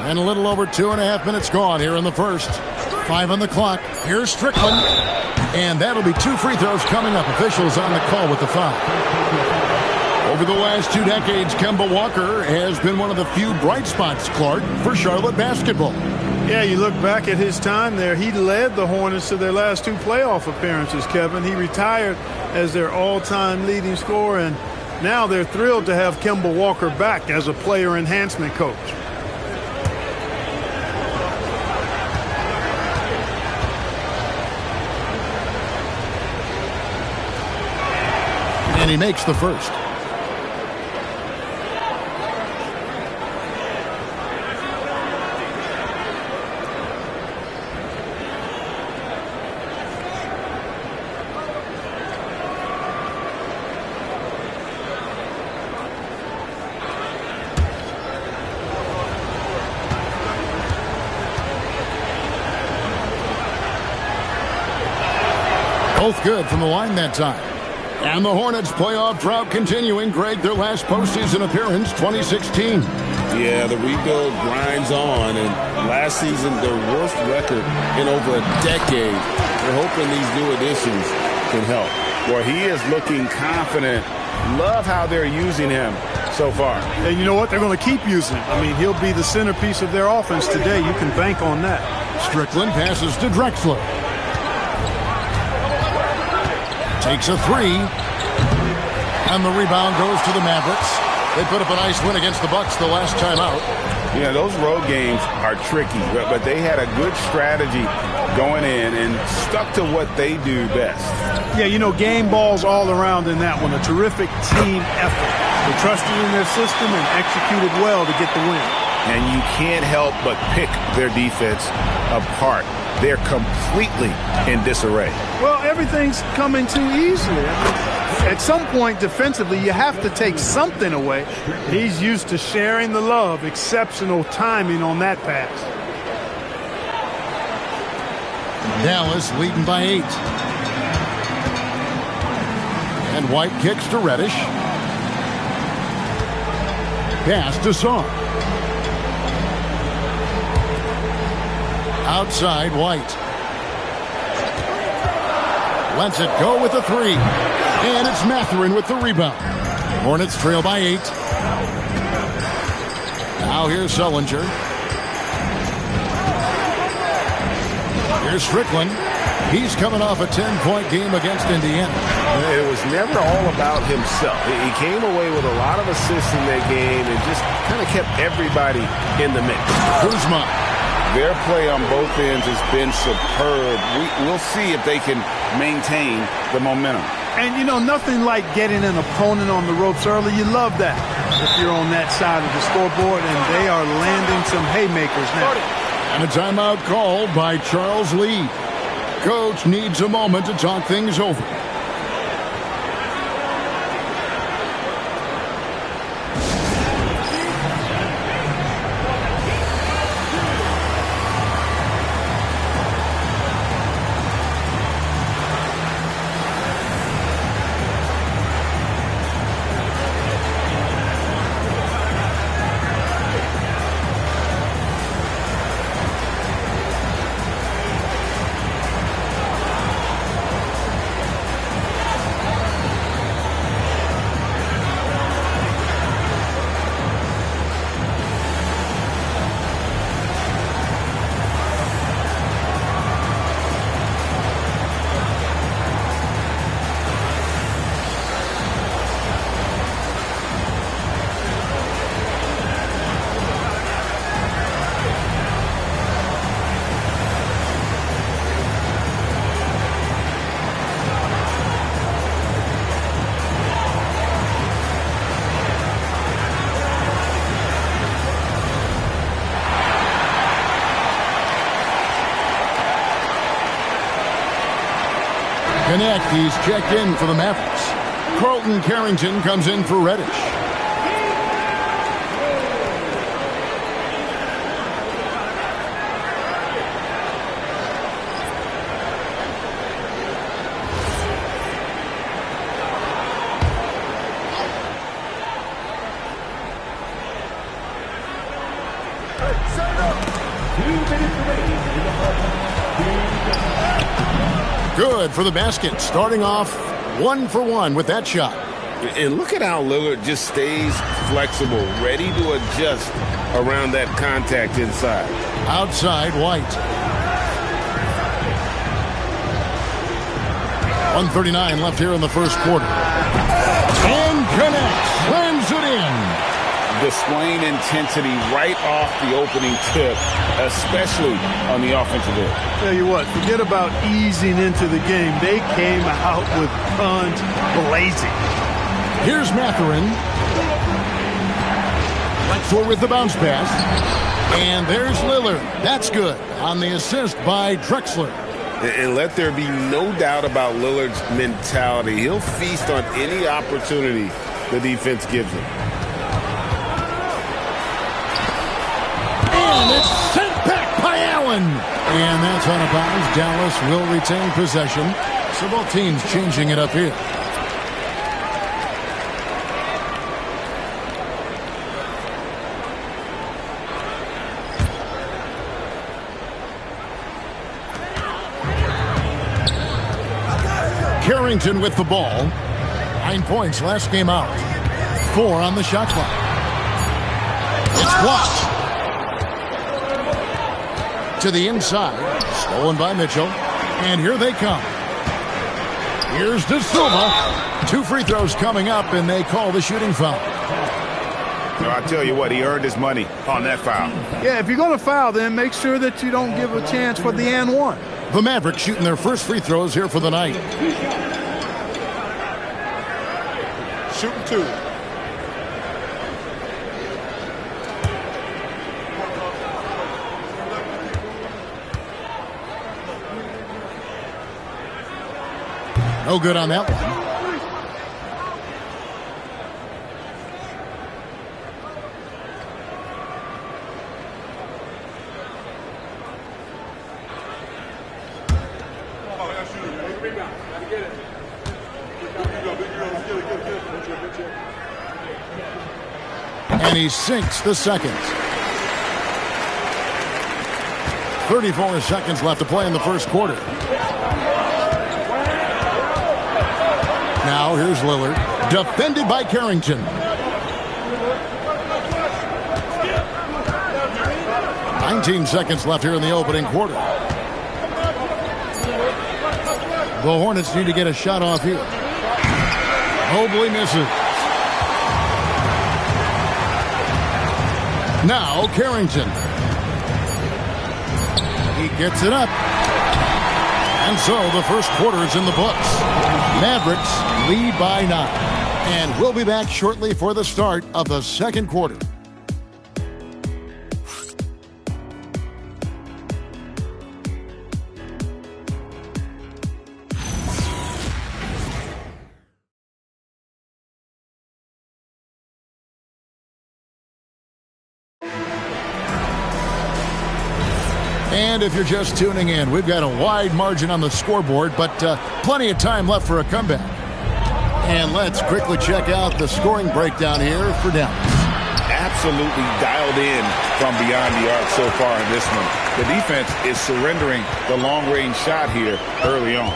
And a little over 2.5 minutes gone here in the first. 5 on the clock. Here's Strickland. And that'll be 2 free throws coming up. Officials on the call with the foul. Over the last 2 decades, Kemba Walker has been one of the few bright spots, Clark, for Charlotte basketball. Yeah, you look back at his time there, he led the Hornets to their last 2 playoff appearances, Kevin. He retired as their all-time leading scorer, and now they're thrilled to have Kemba Walker back as a player enhancement coach. And he makes the first. Both good from the line that time. And the Hornets' playoff drought continuing. Greg, their last postseason appearance, 2016. Yeah, the rebuild grinds on, and last season, their worst record in over a decade. They're hoping these new additions can help. Well, he is looking confident. Love how they're using him so far. And you know what? They're going to keep using him. I mean, he'll be the centerpiece of their offense today. You can bank on that. Strickland passes to Drexler. Takes a 3. And the rebound goes to the Mavericks. They put up a nice win against the Bucks the last time out. Yeah, those road games are tricky, but they had a good strategy going in and stuck to what they do best. Yeah, you know, game balls all around in that one. A terrific team effort. They trusted in their system and executed well to get the win. And you can't help but pick their defense apart. They're completely in disarray. Well, everything's coming too easily. At some point defensively, you have to take something away. He's used to sharing the love. Exceptional timing on that pass. Dallas leading by 8. And White kicks to Reddish. Pass to Song. Outside, White. Lets it go with a 3. And it's Mathurin with the rebound. Hornets trail by 8. Now here's Sullinger. Here's Strickland. He's coming off a 10-point game against Indiana. It was never all about himself. He came away with a lot of assists in that game and just kind of kept everybody in the mix. Kuzma. Their play on both ends has been superb. We'll see if they can maintain the momentum. And, you know, nothing like getting an opponent on the ropes early. You love that if you're on that side of the scoreboard, and they are landing some haymakers now. And a timeout called by Charles Lee. Coach needs a moment to talk things over. Connect, he's checked in for the Mavericks. Carlton Carrington comes in for Reddish. Good for the basket, starting off 1-for-1 with that shot. And look at how Lillard just stays flexible, ready to adjust around that contact inside. Outside, White. 1:39 left here in the first quarter. And connects, slams it in. Displaying intensity right off the opening tip, especially on the offensive end. Tell you what, forget about easing into the game. They came out with guns blazing. Here's Mathurin. Lexor with the bounce pass. And there's Lillard. That's good on the assist by Drexler. And let there be no doubt about Lillard's mentality. He'll feast on any opportunity the defense gives him. And it's sent back by Allen. And that's out of bounds. Dallas will retain possession. So both teams changing it up here. Carrington with the ball. 9 points last game out. 4 on the shot clock. It's blocked. To the inside. Stolen by Mitchell. And here they come. Here's De Silva. 2 free throws coming up, and they call the shooting foul. I'll tell you what, he earned his money on that foul. Yeah, if you're going to foul, then make sure that you don't give a chance for the and one. The Mavericks shooting their first free throws here for the night. Shooting 2. No good on that one. And he sinks the second. 34 seconds left to play in the first quarter. Now here's Lillard, defended by Carrington. 19 seconds left here in the opening quarter. The Hornets need to get a shot off here. Mobley misses. Now Carrington. He gets it up. And so the first quarter is in the books. Mavericks lead by 9. And we'll be back shortly for the start of the second quarter. And if you're just tuning in, we've got a wide margin on the scoreboard, but plenty of time left for a comeback. And let's quickly check out the scoring breakdown here for Dallas. Absolutely dialed in from beyond the arc so far in this one. The defense is surrendering the long-range shot here early on.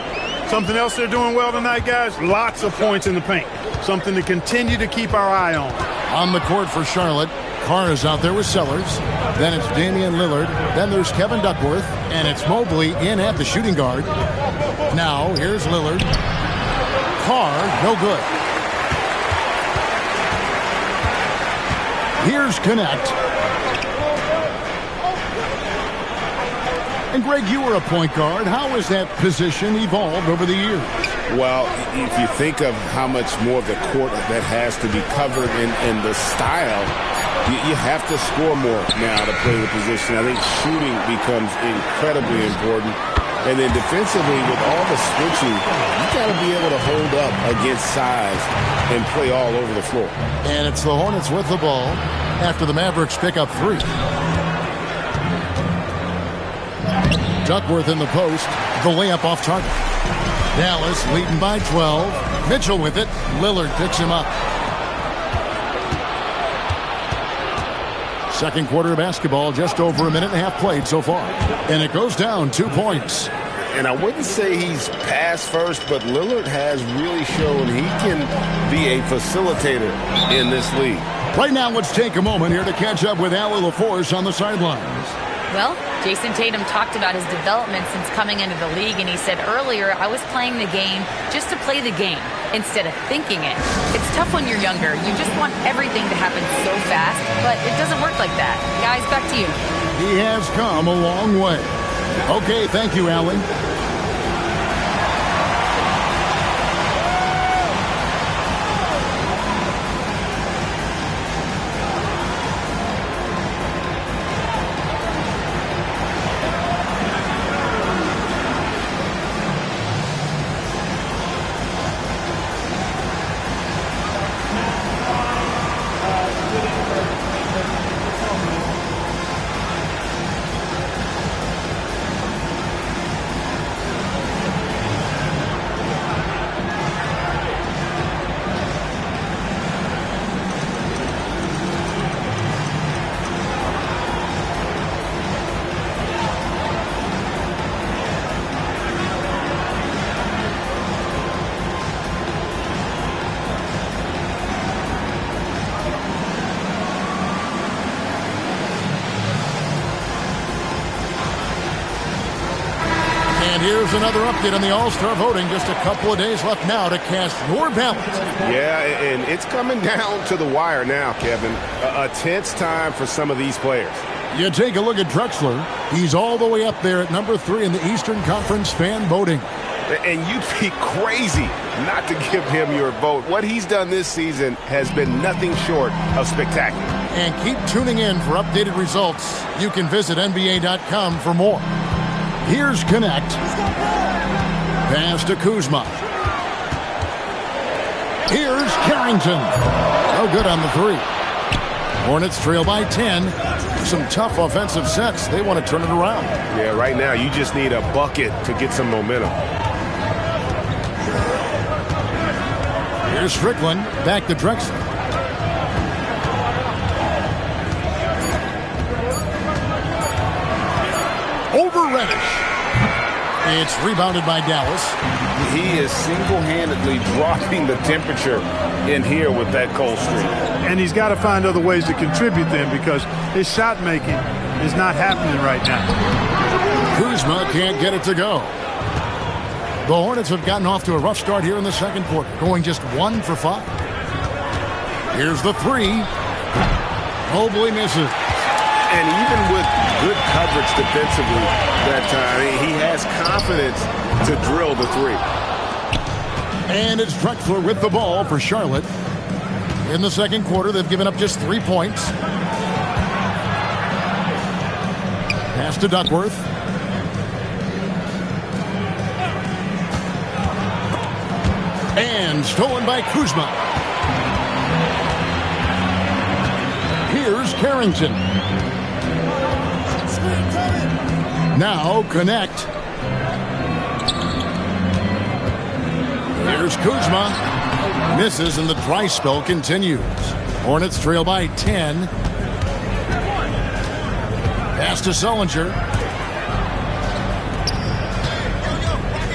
Something else they're doing well tonight, guys, lots of points in the paint. Something to continue to keep our eye on. On the court for Charlotte, Carr is out there with Sellers. Then it's Damian Lillard. Then there's Kevin Duckworth. And it's Mobley in at the shooting guard. Now, here's Lillard. Carr, no good. Here's Connect. And Greg, you were a point guard. How has that position evolved over the years? Well, if you think of how much more of the court that has to be covered in the style, you have to score more now to play the position. I think shooting becomes incredibly important. And then defensively, with all the switching, you got to be able to hold up against size and play all over the floor. And it's the Hornets with the ball after the Mavericks pick up 3. Duckworth in the post, the layup off target. Dallas leading by 12. Mitchell with it. Lillard picks him up. Second quarter of basketball, just over a minute and a half played so far. And it goes down 2 points. And I wouldn't say he's pass first, but Lillard has really shown he can be a facilitator in this league. Right now, let's take a moment here to catch up with Allie LaForce on the sidelines. Well, Jason Tatum talked about his development since coming into the league, and he said earlier, I was playing the game just to play the game instead of thinking it. It's tough when you're younger. You just want everything to happen so fast, but it doesn't work like that. Guys, back to you. He has come a long way. Okay, thank you, Allie. Here's another update on the All-Star voting. Just a couple of days left now to cast your ballot. Yeah, and it's coming down to the wire now, Kevin. A tense time for some of these players. You take a look at Drexler. He's all the way up there at number 3 in the Eastern Conference fan voting. And you'd be crazy not to give him your vote. What he's done this season has been nothing short of spectacular. And keep tuning in for updated results. You can visit NBA.com for more. Here's Connect. Pass to Kuzma. Here's Carrington. No good on the three. Hornets trail by 10. Some tough offensive sets. They want to turn it around. Yeah, right now you just need a bucket to get some momentum. Here's Strickland. Back to Drexler. Over Reddish. It's rebounded by Dallas. He is single-handedly dropping the temperature in here with that cold streak. And he's got to find other ways to contribute then, because his shot making is not happening right now. Kuzma can't get it to go. The Hornets have gotten off to a rough start here in the second quarter, going just 1 for 5. Here's the three. Mobley misses. And even with good coverage defensively that time, he has confidence to drill the three. And it's Drexler with the ball for Charlotte. In the second quarter, they've given up just 3 points. Pass to Duckworth. And stolen by Kuzma. Here's Carrington. Now connect. Here's Kuzma. Misses and the dry spell continues. Hornets trail by 10. Pass to Sullinger.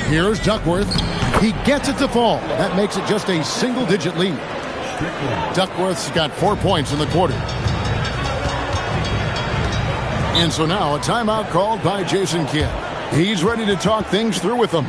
Here's Duckworth. He gets it to fall. That makes it just a single-digit lead. Duckworth's got 4 points in the quarter. And so now a timeout called by Jason Kidd. He's ready to talk things through with them.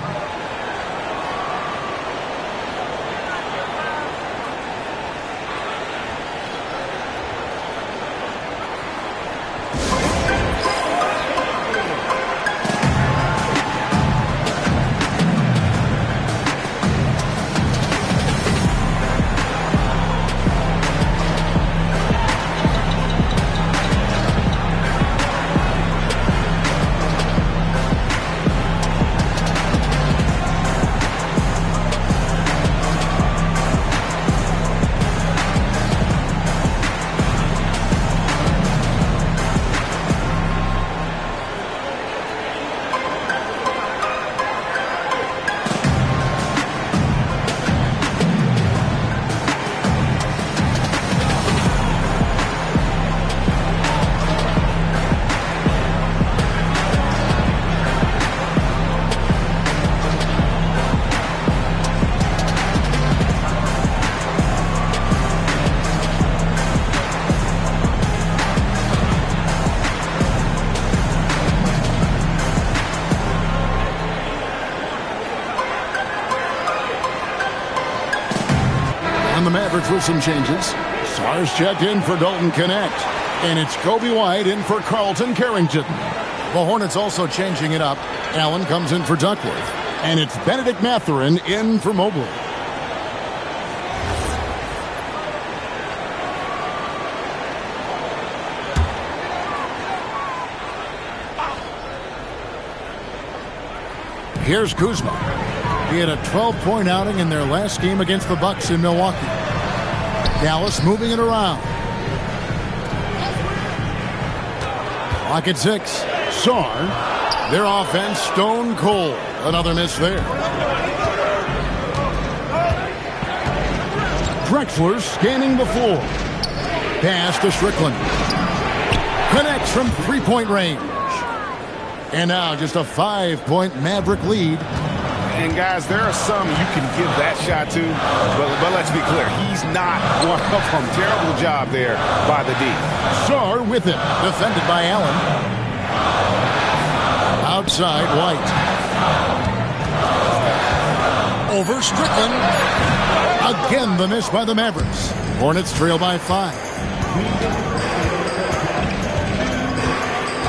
With some changes. Stars checked in for Dalton Connect. And it's Kobe White in for Carlton Carrington. The Hornets also changing it up. Allen comes in for Duckworth. And it's Benedict Mathurin in for Mobley. Here's Kuzma. He had a 12-point outing in their last game against the Bucks in Milwaukee. Dallas moving it around. Clock at 6. Sarr. Their offense stone cold. Another miss there. Drexler scanning the floor. Pass to Strickland. Connects from three-point range. And now just a 5-point Maverick lead. And guys, there are some you can give that shot to, but let's be clear, he's not one of them. Terrible job there by the D. Sarr with it, defended by Allen. Outside, White. Over Strickland. Again, the miss by the Mavericks. Hornets trail by 5.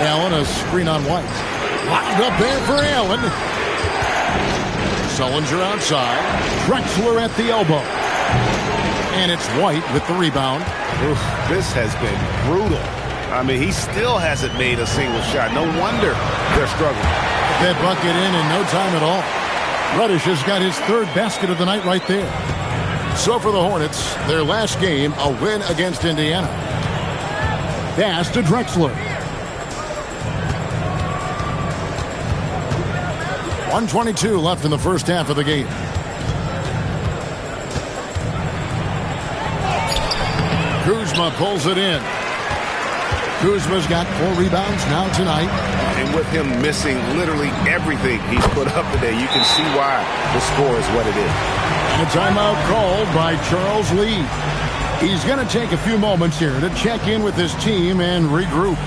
Allen, a screen on White. Locked up there for Allen. Sullinger outside. Drexler at the elbow. And it's White with the rebound. Oof, this has been brutal. I mean, he still hasn't made a single shot. No wonder they're struggling. That bucket in no time at all. Reddish has got his third basket of the night right there. So for the Hornets, their last game, a win against Indiana. Pass to Drexler. 1:22 left in the first half of the game. Kuzma pulls it in. Kuzma's got 4 rebounds now tonight. And with him missing literally everything he's put up today, you can see why the score is what it is. And a timeout called by Charles Lee. He's going to take a few moments here to check in with his team and regroup.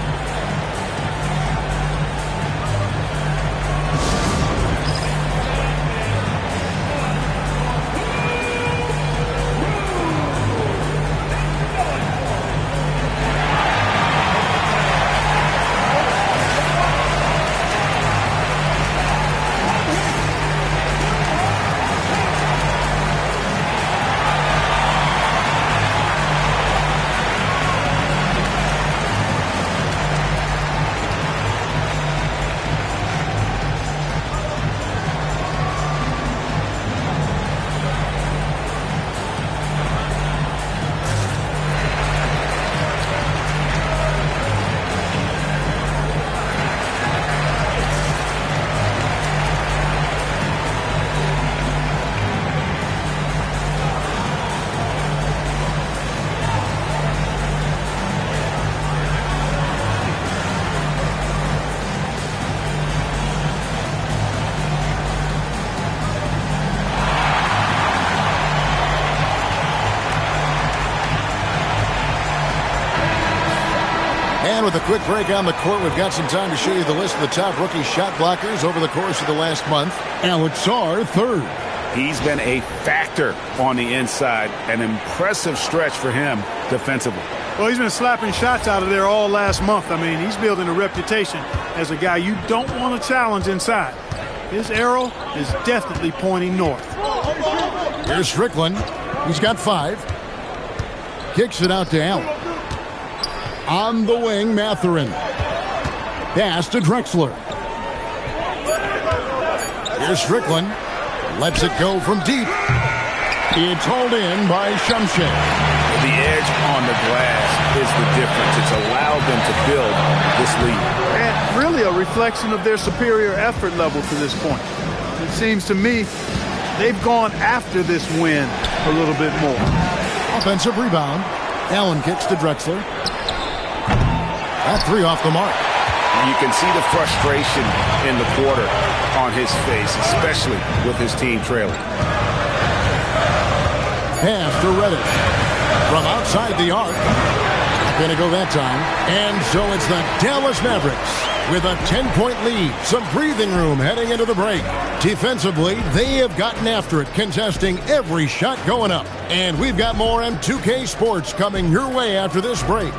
With a quick break on the court, we've got some time to show you the list of the top rookie shot blockers over the course of the last month. Alex Sarr, third. He's been a factor on the inside. An impressive stretch for him defensively. Well, he's been slapping shots out of there all last month. I mean, he's building a reputation as a guy you don't want to challenge inside. His arrow is definitely pointing north. Here's Strickland. He's got 5. Kicks it out to Allen. On the wing, Mathurin. Pass to Drexler. Here's Strickland. Lets it go from deep. It's hauled in by Shumshay. The edge on the glass is the difference. It's allowed them to build this lead. And really a reflection of their superior effort level to this point. It seems to me they've gone after this win a little bit more. Offensive rebound. Allen kicks to Drexler. That 3 off the mark. You can see the frustration in the quarter on his face, especially with his team trailing. Pass to Reddish. From outside the arc. Not going to go that time. And so it's the Dallas Mavericks with a 10-point lead. Some breathing room heading into the break. Defensively, they have gotten after it, contesting every shot going up. And we've got more M2K Sports coming your way after this break.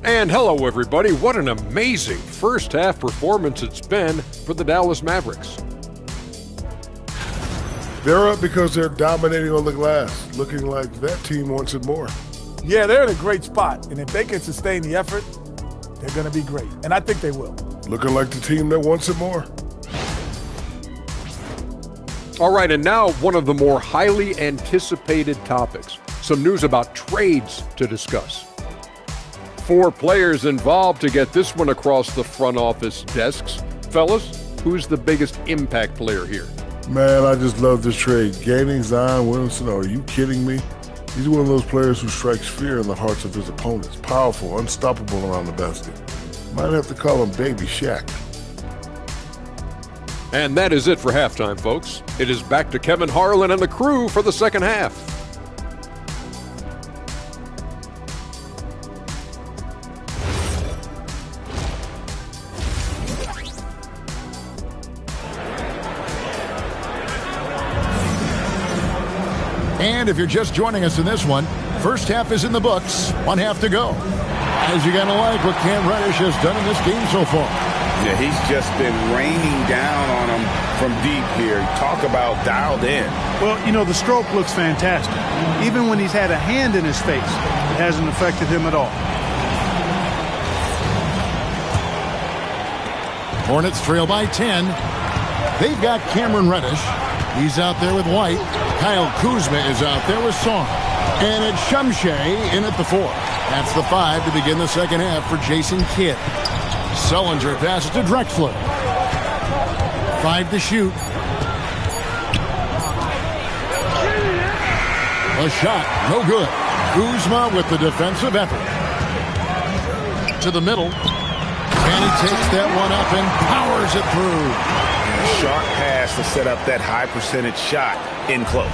And hello, everybody. What an amazing first half performance it's been for the Dallas Mavericks. They're up because they're dominating on the glass, looking like that team wants it more. Yeah, they're in a great spot, and if they can sustain the effort, they're going to be great, and I think they will. Looking like the team that wants it more. All right, and now one of the more highly anticipated topics. Some news about trades to discuss. 4 players involved to get this one across the front office desks. Fellas, who's the biggest impact player here? Man, I just love this trade. Gaining Zion Williamson, are you kidding me? He's one of those players who strikes fear in the hearts of his opponents. Powerful, unstoppable around the basket. Might have to call him Baby Shaq. And that is it for halftime, folks. It is back to Kevin Harlan and the crew for the second half. And if you're just joining us in this one, first half is in the books, 1 half to go. As you're going to like what Cam Reddish has done in this game so far. Yeah, he's just been raining down on them from deep here. Talk about dialed in. Well, you know, the stroke looks fantastic. Even when he's had a hand in his face, it hasn't affected him at all. Hornets trail by 10. They've got Cameron Reddish. He's out there with White. Kyle Kuzma is out there with Song. And it's Shumshay in at the 4. That's the 5 to begin the second half for Jason Kidd. Sullinger passes to Drexler. 5 to shoot. A shot, no good. Kuzma with the defensive effort. To the middle. And he takes that one up and powers it through. Sharp pass to set up that high percentage shot in close.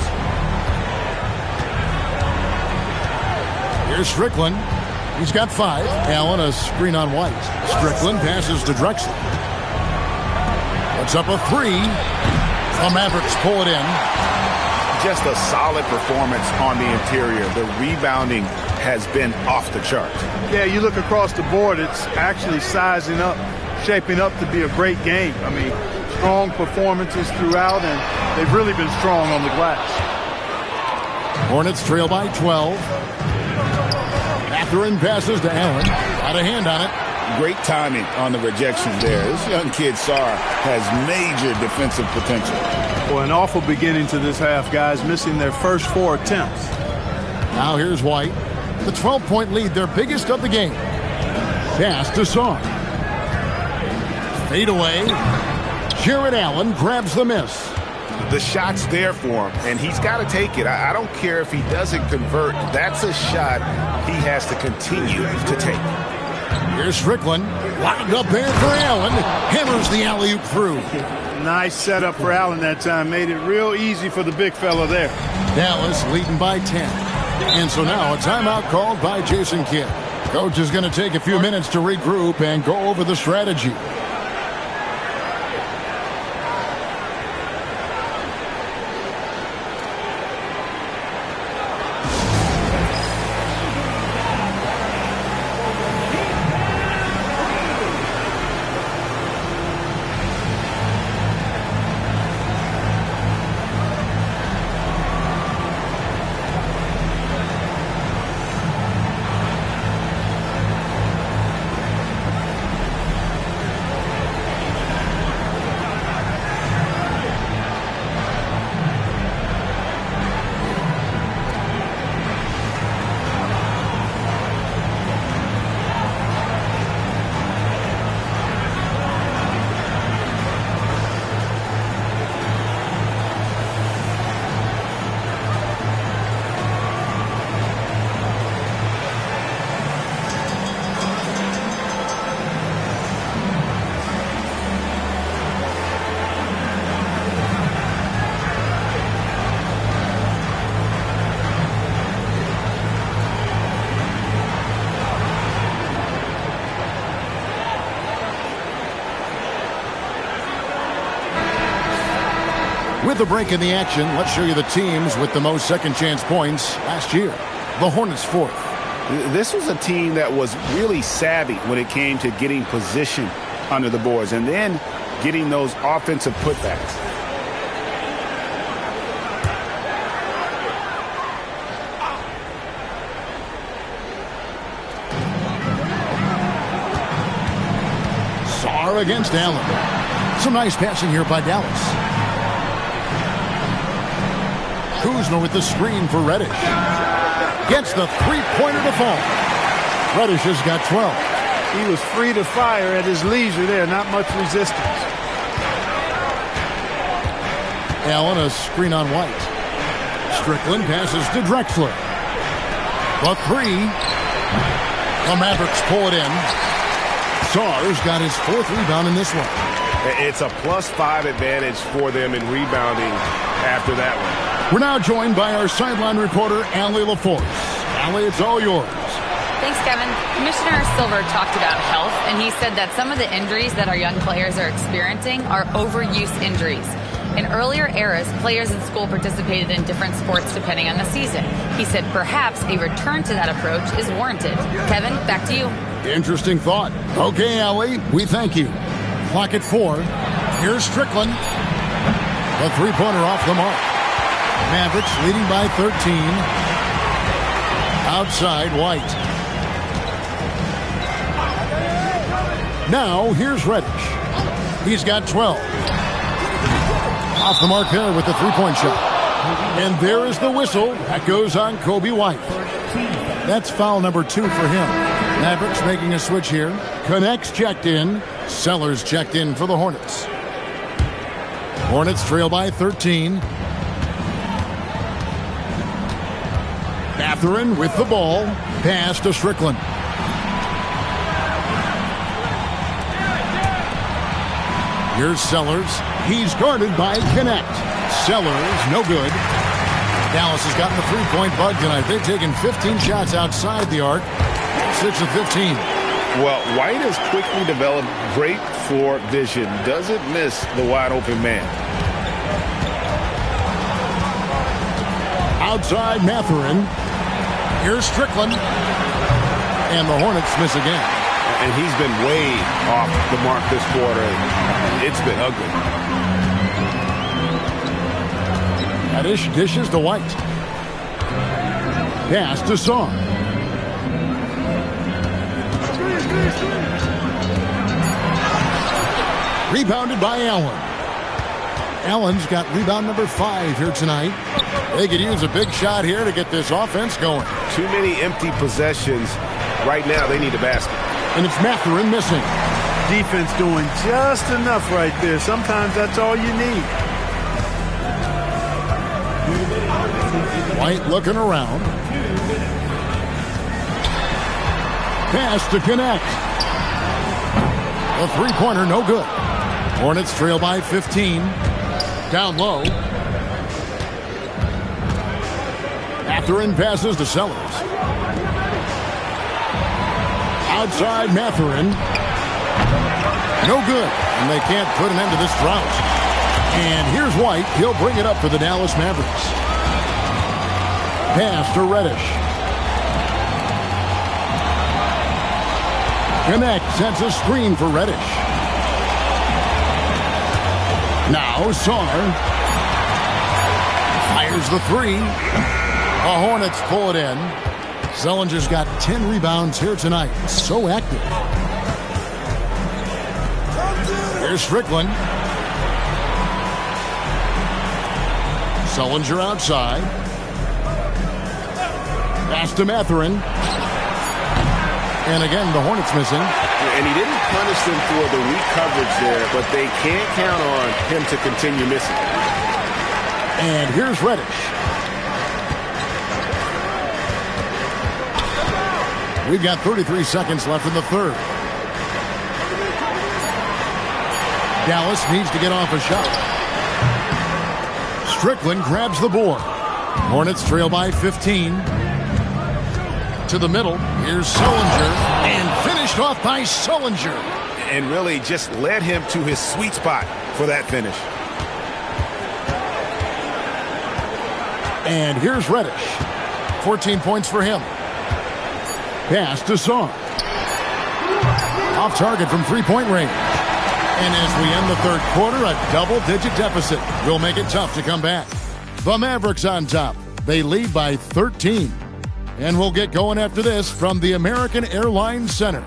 Here's Strickland. He's got 5. Allen, a screen on White. Strickland passes to Drexler. Puts up a 3. The Mavericks pull it in. Just a solid performance on the interior. The rebounding has been off the chart. Yeah, you look across the board, it's actually sizing up, shaping up to be a great game. I mean, strong performances throughout, and they've really been strong on the glass. Hornets trail by 12. Mathurin passes to Allen. Got a hand on it. Great timing on the rejection there. This young kid, Sarr, has major defensive potential. Well, an awful beginning to this half, guys, missing their first 4 attempts. Now here's White. The 12-point lead, their biggest of the game. Pass to Sarr. Fade away. Jared Allen grabs the miss. The shot's there for him, and he's got to take it. I don't care if he doesn't convert. That's a shot he has to continue to take. Here's Strickland. Lined up there for Allen. Hammers the alley-oop through. Nice setup for Allen that time. Made it real easy for the big fella there. Dallas leading by 10. And so now a timeout called by Jason Kidd. Coach is going to take a few minutes to regroup and go over the strategy. With a break in the action, let's show you the teams with the most second chance points last year. The Hornets 4th. This was a team that was really savvy when it came to getting position under the boards and then getting those offensive putbacks. Sarr against Allen. Some nice passing here by Dallas. Kuzma with the screen for Reddish. Gets the three-pointer to fall. Reddish has got 12. He was free to fire at his leisure there. Not much resistance. Allen, a screen on White. Strickland passes to Drexler. The 3. The Mavericks pull it in. Sarr's got his 4th rebound in this one. It's a +5 advantage for them in rebounding after that one. We're now joined by our sideline reporter, Allie LaForce. Allie, it's all yours. Thanks, Kevin. Commissioner Silver talked about health, and he said that some of the injuries that our young players are experiencing are overuse injuries. In earlier eras, players in school participated in different sports depending on the season. He said perhaps a return to that approach is warranted. Kevin, back to you. Interesting thought. Okay, Allie, we thank you. Clock at 4. Here's Strickland. The three-pointer off the mark. Mavericks leading by 13. Outside White. Now here's Reddish. He's got 12. Off the mark there with the three-point shot. And there is the whistle. That goes on Kobe White. That's foul number 2 for him. Mavericks making a switch here. Connects checked in. Sellers checked in for the Hornets. Hornets trail by 13. Mathurin with the ball. Pass to Strickland. Here's Sellers. He's guarded by Connect. Sellers, no good. Dallas has gotten the three-point bug tonight. They've taken 15 shots outside the arc. 6 of 15. Well, White has quickly developed great floor vision. Doesn't miss the wide-open man. Outside Mathurin. Here's Strickland. And the Hornets miss again. And he's been way off the mark this quarter. It's been ugly. Reddish dishes to White. Pass to Song. Rebounded by Allen. Allen's got rebound number 5 here tonight. They could use a big shot here to get this offense going. Too many empty possessions. Right now, they need a basket. And it's Mathurin missing. Defense doing just enough right there. Sometimes that's all you need. White looking around. Pass to Connect. The three-pointer, no good. Hornets trail by 15. Down low. Mathurin passes to Sellers. Outside Mathurin. No good. And they can't put an end to this drought. And here's White. He'll bring it up for the Dallas Mavericks. Pass to Reddish. Connect sends a screen for Reddish. Now Sar fires the three. The Hornets pull it in. Zellinger's got 10 rebounds here tonight. So active. Here's Strickland. Zellinger outside. Pass to Mathurin. And again, the Hornets missing. And he didn't punish them for the weak coverage there, but they can't count on him to continue missing. And here's Reddish. We've got 33 seconds left in the third. Dallas needs to get off a shot. Strickland grabs the board. Hornets trail by 15. To the middle. Here's Sullinger. And finished off by Sullinger. And really just led him to his sweet spot for that finish. And here's Reddish. 14 points for him. Pass to Song. Off target from three-point range. And as we end the third quarter, a double-digit deficit will make it tough to come back. The Mavericks on top. They lead by 13. And we'll get going after this from the American Airlines Center.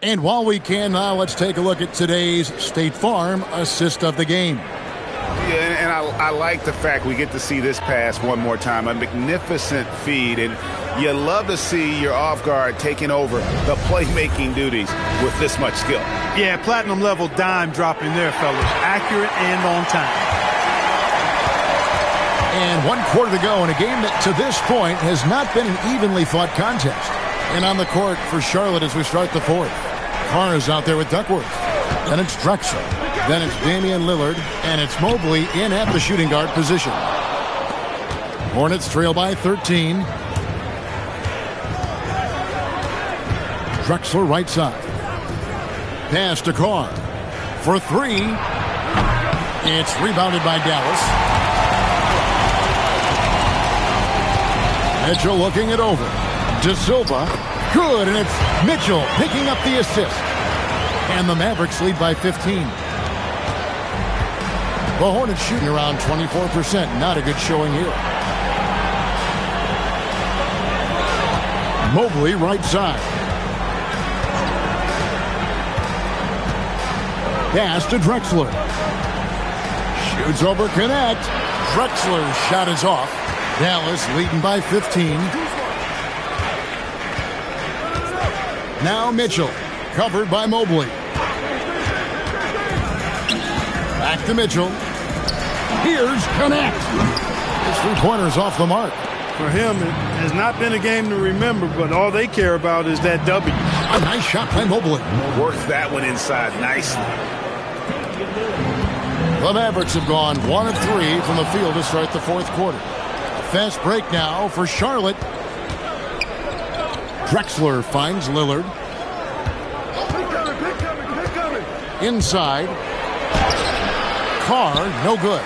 And while we can now, let's take a look at today's State Farm assist of the game. Yeah, and I like the fact we get to see this pass one more time. A magnificent feed, and you love to see your off guard taking over the playmaking duties with this much skill. Yeah, platinum level dime dropping there, fellas. Accurate and on time. And 1 quarter to go in a game that to this point has not been an evenly fought contest. And on the court for Charlotte as we start the fourth. Carr is out there with Duckworth. Then it's Drexel. Then it's Damian Lillard. And it's Mobley in at the shooting guard position. Hornets trail by 13. Drexler right side. Pass to Carr. For three. It's rebounded by Dallas. Mitchell looking it over. De Silva. Good, and it's Mitchell picking up the assist. And the Mavericks lead by 15. The Hornets shooting around 24%. Not a good showing here. Mobley right side. Pass to Drexler. Shoots over Connect. Drexler's shot is off. Dallas leading by 15. Now Mitchell. Covered by Mobley. Back to Mitchell. Here's Connect. His three-pointer's off the mark. For him, it has not been a game to remember, but all they care about is that W. A nice shot by Mobley. Works that one inside nicely. The Mavericks have gone 1 of 3 from the field to start the fourth quarter. A fast break now for Charlotte. Drexler finds Lillard. Inside. Carr, no good.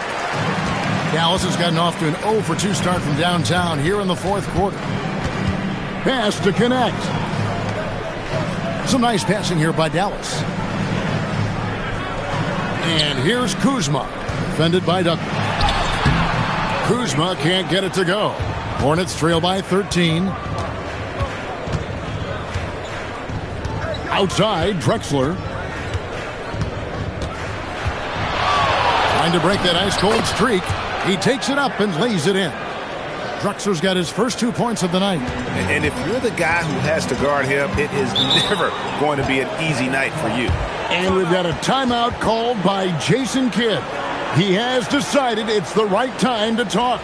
Dallas has gotten off to an 0 for 2 start from downtown here in the fourth quarter. Pass to Connect. Some nice passing here by Dallas. And here's Kuzma, defended by Duckman. Kuzma can't get it to go. Hornets trail by 13. Outside, Drexler. Trying to break that ice-cold streak. He takes it up and lays it in. Drexler's got his first 2 points of the night. And if you're the guy who has to guard him, it is never going to be an easy night for you. And we've got a timeout called by Jason Kidd. He has decided it's the right time to talk.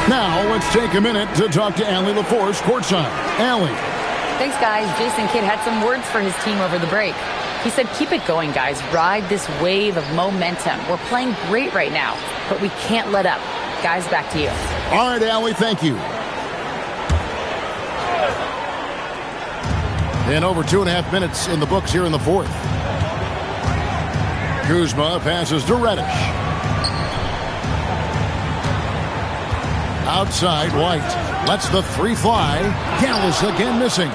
Now, let's take a minute to talk to Allie LaForce courtside. Allie. Thanks, guys. Jason Kidd had some words for his team over the break. He said, keep it going, guys. Ride this wave of momentum. We're playing great right now, but we can't let up. Guys, back to you. All right, Allie, thank you. And over 2.5 minutes in the books here in the fourth. Kuzma passes to Reddish. Outside, White lets the three fly. Dallas again missing.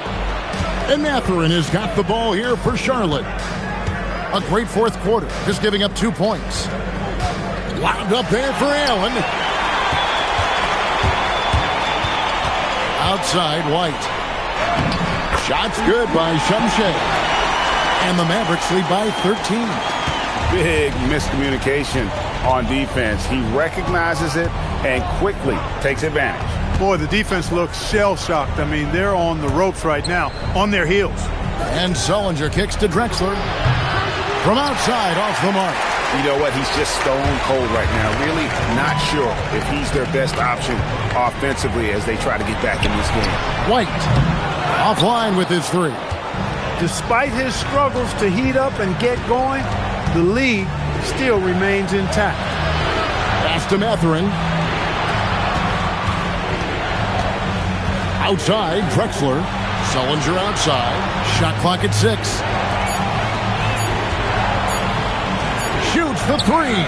And Mathurin has got the ball here for Charlotte. A great fourth quarter, just giving up 2 points. Wound up there for Allen. Outside, White. Shots good by Shumshay. And the Mavericks lead by 13. Big miscommunication on defense. He recognizes it and quickly takes advantage. Boy, the defense looks shell-shocked. I mean, they're on the ropes right now, on their heels. And Sullinger kicks to Drexler. From outside, off the mark. You know what? He's just stone cold right now. Really not sure if he's their best option offensively as they try to get back in this game. White offline with his three. Despite his struggles to heat up and get going, the lead still remains intact. Pass to Mathurin. Outside, Drexler. Sullinger outside. Shot clock at 6. Shoots the three.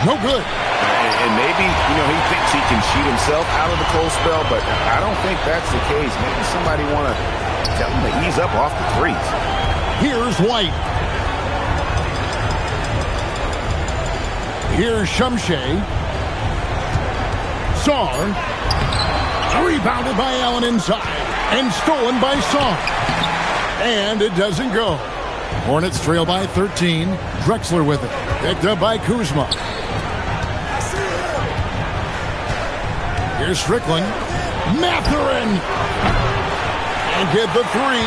No good. And maybe, he thinks he can shoot himself out of the cold spell, but I don't think that's the case. Maybe somebody want to tell him to ease up off the threes. Here's White. Here's Shumshay. Saar. Rebounded by Allen inside. And stolen by Saar. And it doesn't go. Hornets trail by 13. Drexler with it. Picked up by Kuzma. Here's Strickland. Mathurin. And get the three.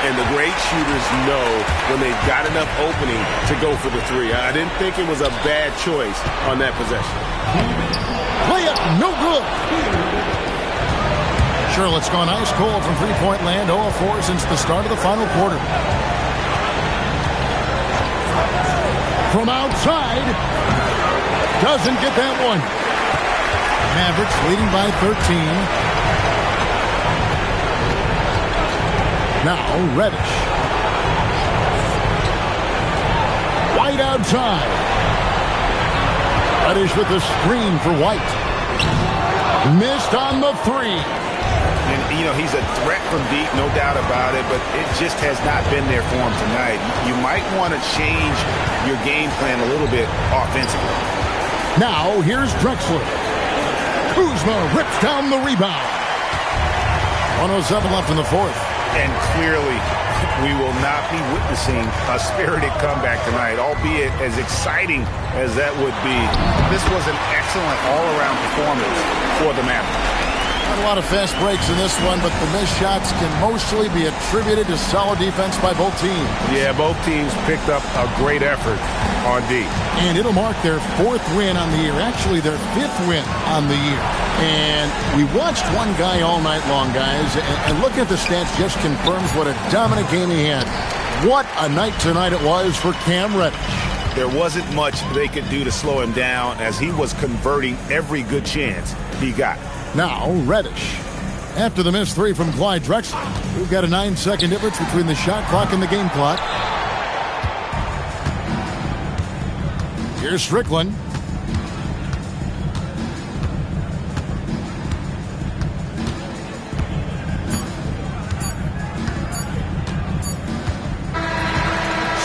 And the great shooters know when they've got enough opening to go for the three. I didn't think it was a bad choice on that possession. Play it, no good. Charlotte's gone ice cold from three-point land, 0 of 4 since the start of the final quarter. From outside, doesn't get that one. Mavericks leading by 13. Now, Reddish. White outside. Reddish with the screen for White. Missed on the three. And, he's a threat from deep, no doubt about it, but it just has not been there for him tonight. You might want to change your game plan a little bit offensively. Now, here's Drexler. Kuzma rips down the rebound. 1:07 left in the fourth. And clearly, we will not be witnessing a spirited comeback tonight, albeit as exciting as that would be. This was an excellent all-around performance for the Mavericks. Not a lot of fast breaks in this one, but the missed shots can mostly be attributed to solid defense by both teams. Yeah, both teams picked up a great effort on D. And it'll mark their 4th win on the year. Actually, their 5th win on the year. And we watched one guy all night long, guys, and looking at the stats just confirms what a dominant game he had. What a night tonight it was for Cam Reddish. There wasn't much they could do to slow him down as he was converting every good chance he got. Now, Reddish. After the missed three from Clyde Drexler, we've got a 9-second difference between the shot clock and the game clock. Here's Strickland.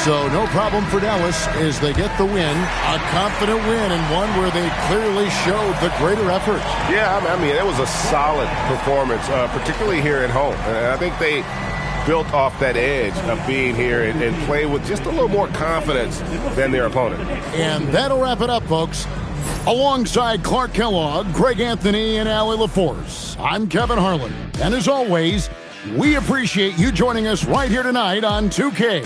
So no problem for Dallas as they get the win. A confident win and one where they clearly showed the greater effort. Yeah, I mean, it was a solid performance, particularly here at home. And I think they built off that edge of being here and play with just a little more confidence than their opponent. And that'll wrap it up, folks. Alongside Clark Kellogg, Greg Anthony, and Allie LaForce, I'm Kevin Harlan. And as always, we appreciate you joining us right here tonight on 2K.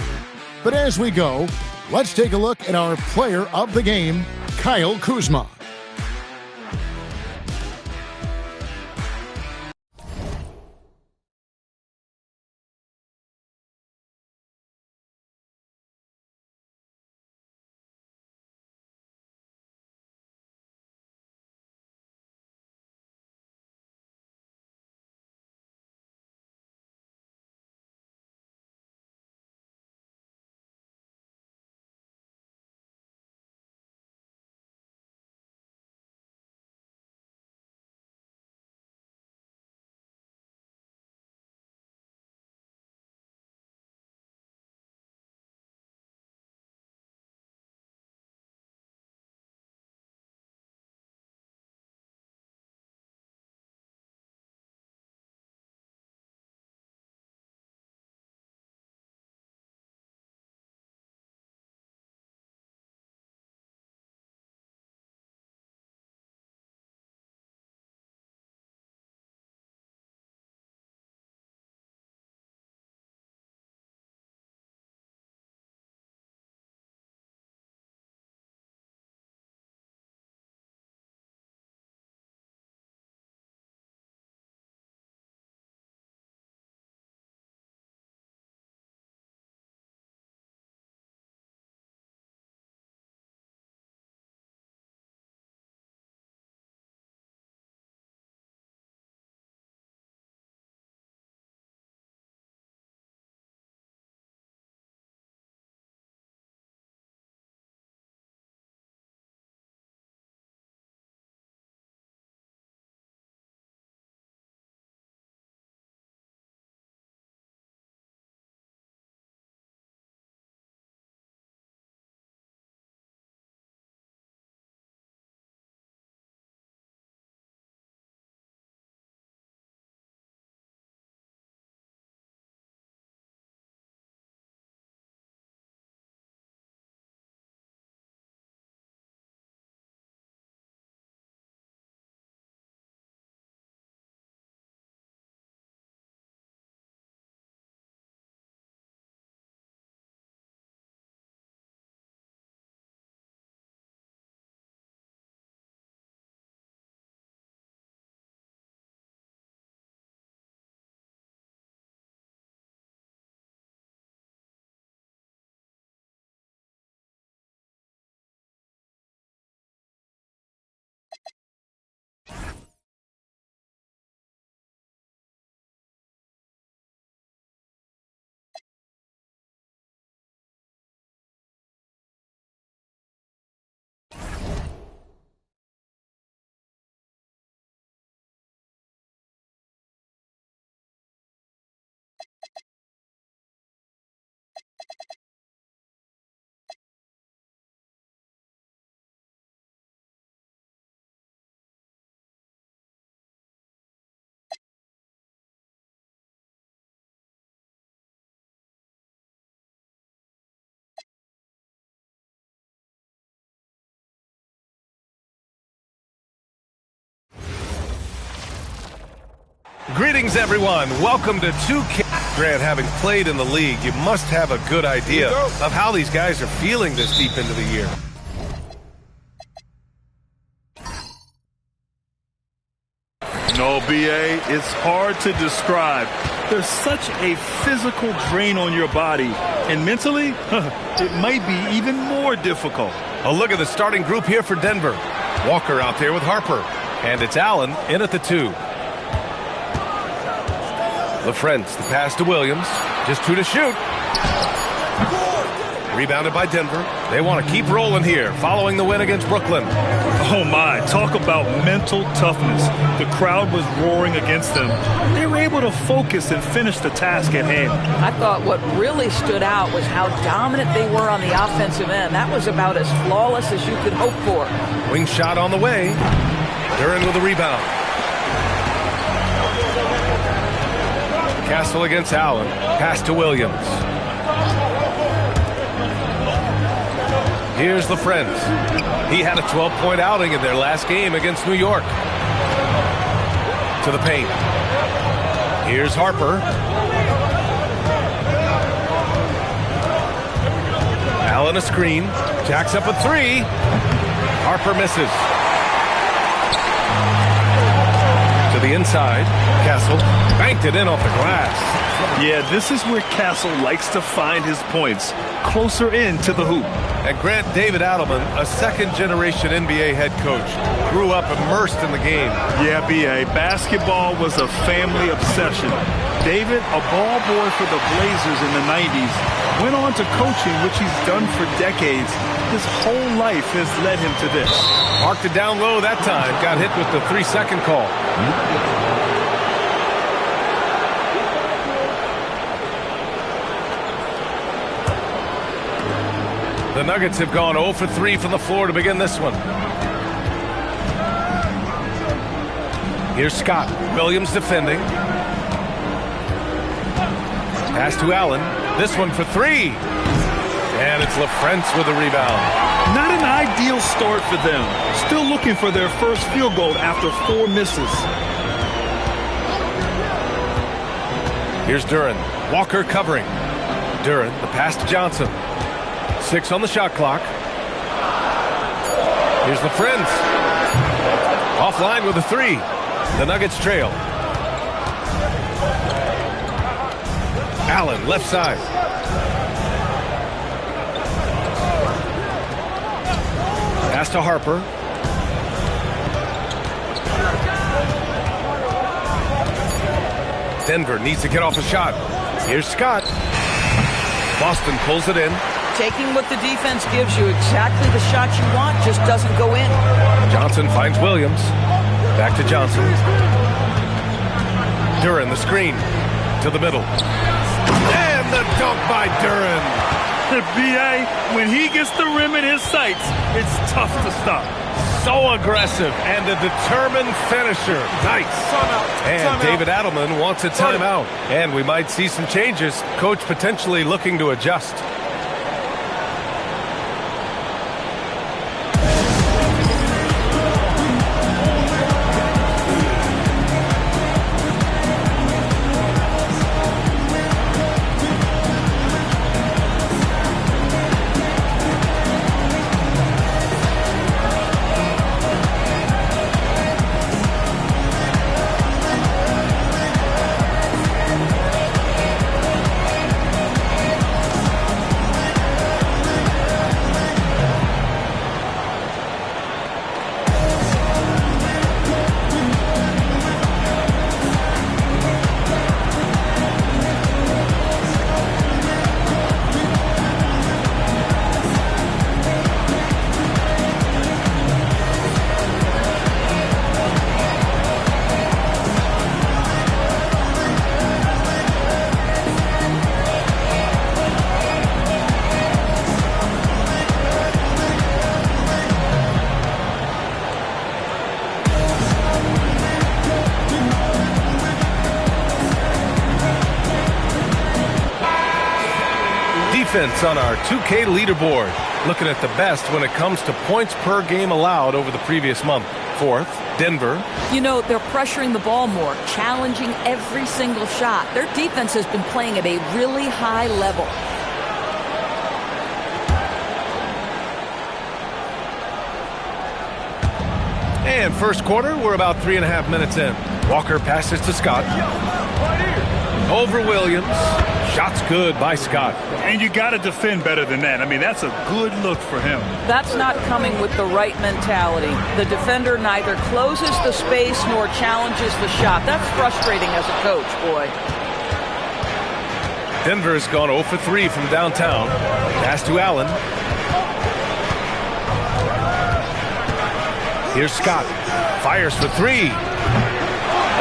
But as we go, let's take a look at our player of the game, Kyle Kuzma. Greetings, everyone. Welcome to 2K. Grant, having played in the league, you must have a good idea of how these guys are feeling this deep into the year. No, BA, it's hard to describe. There's such a physical drain on your body, and mentally, it might be even more difficult. A look at the starting group here for Denver. Walker out there with Harper, and it's Allen in at the 2. LaFrentz, the pass to Williams, just 2 to shoot. Rebounded by Denver. They want to keep rolling here, following the win against Brooklyn. Oh my, talk about mental toughness. The crowd was roaring against them. They were able to focus and finish the task at hand. I thought what really stood out was how dominant they were on the offensive end. That was about as flawless as you could hope for. Wing shot on the way. Duren with a rebound. Castle against Allen. Pass to Williams. Here's LaFrentz. He had a 12-point outing in their last game against New York. To the paint. Here's Harper. Allen a screen. Jacks up a 3. Harper misses. To the inside. Castle banked it in off the glass. Yeah, this is where Castle likes to find his points. Closer in to the hoop. And Grant, David Adelman, a second-generation NBA head coach, grew up immersed in the game. Yeah, B.A., basketball was a family obsession. David, a ball boy for the Blazers in the 90s, went on to coaching, which he's done for decades. His whole life has led him to this. Marked it down low that time. Got hit with the 3-second call. The Nuggets have gone 0 for 3 from the floor to begin this one. Here's Scott. Williams defending. Pass to Allen. This one for 3. And it's LaFrentz with a rebound. Not an ideal start for them. Still looking for their first field goal after 4 misses. Here's Duren. Walker covering. Duren, the pass to Johnson. 6 on the shot clock. Here's LaFrentz. Offline with a 3. The Nuggets trail. Allen, left side. Pass to Harper. Denver needs to get off a shot. Here's Scott. Boston pulls it in. Taking what the defense gives you, exactly the shot you want, just doesn't go in. Johnson finds Williams. Back to Johnson. Duren, the screen. To the middle. And the dunk by Duren. B.A., when he gets the rim in his sights, it's tough to stop. So aggressive and a determined finisher. Nice. And David Adelman wants a timeout. And we might see some changes. Coach potentially looking to adjust. On our 2K leaderboard. looking at the best when it comes to points per game allowed over the previous month. Fourth, Denver. You know, they're pressuring the ball more, challenging every single shot. Their defense has been playing at a really high level. And first quarter, we're about 3.5 minutes in. Walker passes to Scott. Over Williams. Shot's good by Scott. And you got to defend better than that. I mean, that's a good look for him. That's not coming with the right mentality. The defender neither closes the space nor challenges the shot. That's frustrating as a coach, boy. Denver's gone 0 for 3 from downtown. Pass to Allen. Here's Scott. Fires for 3.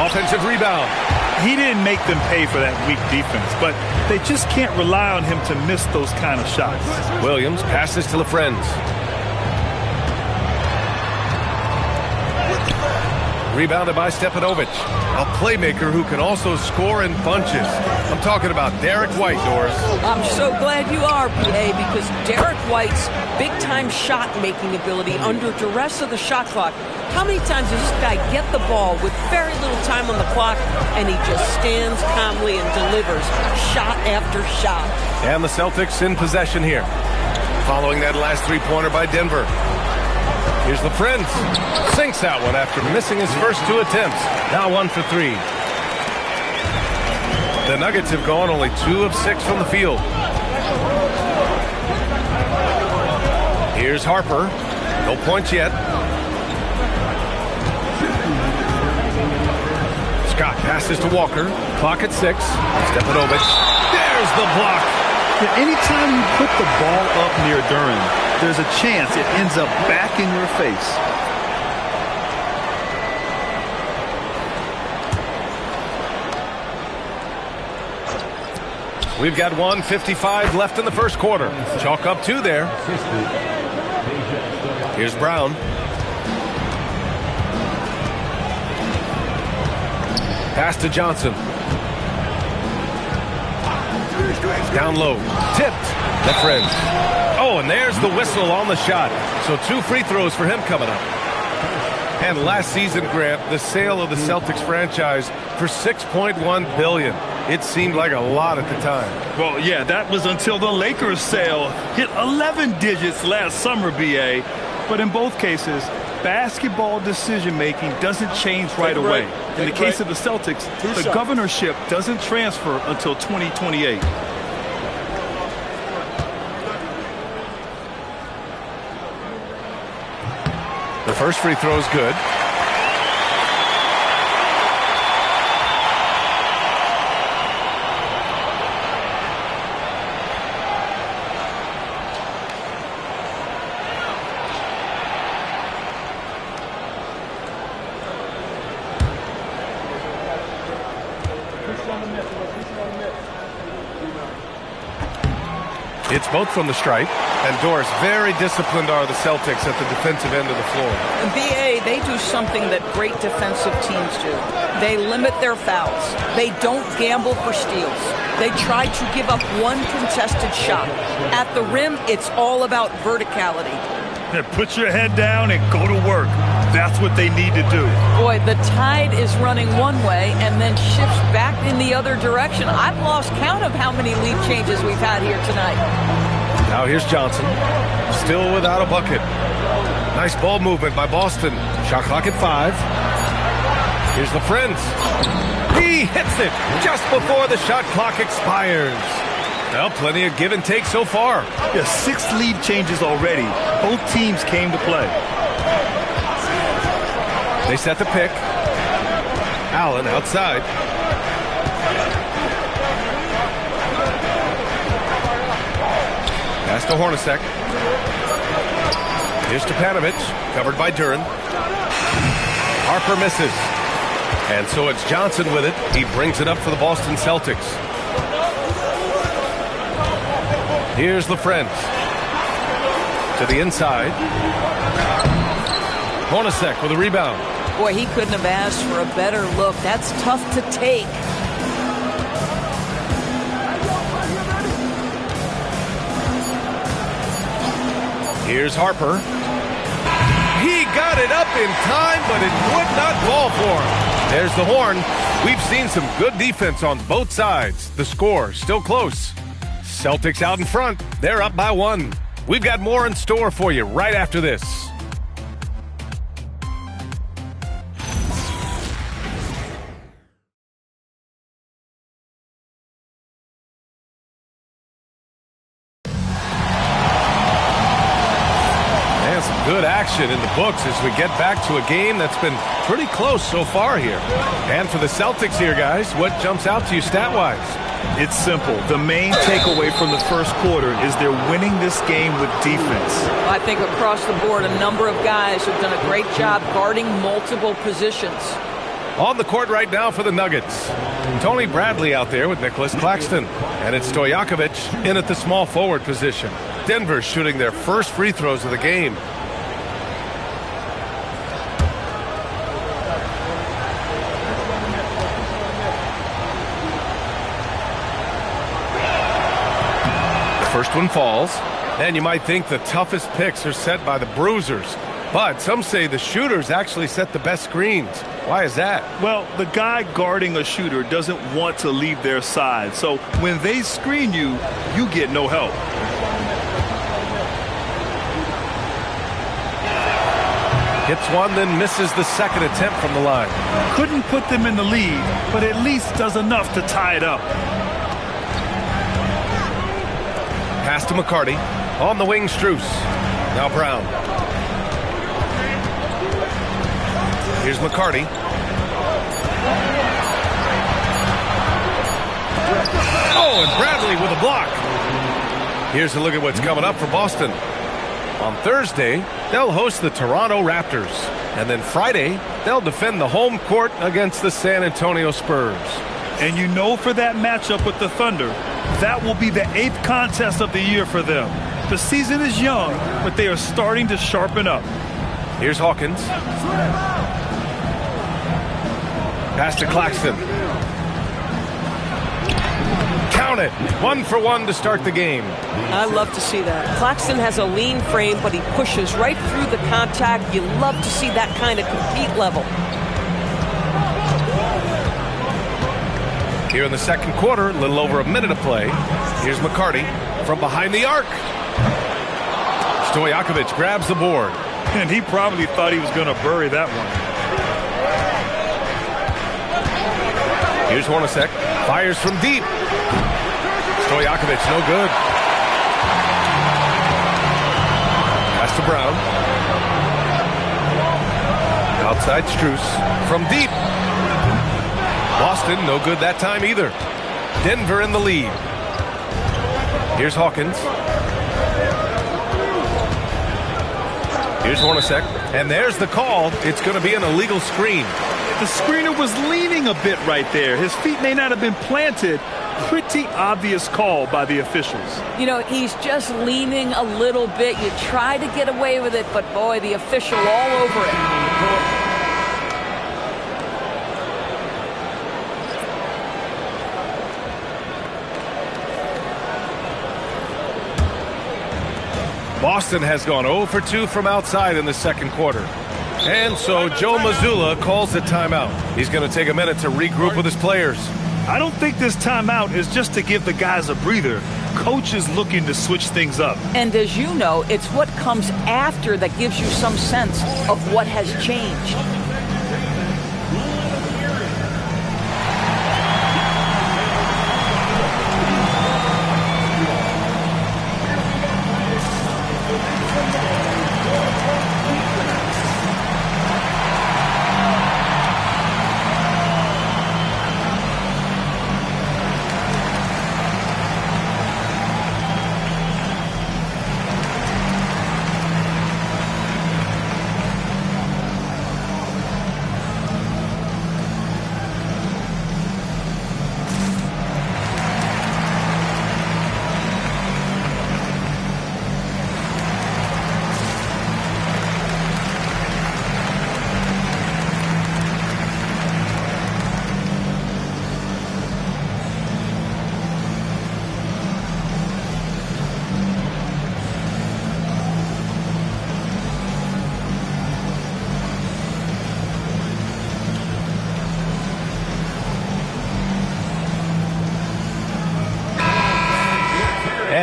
Offensive rebound. He didn't make them pay for that weak defense, but they just can't rely on him to miss those kind of shots. Williams passes to LaFrenz. Rebounded by Stepanovic. A playmaker who can also score in bunches. I'm talking about Derek White, Doris. I'm so glad you are, PA, because Derek White's big-time shot-making ability under duress of the shot clock. How many times does this guy get the ball with very little time on the clock, and he just stands calmly and delivers shot after shot? And the Celtics in possession here. Following that last three-pointer by Denver. Here's LaFrenz. Sinks that one after missing his first 2 attempts. Now 1 for 3. The Nuggets have gone only 2 of 6 from the field. Here's Harper. No points yet. Scott passes to Walker. Clock at 6. Stepanovic. There's the block. Anytime you put the ball up near Duran, there's a chance it ends up back in your face. We've got 1:55 left in the first quarter. Chalk up 2 there. Here's Brown. Pass to Johnson. Down low. Tipped. LaFrenz. Oh, and there's the whistle on the shot. So 2 free throws for him coming up. And last season, Grant, the sale of the Celtics franchise for $6.1 billion. It seemed like a lot at the time. Well, yeah, that was until the Lakers sale hit 11 digits last summer, BA. But in both cases, basketball decision-making doesn't change right away. In the case of the Celtics, the governorship doesn't transfer until 2028. The first free throw is good. It's both from the stripe. And Doris, very disciplined are the Celtics at the defensive end of the floor. And BA, they do something that great defensive teams do. They limit their fouls. They don't gamble for steals. They try to give up 1 contested shot. At the rim, it's all about verticality. Put your head down and go to work. That's what they need to do. Boy, the tide is running one way and then shifts back in the other direction. I've lost count of how many lead changes we've had here tonight. Now here's Johnson. Still without a bucket. Nice ball movement by Boston. Shot clock at 5. Here's LaFrenz. He hits it just before the shot clock expires. Well, plenty of give and take so far. Yeah, 6 lead changes already. Both teams came to play. They set the pick. Allen outside. Pass to Hornacek. Here's Stepanovic, covered by Duran. Harper misses. And so it's Johnson with it. He brings it up for the Boston Celtics. Here's LaFrenz. To the inside. Hornacek with a rebound. Boy, he couldn't have asked for a better look. That's tough to take. Here's Harper. He got it up in time, but it would not fall for him. There's the horn. We've seen some good defense on both sides. The score still close. Celtics out in front. They're up by 1. We've got more in store for you right after this. Good action in the books as we get back to a game that's been pretty close so far here. And for the Celtics here, guys, what jumps out to you stat-wise? It's simple. The main takeaway from the first quarter is they're winning this game with defense. I think across the board, a number of guys have done a great job guarding multiple positions. On the court right now for the Nuggets, Tony Bradley out there with Nicholas Claxton. And it's Stojakovic in at the small forward position. Denver shooting their first free throws of the game. First one falls, and you might think the toughest picks are set by the bruisers, but some say the shooters actually set the best screens. Why is that? Well, the guy guarding a shooter doesn't want to leave their side, so when they screen you, you get no help. Hits one, then misses the second attempt from the line. Couldn't put them in the lead, but at least does enough to tie it up. Pass to McCarty. On the wing, Strus. Now Brown. Here's McCarty. Oh, and Bradley with a block. Here's a look at what's coming up for Boston. On Thursday, they'll host the Toronto Raptors. And then Friday, they'll defend the home court against the San Antonio Spurs. And you know, for that matchup with the Thunder, that will be the 8th contest of the year for them. The season is young, but they are starting to sharpen up. Here's Hawkins. Pass to Claxton. Count it. 1 for 1 to start the game. I love to see that. Claxton has a lean frame, but he pushes right through the contact. You love to see that kind of compete level. Here in the second quarter, a little over a minute of play. Here's McCarty from behind the arc. Stojakovic grabs the board. And he probably thought he was going to bury that one. Here's Hornacek. Fires from deep. Stojakovic, no good. Pass to Brown. Outside Strus from deep. Boston, no good that time either. Denver in the lead. Here's Hawkins. Here's Hornacek. And there's the call. It's going to be an illegal screen. The screener was leaning a bit right there. His feet may not have been planted. Pretty obvious call by the officials. You know, he's just leaning a little bit. You try to get away with it, but boy, the official all over it. Boston has gone 0 for 2 from outside in the second quarter. And so Joe Mazzulla calls the timeout. He's going to take a minute to regroup with his players. I don't think this timeout is just to give the guys a breather. Coach is looking to switch things up. And as you know, it's what comes after that gives you some sense of what has changed.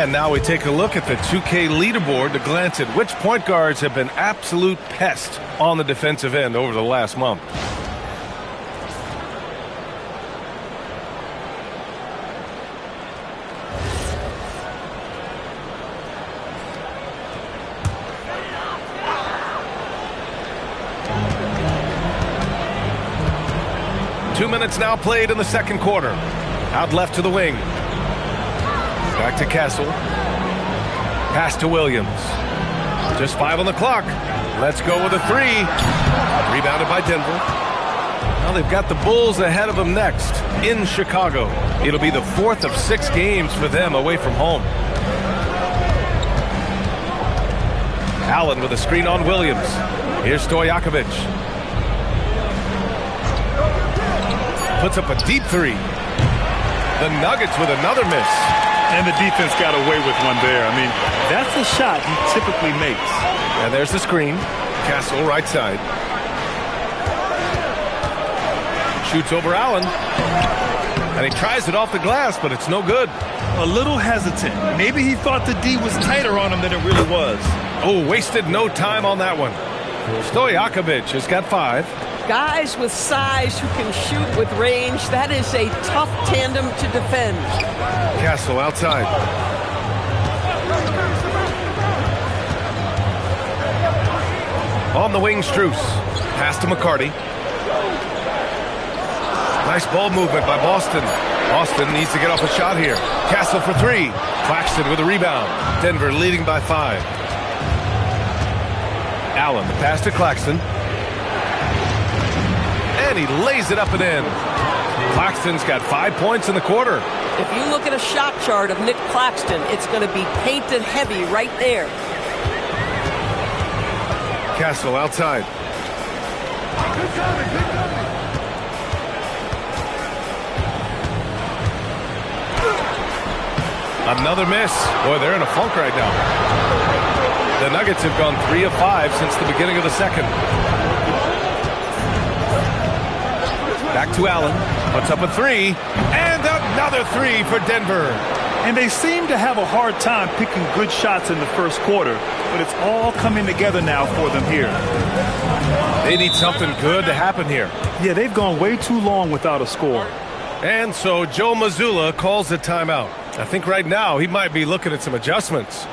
And now we take a look at the 2K leaderboard to glance at which point guards have been absolute pests on the defensive end over the last month. Two minutes now played in the second quarter. Out left to the wing. Back to Castle. Pass to Williams. Just 5 on the clock. Let's go with a 3. Rebounded by Denver. Now they've got the Bulls ahead of them next in Chicago. It'll be the 4th of 6 games for them away from home. Allen with a screen on Williams. Here's Stojakovic. Puts up a deep 3. The Nuggets with another miss. And the defense got away with one there. I mean, that's a shot he typically makes. And there's the screen. Castle right side. Shoots over Allen. And he tries it off the glass, but it's no good. A little hesitant. Maybe he thought the D was tighter on him than it really was. Oh, wasted no time on that one. Stojakovic has got 5. Guys with size who can shoot with range, that is a tough tandem to defend. Castle outside. On the wing, Strus. Pass to McCarty. Nice ball movement by Boston. Boston needs to get off a shot here. Castle for 3. Claxton with a rebound. Denver leading by 5. Allen, the pass to Claxton. And he lays it up and in. Claxton's got 5 points in the quarter. If you look at a shot chart of Nick Claxton, it's going to be painted heavy right there. Castle outside. Another miss. Boy, they're in a funk right now. The Nuggets have gone 3 of 5 since the beginning of the second. Back to Allen. Puts up a 3. And another 3 for Denver. And they seem to have a hard time picking good shots in the first quarter, but it's all coming together now for them here. They need something good to happen here. Yeah, they've gone way too long without a score. And so Joe Mazzulla calls the timeout. I think right now he might be looking at some adjustments.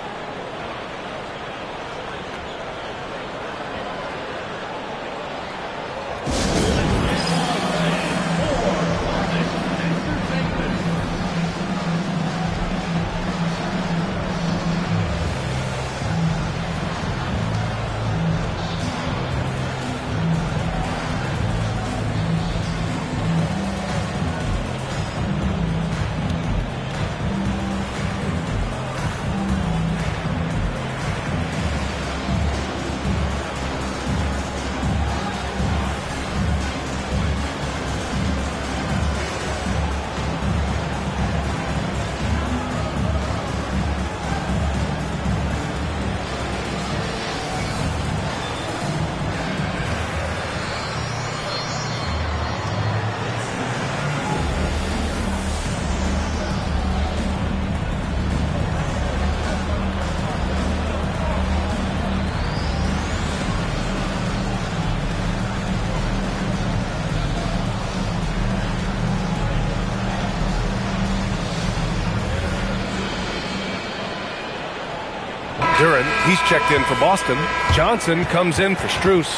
Duran, he's checked in for Boston. Johnson comes in for Strus.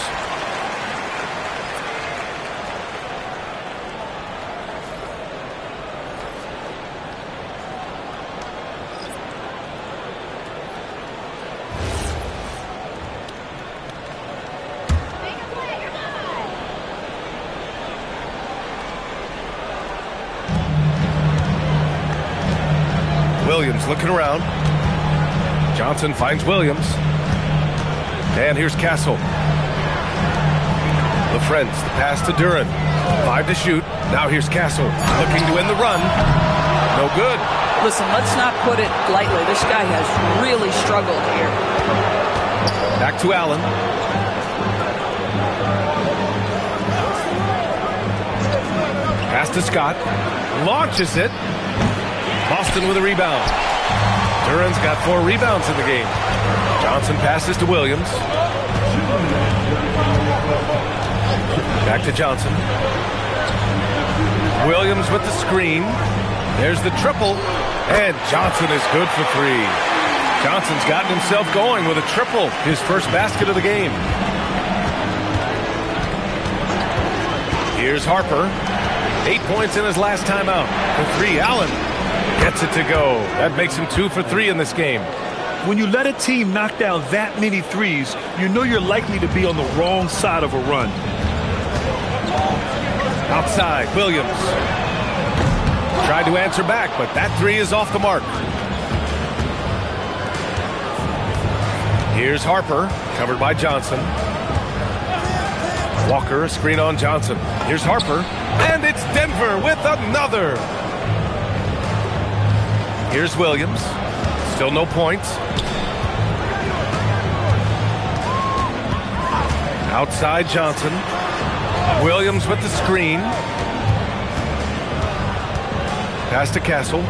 Williams looking around. Johnson finds Williams. And here's Castle. LaFrentz, the pass to Duran. 5 to shoot. Now here's Castle looking to end the run. No good. Listen, let's not put it lightly. This guy has really struggled here. Back to Allen. Pass to Scott. Launches it. Boston with a rebound. Duran's got 4 rebounds in the game. Johnson passes to Williams. Back to Johnson. Williams with the screen. There's the triple. And Johnson is good for 3. Johnson's gotten himself going with a triple. His first basket of the game. Here's Harper. 8 points in his last time out. For 3, Allen gets it to go. That makes him 2 for 3 in this game. When you let a team knock down that many threes, you know you're likely to be on the wrong side of a run. Outside, Williams. Tried to answer back, but that 3 is off the mark. Here's Harper, covered by Johnson. Walker, a screen on Johnson. Here's Harper, and it's Denver with another. Here's Williams. Still no points. Outside Johnson. Williams with the screen. Pass to Castle.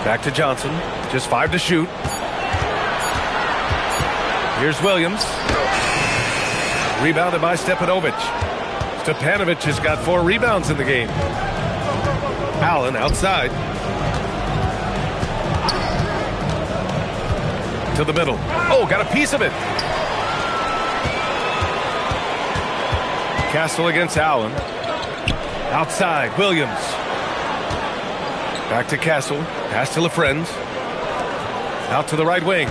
Back to Johnson. Just 5 to shoot. Here's Williams. Rebounded by Stepanovic. Stepanovic has got 4 rebounds in the game. Allen outside. To the middle. Oh, got a piece of it. Castle against Allen. Outside, Williams. Back to Castle. Pass to LaFrenz. Out to the right wing.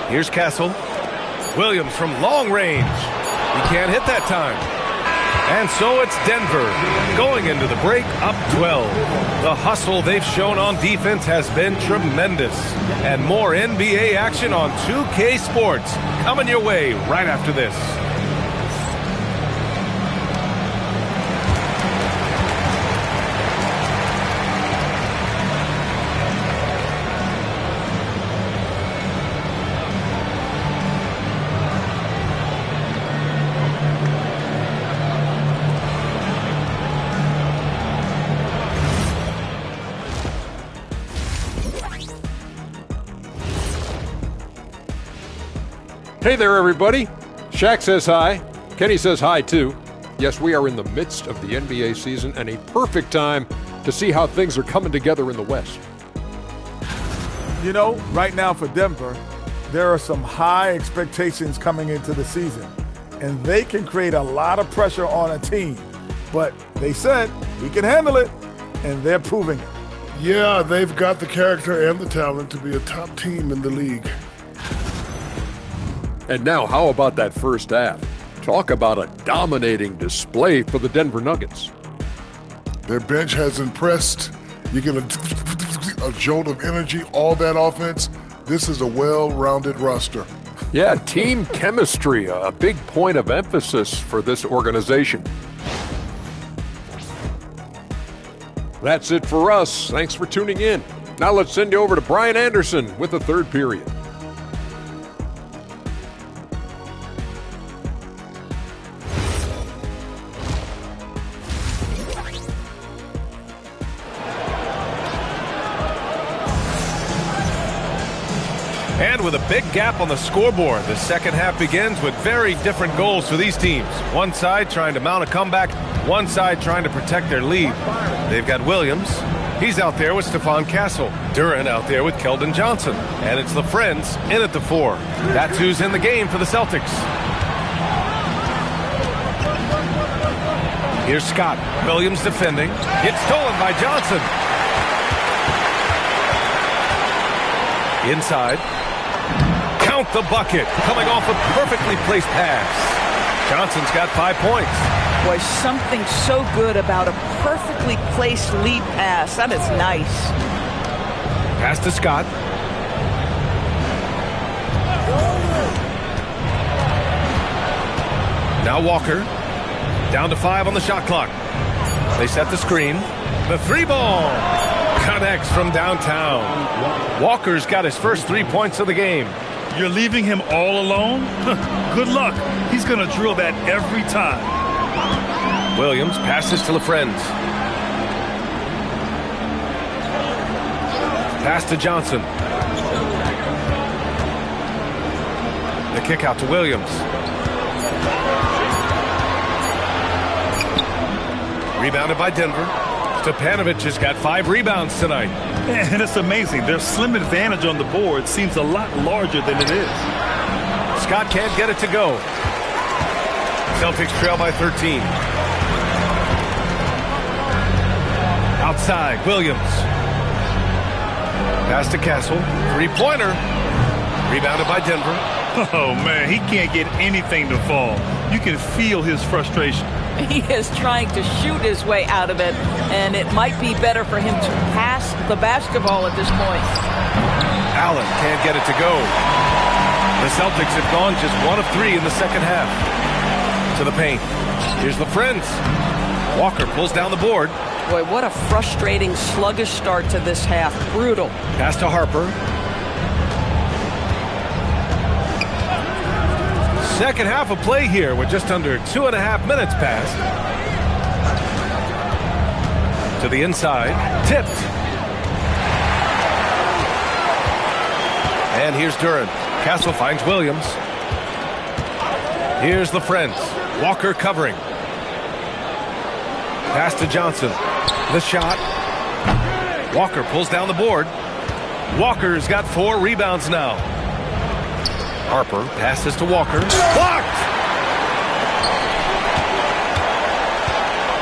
Here's Castle. Williams from long range. He can't hit that time. And so it's Denver going into the break up 12. The hustle they've shown on defense has been tremendous. And more NBA action on 2K Sports coming your way right after this. Hey there, everybody. Shaq says hi. Kenny says hi, too. Yes, we are in the midst of the NBA season and a perfect time to see how things are coming together in the West. You know, right now for Denver, there are some high expectations coming into the season, and they can create a lot of pressure on a team. But they said we can handle it, and they're proving it. Yeah, they've got the character and the talent to be a top team in the league. And now, how about that first half? Talk about a dominating display for the Denver Nuggets. Their bench has impressed. You get a jolt of energy, all that offense. This is a well-rounded roster. Yeah, team chemistry, a big point of emphasis for this organization. That's it for us. Thanks for tuning in. Now let's send you over to Brian Anderson with the third period. And with a big gap on the scoreboard, the second half begins with very different goals for these teams. One side trying to mount a comeback, one side trying to protect their lead. They've got Williams. He's out there with Stephon Castle. Duran out there with Keldon Johnson. And it's LaFrenz in at the 4. That's who's in the game for the Celtics. Here's Scott. Williams defending. It's stolen by Johnson. Inside. Count the bucket. Coming off a perfectly placed pass. Johnson's got 5 points. Boy, something so good about a perfectly placed lead pass. That is nice. Pass to Scott. Now Walker. Down to 5 on the shot clock. They set the screen. The 3-ball connects from downtown. Walker's got his first 3 points of the game. You're leaving him all alone? Good luck. He's going to drill that every time. Williams passes to LaFrenz. Pass to Johnson. The kick out to Williams. Rebounded by Denver. Stepanovic has got 5 rebounds tonight. And it's amazing. Their slim advantage on the board seems a lot larger than it is. Scott can't get it to go. Celtics trail by 13. Outside, Williams. Pass to Castle. 3-pointer. Rebounded by Denver. Oh, man, he can't get anything to fall. You can feel his frustration. He is trying to shoot his way out of it, and it might be better for him to pass the basketball at this point. Allen can't get it to go. The Celtics have gone just 1 of 3 in the second half. To the paint. Here's the Friends. Walker pulls down the board. Boy, what a frustrating, sluggish start to this half. Brutal. Pass to Harper. Second half of play here with just under 2.5 minutes passed. To the inside. Tipped. And here's Duran. Castle finds Williams. Here's the Friends. Walker covering. Pass to Johnson. The shot. Walker pulls down the board. Walker's got 4 rebounds now. Harper passes to Walker. Blocked!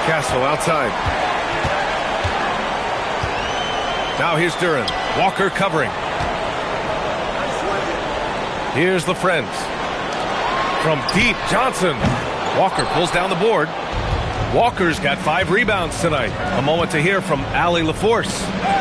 Castle outside. Now here's Duran. Walker covering. Here's the Friends. From deep, Johnson. Walker pulls down the board. Walker's got 5 rebounds tonight. A moment to hear from Allie LaForce.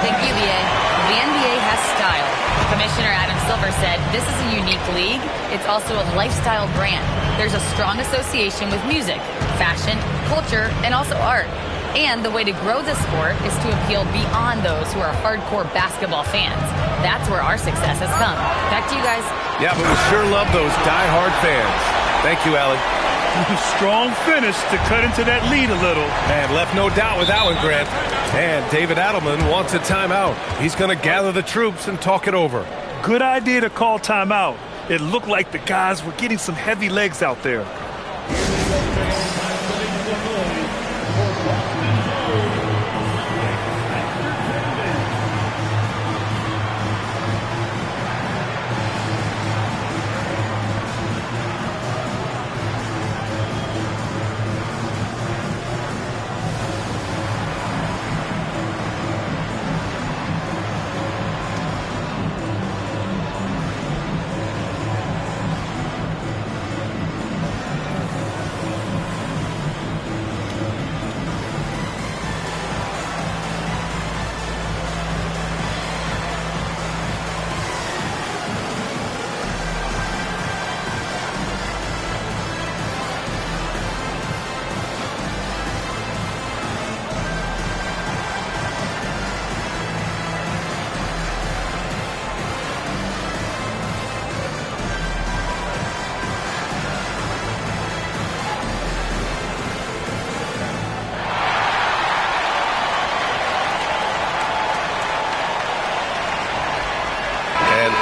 Thank you, BA. The NBA has style. Commissioner Adam Silver said, this is a unique league. It's also a lifestyle brand. There's a strong association with music, fashion, culture, and also art. And the way to grow the sport is to appeal beyond those who are hardcore basketball fans. That's where our success has come. Back to you guys. Yeah, but we sure love those die-hard fans. Thank you, Allie. Strong finish to cut into that lead a little. And left no doubt with that one, Grant. And David Adelman wants a timeout. He's going to gather the troops and talk it over. Good idea to call timeout. It looked like the guys were getting some heavy legs out there.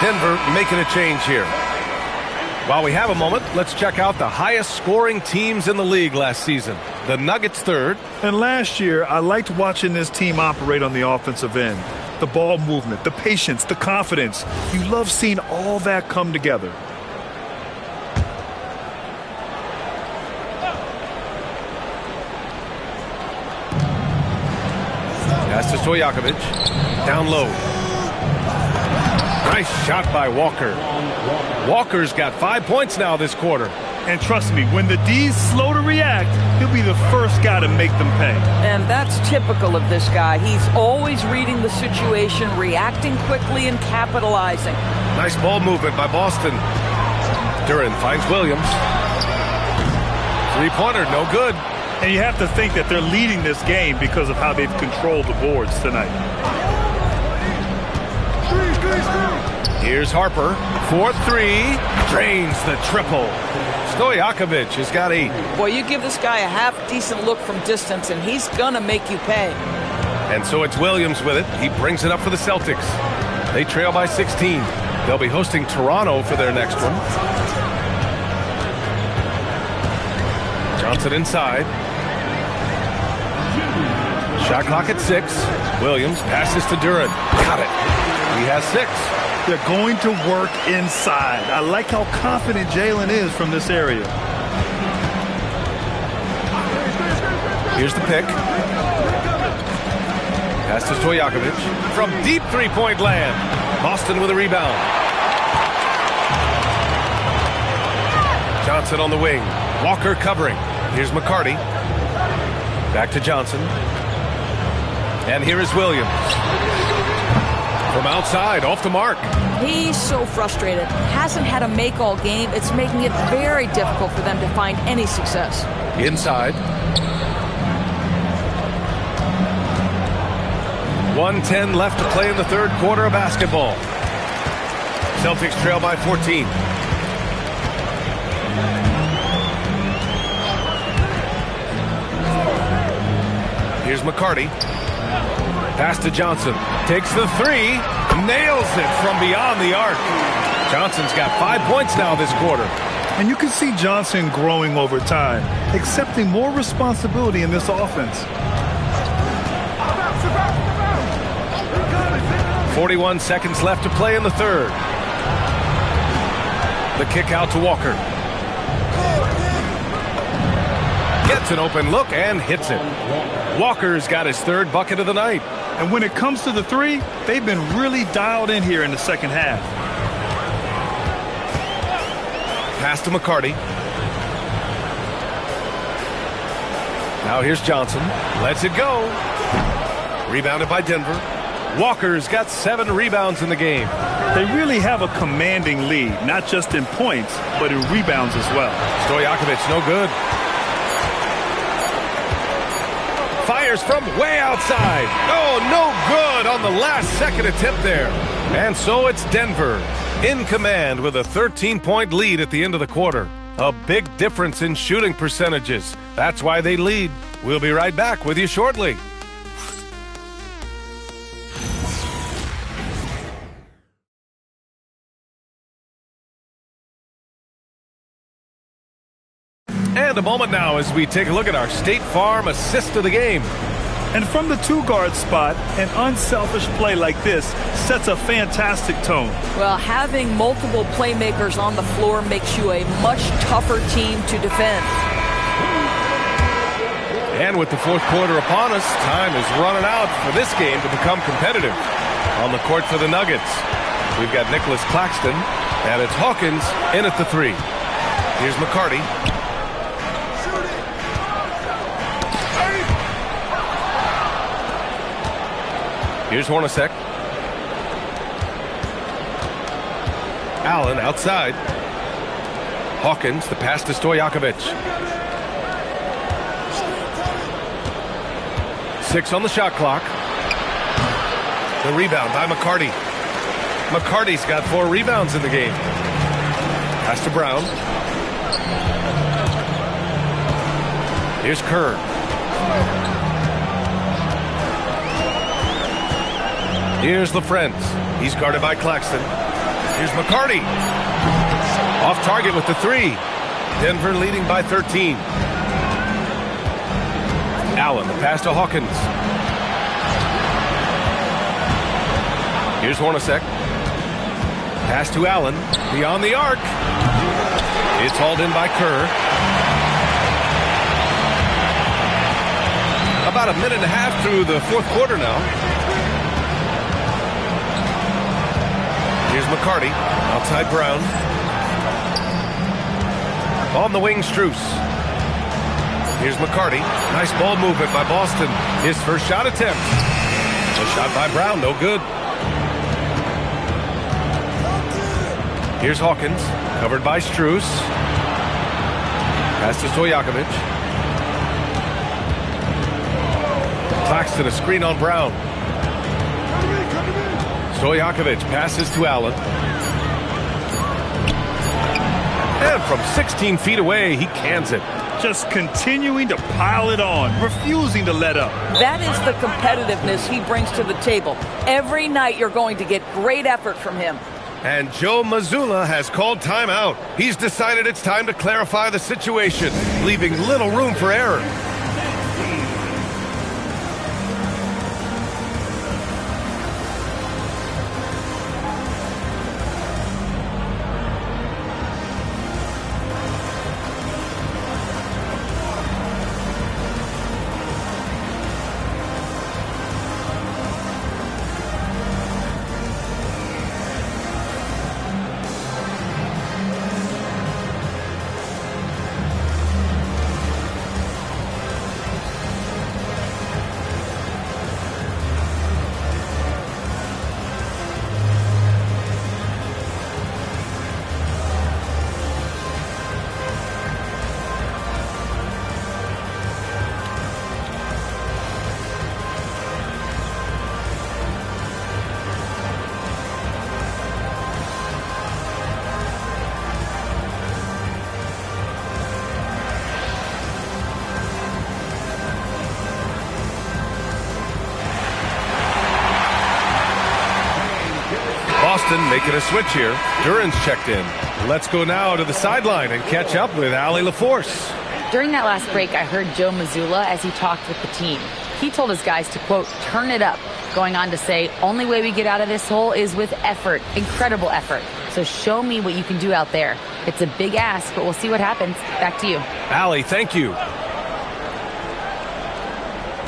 Denver making a change here. While we have a moment, let's check out the highest scoring teams in the league last season. The Nuggets third. And last year, I liked watching this team operate on the offensive end. The ball movement, the patience, the confidence. You love seeing all that come together. Pass to Stojakovic. Down low. Nice shot by Walker. Walker's got 5 points now this quarter. And trust me, when the D's slow to react, he'll be the first guy to make them pay. And that's typical of this guy. He's always reading the situation, reacting quickly, and capitalizing. Nice ball movement by Boston. Duran finds Williams. 3-pointer, no good. And you have to think that they're leading this game because of how they've controlled the boards tonight. Here's Harper. 4-3. Drains the triple. Stojakovic has got 8. Boy, you give this guy a half-decent look from distance, and he's going to make you pay. And so it's Williams with it. He brings it up for the Celtics. They trail by 16. They'll be hosting Toronto for their next one. Johnson inside. Shot clock at 6. Williams passes to Duran. Got it. He has 6. They're going to work inside. I like how confident Jalen is from this area. Here's the pick. Pass to Stojakovic from deep three-point land. Boston with a rebound. Johnson on the wing. Walker covering. Here's McCarty. Back to Johnson. And here is Williams. From outside, off the mark. He's so frustrated. Hasn't had a make all game. It's making it very difficult for them to find any success. Inside. 1:10 left to play in the third quarter of basketball. Celtics trail by 14. Here's McCarty. Pass to Johnson. Takes the 3. Nails it from beyond the arc. Johnson's got 5 points now this quarter. And you can see Johnson growing over time, accepting more responsibility in this offense. 41 seconds left to play in the third. The kick out to Walker. Gets an open look and hits it. Walker's got his third bucket of the night. And when it comes to the 3, they've been really dialed in here in the second half. Pass to McCarty. Now here's Johnson. Lets it go. Rebounded by Denver. Walker's got 7 rebounds in the game. They really have a commanding lead, not just in points, but in rebounds as well. Stojakovic, no good. Fires from way outside. Oh, no good on the last second attempt there. And so it's Denver in command with a 13-point lead at the end of the quarter. A big difference in shooting percentages. That's why they lead. We'll be right back with you shortly. And a moment now as we take a look at our State Farm assist of the game. And from the 2-guard spot, an unselfish play like this sets a fantastic tone. Well, having multiple playmakers on the floor makes you a much tougher team to defend. And with the fourth quarter upon us, time is running out for this game to become competitive. On the court for the Nuggets, we've got Nicholas Claxton, and it's Hawkins in at the 3. Here's McCarty. Here's Hornacek. Allen outside. Hawkins, the pass to Stojakovic. 6 on the shot clock. The rebound by McCarty. McCarty's got 4 rebounds in the game. Pass to Brown. Here's Kerr. Here's LaFrentz. He's guarded by Claxton. Here's McCarty. Off target with the 3. Denver leading by 13. Allen, the pass to Hawkins. Here's Hornacek. Pass to Allen. Beyond the arc. It's hauled in by Kerr. About a minute and a half through the fourth quarter now. Here's McCarty, outside Brown. On the wing, Strus. Here's McCarty. Nice ball movement by Boston. His first shot attempt. A shot by Brown, no good. Here's Hawkins, covered by Strus. Pass to Stojakovic. Claxton, a screen on Brown. Stojakovic passes to Allen. And from 16 feet away, he cans it. just continuing to pile it on, refusing to let up. That is the competitiveness he brings to the table. Every night you're going to get great effort from him. And Joe Mazzulla has called timeout. He's decided it's time to clarify the situation, leaving little room for error. Boston making a switch here. Duran's checked in. Let's go now to the sideline and catch up with Allie LaForce. During that last break, I heard Joe Mazzulla as he talked with the team. He told his guys to, quote, turn it up, going on to say, only way we get out of this hole is with effort, incredible effort. So show me what you can do out there. It's a big ask, but we'll see what happens. Back to you. Allie, thank you.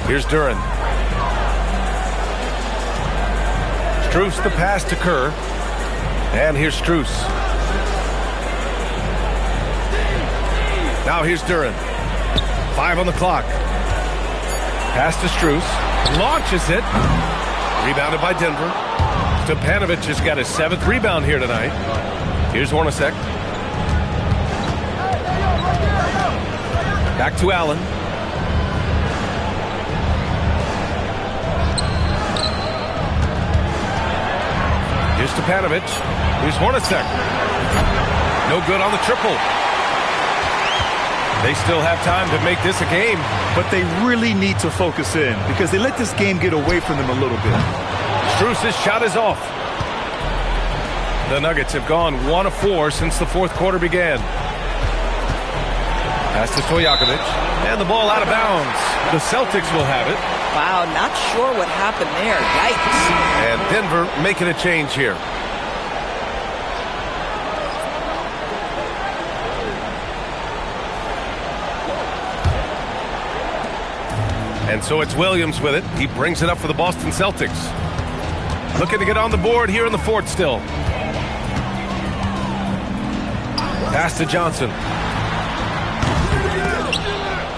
Here's Duran. Struess the pass to Kerr. And here's Struess. Now here's Duran. 5 on the clock. Pass to Struess. Launches it. Rebounded by Denver. Stepanovic just got his 7th rebound here tonight. Here's Hornacek. Back to Allen. Here's Stepanovic. Here's Hornacek. No good on the triple. They still have time to make this a game. But they really need to focus in because they let this game get away from them a little bit. Struess's shot is off. The Nuggets have gone 1 of 4 since the fourth quarter began. Pass to Stojakovic. And the ball out of bounds. The Celtics will have it. Wow, not sure what happened there. Yikes. And Denver making a change here. And so it's Williams with it. He brings it up for the Boston Celtics. Looking to get on the board here in the fourth still. Pass to Johnson.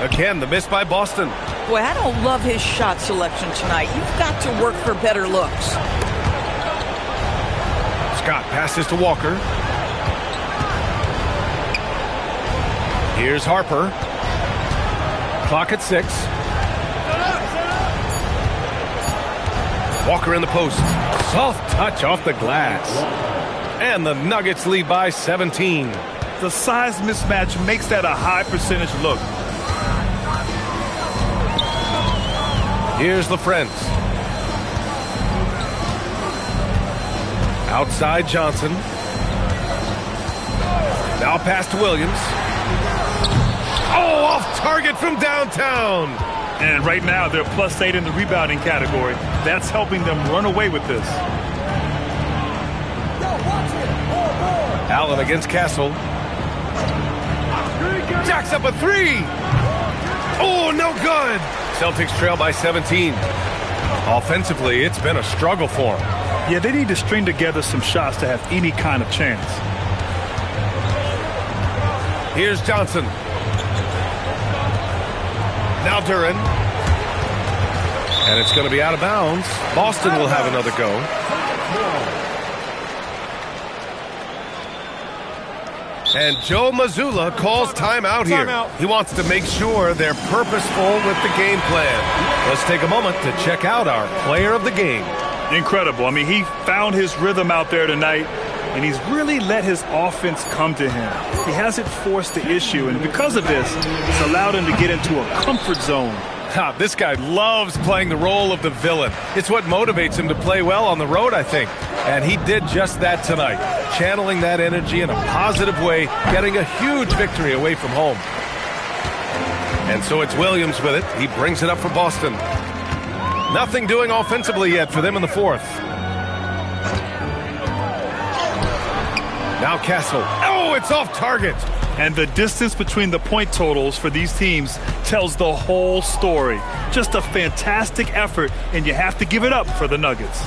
Again, the miss by Boston. Boy, I don't love his shot selection tonight. You've got to work for better looks. Scott passes to Walker. Here's Harper. Clock at 6. Walker in the post. Soft touch off the glass. And the Nuggets lead by 17. The size mismatch makes that a high percentage look. Here's LaFrentz. Outside Johnson. Now pass to Williams. Oh, off target from downtown. And right now they're +8 in the rebounding category. That's helping them run away with this. Allen against Castle. Jacks up a 3. Oh, no good. Celtics trail by 17. Offensively, it's been a struggle for them. Yeah, they need to string together some shots to have any kind of chance. Here's Johnson. Now Duran. And it's going to be out of bounds. Boston will have another go. And Joe Mazzulla calls timeout here. He wants to make sure they're purposeful with the game plan. Let's take a moment to check out our player of the game. Incredible. I mean, he found his rhythm out there tonight. and he's really let his offense come to him. He hasn't forced the issue, and because of this, it's allowed him to get into a comfort zone. This guy loves playing the role of the villain. It's what motivates him to play well on the road, I think. And he did just that tonight, channeling that energy in a positive way, getting a huge victory away from home. And so it's Williams with it. He brings it up for Boston. Nothing doing offensively yet for them in the fourth. Now Castle. Oh, it's off target. And the distance between the point totals for these teams tells the whole story. Just a fantastic effort, and you have to give it up for the Nuggets.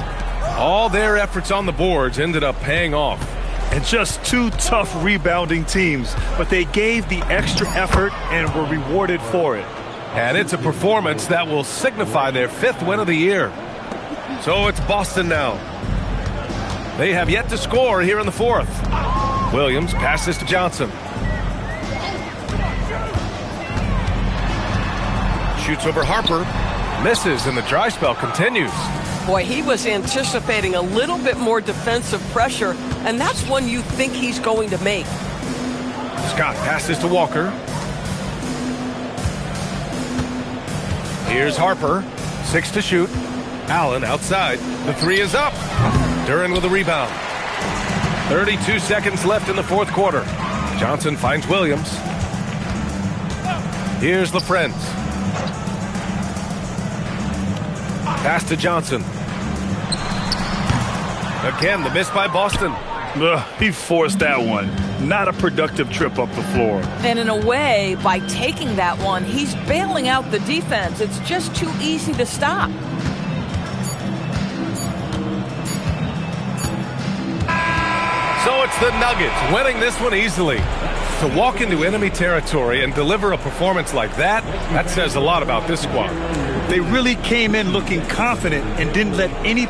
All their efforts on the boards ended up paying off. And just two tough rebounding teams, but they gave the extra effort and were rewarded for it. And it's a performance that will signify their 5th win of the year. So it's Boston now. They have yet to score here in the fourth. Williams passes to Johnson. Shoots over Harper. Misses, and the dry spell continues. Boy, he was anticipating a little bit more defensive pressure, and that's one you think he's going to make. Scott passes to Walker. Here's Harper. 6 to shoot. Allen outside. The 3 is up. Duren with a rebound. 32 seconds left in the fourth quarter. Johnson finds Williams. Here's LaFrentz. Pass to Johnson. Again, the miss by Boston. He forced that one. Not a productive trip up the floor. And in a way, by taking that one, he's bailing out the defense. It's just too easy to stop. So it's the Nuggets winning this one easily. To walk into enemy territory and deliver a performance like that, that says a lot about this squad. They really came in looking confident and didn't let any